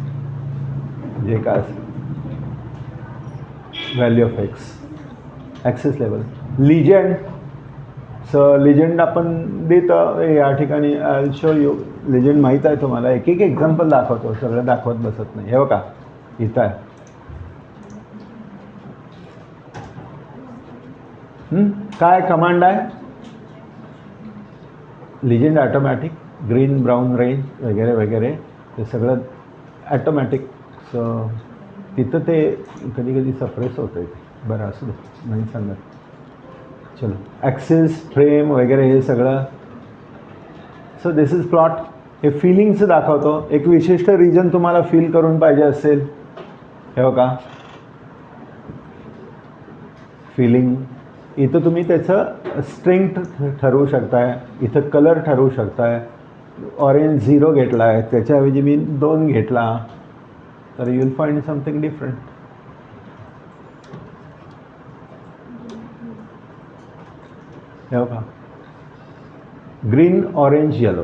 जे काय असेल, value of x axis label. Legend, so legend आपण देतं या ठिकाणी. आय शो यू लिजेंड माहीत आहे तुम्हाला. एक एक एक्झाम्पल दाखवतो, सगळं दाखवत बसत नाही. हे बघा इथं आहे. काय कमांड आहे, legend automatic, green brown range वगैरे वगैरे ते सगळं ॲटोमॅटिक. सो तिथं ते कधी कधी सप्रेस होतं आहे. बरं असू दे, नाही सांगत. चलो, ॲक्सिस फ्रेम वगैरे हे सगळं. So this is plot. हे फिलिंगचं दाखवतो. एक विशिष्ट रिजन तुम्हाला फील करून पाहिजे असेल, हे बघा फिलिंग. इथं तुम्ही त्याचं स्ट्रेंथ ठरवू शकताय, इथं कलर ठरवू शकताय. ऑरेंज 0 घेतला आहे, त्याच्याऐवजी मी 2 घेतला, तर you will find something different. हे बघा, ग्रीन ऑरेंज येलो.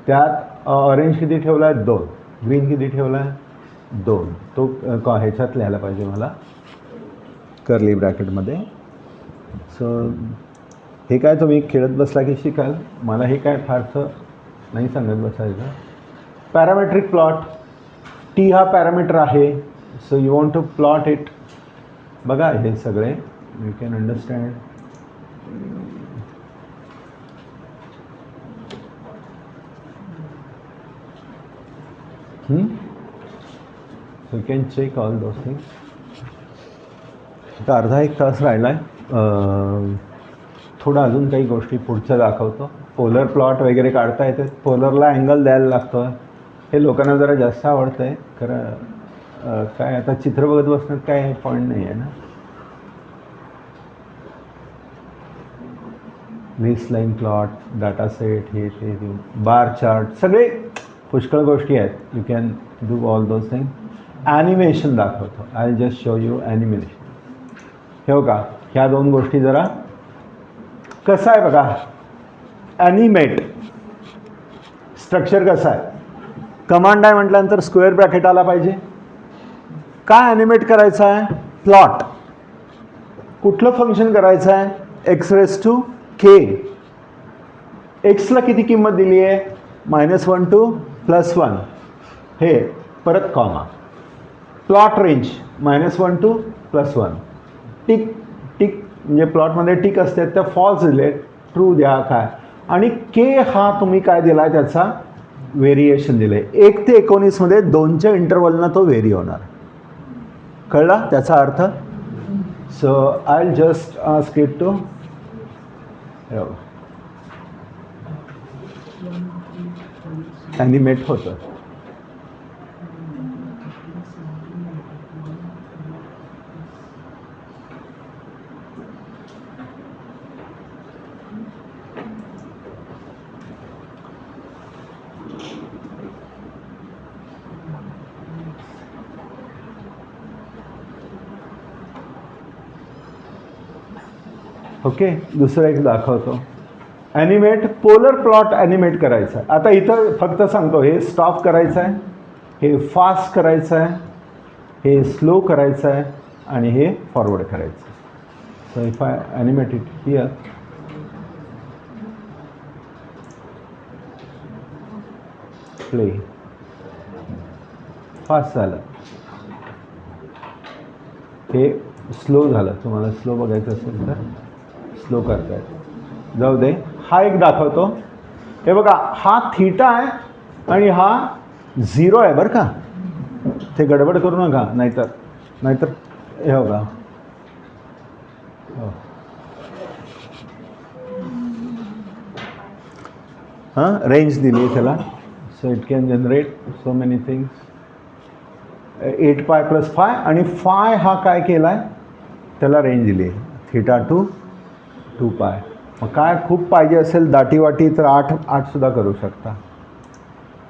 त्यात ऑरेंज किती ठेवला आहे, 2. ग्रीन किती ठेवला आहे, 2. तो ह्याच्यात लिहायला पाहिजे मला, कर्ली ब्रॅकेटमध्ये. सो हे काय तुम्ही खेळत बसला की शिकाल, मला हे काय फारसं नाही सांगत बसायचं. पॅरामेट्रिक प्लॉट, टी हा पॅरामीटर आहे. So you want to plot it. बघा हे सगळे you can understand. So you can check all those things. आता अर्धा 1 तास राहिला आहे. थोडं अजून काही गोष्टी पुढच्या दाखवतो. पोलर प्लॉट वगैरे काढता येते. पोलरला अँगल द्यायला लागतो. हे लोकांना जरा जास्त आवडतं आहे खरं. काय आता चित्र बघत बसण्यात काय पॉईंट नाही आहे ना. List line plot, data set, हे ते बार चार्ट, सगळे पुष्कळ गोष्टी आहेत. You can do all those thing. Animation दाखवतो. I will just show you animation. हे बघा, ह्या 2 गोष्टी जरा कसं आहे बघा. ॲनिमेट स्ट्रक्चर कसं आहे, कमांड आहे म्हटल्यानंतर स्क्वेअर ब्रॅकेट आला पाहिजे. काय ॲनिमेट करायचं आहे, प्लॉट. कुठलं फंक्शन करायचं आहे, x⁻k. एक्सला किती किंमत दिली आहे, -1 to +1. हे परत comma. Plot range -1 to +1. Tick tick म्हणजे प्लॉटमध्ये टिक असते, त्या फॉल्स दिले, ट्रू द्या काय. आणि के हा तुम्ही काय दिला आहे, त्याचा व्हेरिएशन दिलं आहे. 1 ते 19 मध्ये 2च्या इंटरवलनं तो व्हेरी होणार. कळला त्याचा अर्थ. So I will just ask it to animate होतं. ओके, दुसरं एक दाखवतो. ॲनिमेट, पोलर प्लॉट ॲनिमेट करायचं आहे. आता इथं फक्त सांगतो, हे स्टॉप करायचं आहे, हे फास्ट करायचं आहे, हे स्लो करायचं आहे आणि हे फॉरवर्ड करायचं आहे. So if I animate it here, play, fast झालं, हे स्लो झालं. तुम्हाला स्लो बघायचं असेल तर स्लो करता येतं. जाऊ दे, हा एक दाखवतो. हे बघा, हा थीटा आहे आणि हा 0 आहे बरं का. ते गडबड करू नका, नाहीतर हे बघा, हां रेंज दिली आहे त्याला. So it can generate so many things. 8 पाय + फाय आणि फाय हा काय केला आहे, त्याला रेंज दिली आहे थीटा टू 2 पाय. मग काय खूप पाहिजे असेल दाटीवाटी तर 8 सुद्धा करू शकता.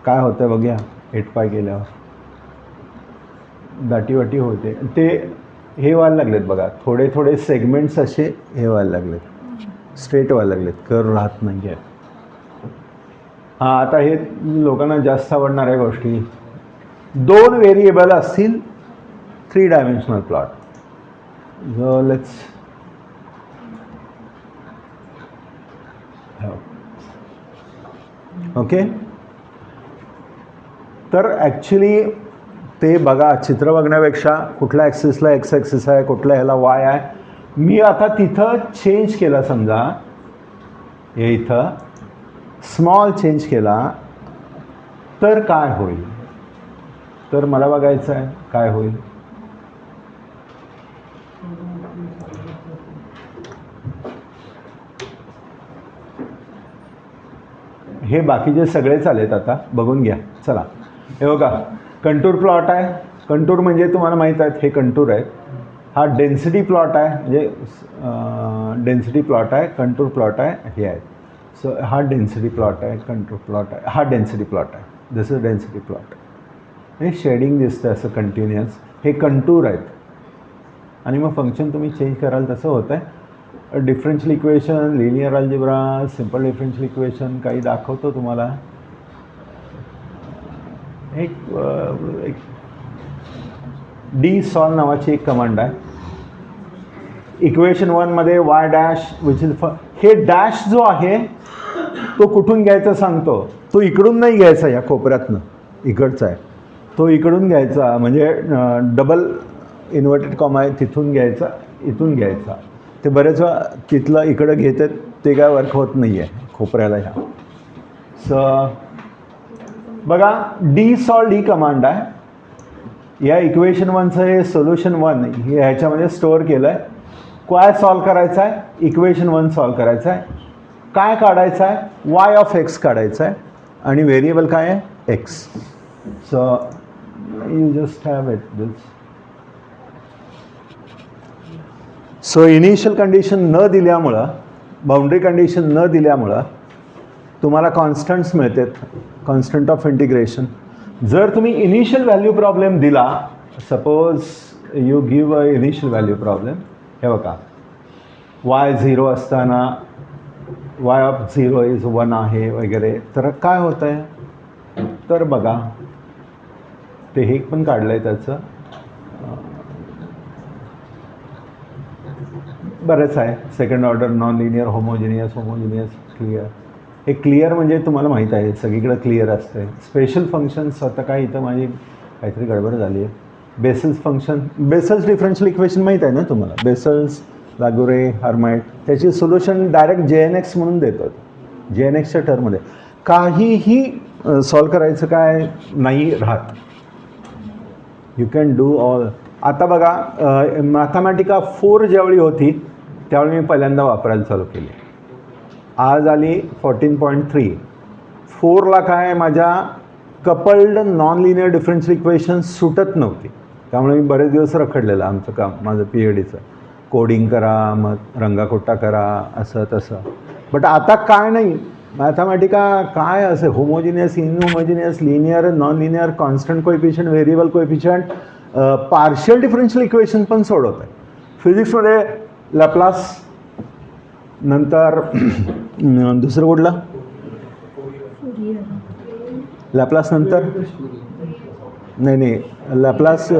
काय होतं बघूया 8 पाय केल्यावर, दाटीवाटी होते. ते हे व्हायला लागलेत बघा, थोडे थोडे सेगमेंट्स असे हे व्हायला लागलेत, स्ट्रेट व्हायला लागलेत, कर्व राहत नाही आहे. हां, आता हे लोकांना जास्त आवडणाऱ्या गोष्टी, 2 व्हेरिएबल असतील 3 डायमेन्शनल प्लॉट. जो लेट्स ओके. तर ॲक्च्युली ते बघा, चित्र बघण्यापेक्षा कुठल्या ॲक्सिसला एक्स ॲक्सिस आहे, कुठल्या ह्याला वाय आहे. मी आता तिथं चेंज केला, समजा हे इथं स्मॉल चेंज केला तर काय होईल, तर मला बघायचं आहे काय होईल. हे बाकीचे सगळे चालेत, आता बघून घ्या. चला, हे बघा, कंटूर प्लॉट आहे. कंटूर म्हणजे तुम्हाला माहीत आहेत, हे कंटूर आहेत. हा डेन्सिटी प्लॉट आहे, म्हणजे डेन्सिटी प्लॉट आहे, कंटूर प्लॉट आहे, हे आहेत. सो हा डेन्सिटी प्लॉट आहे, कंटूर प्लॉट आहे, हा डेन्सिटी प्लॉट आहे. This is density plot. हे शेडिंग दिसतं असं कंटिन्युअस, हे कंटूर आहेत. आणि मग फंक्शन तुम्ही चेंज कराल तसं होतं आहे. Differential equation, linear algebra, simple differential equation काही दाखवतो तुम्हाला. एक DSOLVE नावाची एक कमांड आहे. इक्वेशन 1मध्ये y डॅश विच इज, हे डॅश जो आहे तो कुठून घ्यायचा सांगतो. तो इकडून नाही घ्यायचा, या कोपऱ्यातनं इकडचा आहे तो, इकडून घ्यायचा. म्हणजे डबल इन्व्हर्टेड कॉमा आहे तिथून घ्यायचा, इथून घ्यायचा. ते बरेच वेळा तिथलं इकडं घेतात, ते काय वर्क होत नाही आहे खोपऱ्याला ह्या. सो बघा, DSOLVE ही कमांड आहे. या इक्वेशन 1चं हे सोल्युशन 1 हे ह्याच्यामध्ये स्टोअर केलं आहे. काय सॉल्व करायचं आहे, इक्वेशन 1 सॉल्व करायचं आहे. काय काढायचं आहे, y ऑफ x काढायचं आहे आणि व्हेरिएबल काय आहे, x. So you just have it this. So initial condition न दिल्यामुळं, बाउंड्री कंडिशन न दिल्यामुळं तुम्हाला कॉन्स्टंट्स मिळतात, कॉन्स्टंट ऑफ इंटिग्रेशन. जर तुम्ही इनिशियल व्हॅल्यू प्रॉब्लेम दिला, suppose you give a initial value problem, हे बघा y 0 असताना y ऑफ 0 इज 1 आहे वगैरे, तर काय होतं आहे, तर बघा ते हे पण काढलं आहे त्याचं, बरंच आहे. Second order non linear, homogeneous clear. हे क्लिअर म्हणजे तुम्हाला माहीत आहे सगळीकडे क्लिअर असते. स्पेशल फंक्शन्स, आता काय इथं माझी काहीतरी गडबड झाली आहे. Vessels function, vessels differential equation माहीत आहे ना तुम्हाला, बेसल्स, लागुरे, हर्माइट, त्याची सोल्युशन डायरेक्ट JNX म्हणून देतात. JNXच्या टर्ममध्ये काहीही सॉल्व करायचं काय नाही राहत. You can do all. आता बघा, मॅथमॅटिका 4 ज्यावेळी होती त्यावेळी मी पहिल्यांदा वापरायला चालू केली. आज आली 14.3. 4ला काय, माझ्या coupled non linear differential equation सुटत नव्हती, त्यामुळे मी बरेच दिवस रखडलेलं आमचं काम, माझं PhDचं. कोडिंग करा, मग रंगाकोटा करा, असं तसं. बट आता काय नाही, मॅथमॅटिका काय असे homogeneous, inhomogeneous, linear, non linear, constant coefficient, variable coefficient, partial differential equation पण सोडवत आहे. फिजिक्समध्ये लॅप्लास नंतर दुसरं कुठलं लॅप्लास नंतर नाही लॅप्लास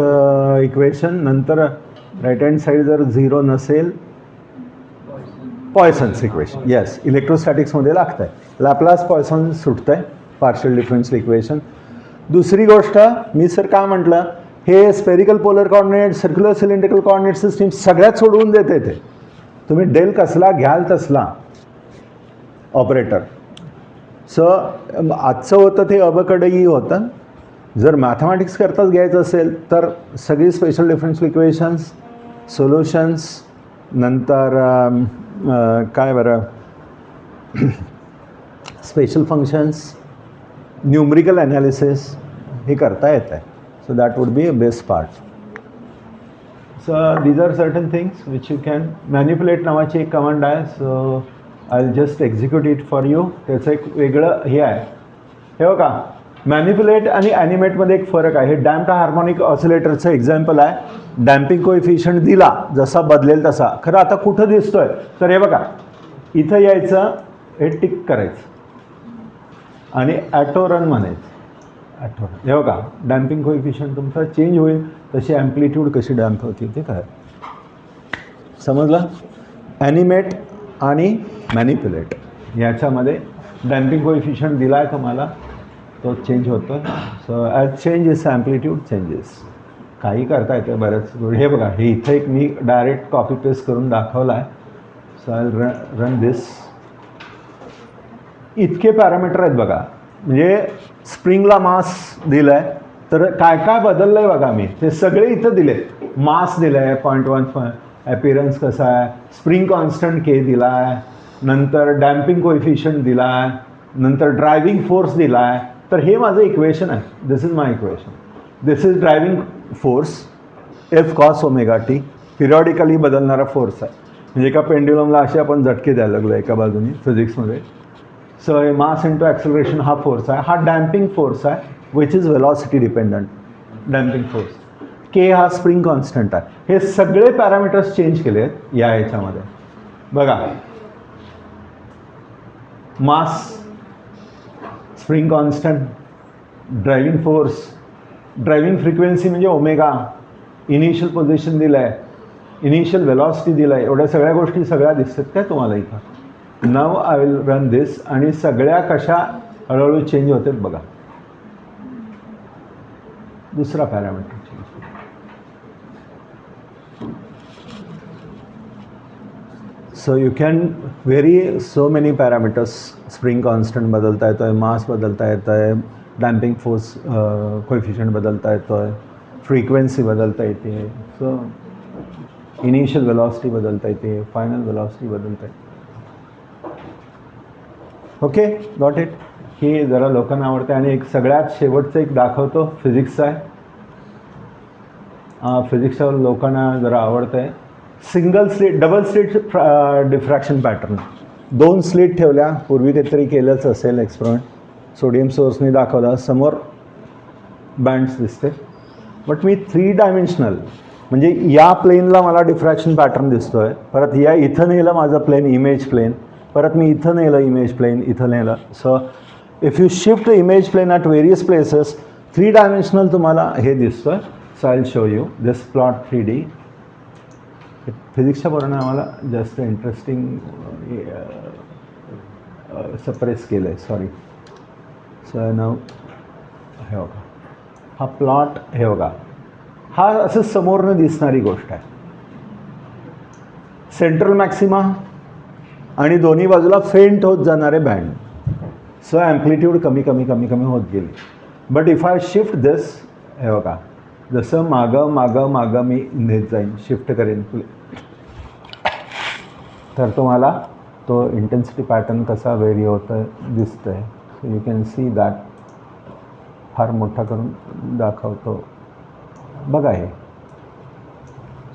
इक्वेशन नंतर राईट हँड साईड जर 0 नसेल पॉयसन्स इक्वेशन येस इलेक्ट्रोस्टॅटिक्समध्ये लागतं आहे लॅप्लास पॉयसन सुटतं आहे पार्शियल डिफरन्शियल इक्वेशन. दुसरी गोष्ट मी सर काय म्हटलं हे spherical polar coordinate circular cylindrical coordinate system सगळ्यात सोडवून देते ते तुम्ही डेल कसला घ्याल तसला ऑपरेटर. सो आजचं होतं ते अबकडंही होतं. जर मॅथमॅटिक्स करताच घ्यायचं असेल तर सगळी स्पेशल डिफरन्शियल इक्वेशन्स सोल्युशन्स नंतर काय बरं स्पेशल फंक्शन्स न्यूमरिकल ॲनालिसिस हे करता येतं आहे. So that would be a best part. So these are certain things which you can manipulate नावाची एक कमांड आहे. So I will just execute it for you. त्याचं एक वेगळं हे आहे हे बघा मॅनिप्युलेट आणि ॲनिमेटमध्ये एक फरक आहे. हे डॅम्प्ड हार्मोनिक ऑसिलेटरचं एक्झाम्पल आहे. डॅम्पिंग कोएफिशियंट दिला जसा बदलेल तसा खरं आता कुठं दिसतोय तर हे बघा इथं यायचं हे टिक करायचं आणि ॲटो रन म्हणायचं ॲटो रन. हे बघा डॅम्पिंग कोएफिशियंट तुमचा चेंज होईल तशी ॲम्प्लिट्यूड कशी डॅम्प होती ते काय समजलं. ॲनिमेट आणि मॅनिप्युलेट याच्यामध्ये डॅम्पिंग कोएफिशियंट दिला आहे तुम्हाला तो चेंज होतो. So as change is amplitude changes काही करता येतं बऱ्याच. हे बघा हे इथं एक मी डायरेक्ट कॉपी पेस्ट करून दाखवला आहे. सो आय रन दिस. इतके पॅरामीटर आहेत बघा म्हणजे स्प्रिंगला मास दिलं आहे तर काय काय बदललं आहे बघा मी ते सगळे इथं दिले. मास दिलं आहे 0.1 ॲपिरन्स कसा आहे स्प्रिंग कॉन्स्टंट के दिला आहे नंतर डॅम्पिंग कोएफिशियंट दिला आहे नंतर ड्रायव्हिंग फोर्स दिला आहे. तर हे माझं इक्वेशन आहे. This is my equation. This is driving force F cos omega T periodically बदलणारा फोर्स आहे. म्हणजे एका पेंड्युलमला असे आपण झटके द्यायला लागलो एका बाजूने फिजिक्समध्ये. सो मास इंटू ॲक्सेलरेशन हा फोर्स आहे. हा डॅम्पिंग फोर्स आहे which is velocity dependent damping force. K हा स्प्रिंग कॉन्स्टंट आहे. हे सगळे पॅरामीटर्स चेंज केले आहेत या याच्यामध्ये बघा. Mass spring constant driving force driving frequency म्हणजे ओमेगा इनिशियल पोझिशन दिलं आहे इनिशियल वेलॉसिटी दिलं आहे. एवढ्या सगळ्या गोष्टी सगळ्या दिसतात काय तुम्हाला इथं. नाव आय विल रन दिस आणि सगळ्या कशा हळूहळू चेंज होतात बघा. दुसरा parameter change so you can very so many parameters. Spring constant बदलता येतो आहे मास बदलता येतं आहे डॅम्पिंग फोर्स कोएफिशियंट बदलता येतो आहे फ्रिक्वेन्सी बदलता येते. सो इनिशियल वेलॉसिटी बदलता येते फायनल वेलॉसिटी बदलता येते. Okay got it. ही जरा लोकांना आवडते. आणि एक सगळ्यात शेवटचं एक दाखवतो फिजिक्सचा आहे. फिजिक्सच्या लोकांना जरा आवडतं आहे. Single slit double slit diffraction pattern. 2 slit ठेवल्या पूर्वी काहीतरी केलंच असेल एक्सपेरिमेंट. सोडियम सोर्सने दाखवला समोर बँड्स दिसते बट मी 3 डायमेन्शनल म्हणजे या प्लेनला मला डिफ्रॅक्शन पॅटर्न दिसतो आहे. परत या इथं नेलं माझं प्लेन इमेज प्लेन परत मी इथं नेलं इमेज प्लेन इथं नेलं. So if you shift image plane at various places 3 dimensional तुम्हाला हे दिसतं आहे. So I will show you this plot 3D. फिजिक्सच्या पोरांना आम्हाला जास्त इंटरेस्टिंग सप्रेस केलं आहे सॉरी. सो नाव हे बघा हा प्लॉट हे बघा हा असं समोरनं दिसणारी गोष्ट आहे. सेंट्रल मॅक्सिमा आणि दोन्ही बाजूला फेंट होत जाणारे बँड. सो ॲम्प्लिट्यूड कमी कमी कमी कमी होत गेली. बट इफ आय शिफ्ट दिस हे बघा जसं मागं मागं मागं मी नेत जाईन शिफ्ट करेन तर तुम्हाला तो इंटेन्सिटी पॅटर्न कसा व्हेरी होतं दिसतं आहे. So you can see that. फार मोठा करून दाखवतो बघा हे.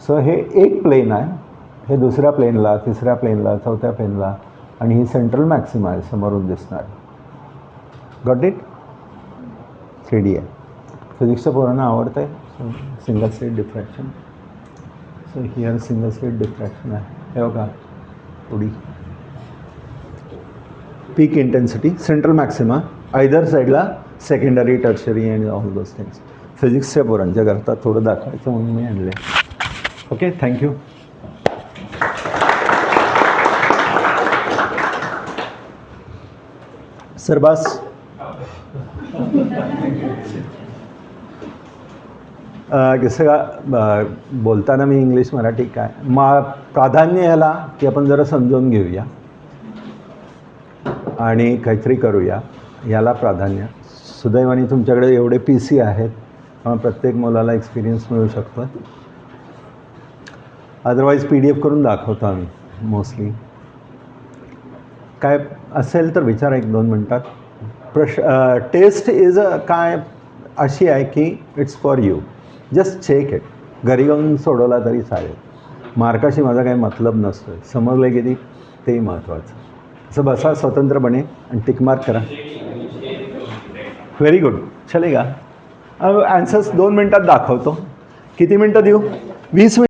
सो हे एक प्लेन आहे हे दुसऱ्या प्लेनला तिसऱ्या प्लेनला चौथ्या प्लेनला आणि ही सेंट्रल मॅक्सिमा आहे समोरून दिसणार. Got it. 3D आहे. फिजिक्सच्या पोरांना आवडतं आहे. Single slit diffraction. So here single slit diffraction आहे हे बघा 2D. Peak intensity, central maxima, either साईडला secondary, tertiary and all those things. फिजिक्सच्या पोरांच्या करता थोडं दाखवायचं म्हणून मी आणले. Okay, thank you. सर बस. कसं का बोलताना मी इंग्लिश मराठी काय प्राधान्य ह्याला की आपण जरा समजून घेऊया आणि काहीतरी करूया, याला प्राधान्य. सुदैवाने तुमच्याकडे एवढे PC आहेत, प्रत्येक मुलाला एक्सपिरियन्स मिळू शकतो. अदरवाईज PDF करून दाखवतो आम्ही मोस्टली. काय असेल तर विचारा 1-2 मिनटात. टेस्ट इज काय अशी आहे की it's for you, just check it. घरी जाऊन सोडवला तरी चालेल. मार्काशी माझा काही मतलब नसतो आहे, समजलं की तेही महत्त्वाचं. असं बसा स्वतंत्रपणे आणि टिकमार्क करा. व्हेरी गुड, चलेगा. ॲन्सर्स 2 मिनटात दाखवतो. किती मिनटं देऊ? 20 मिनिट.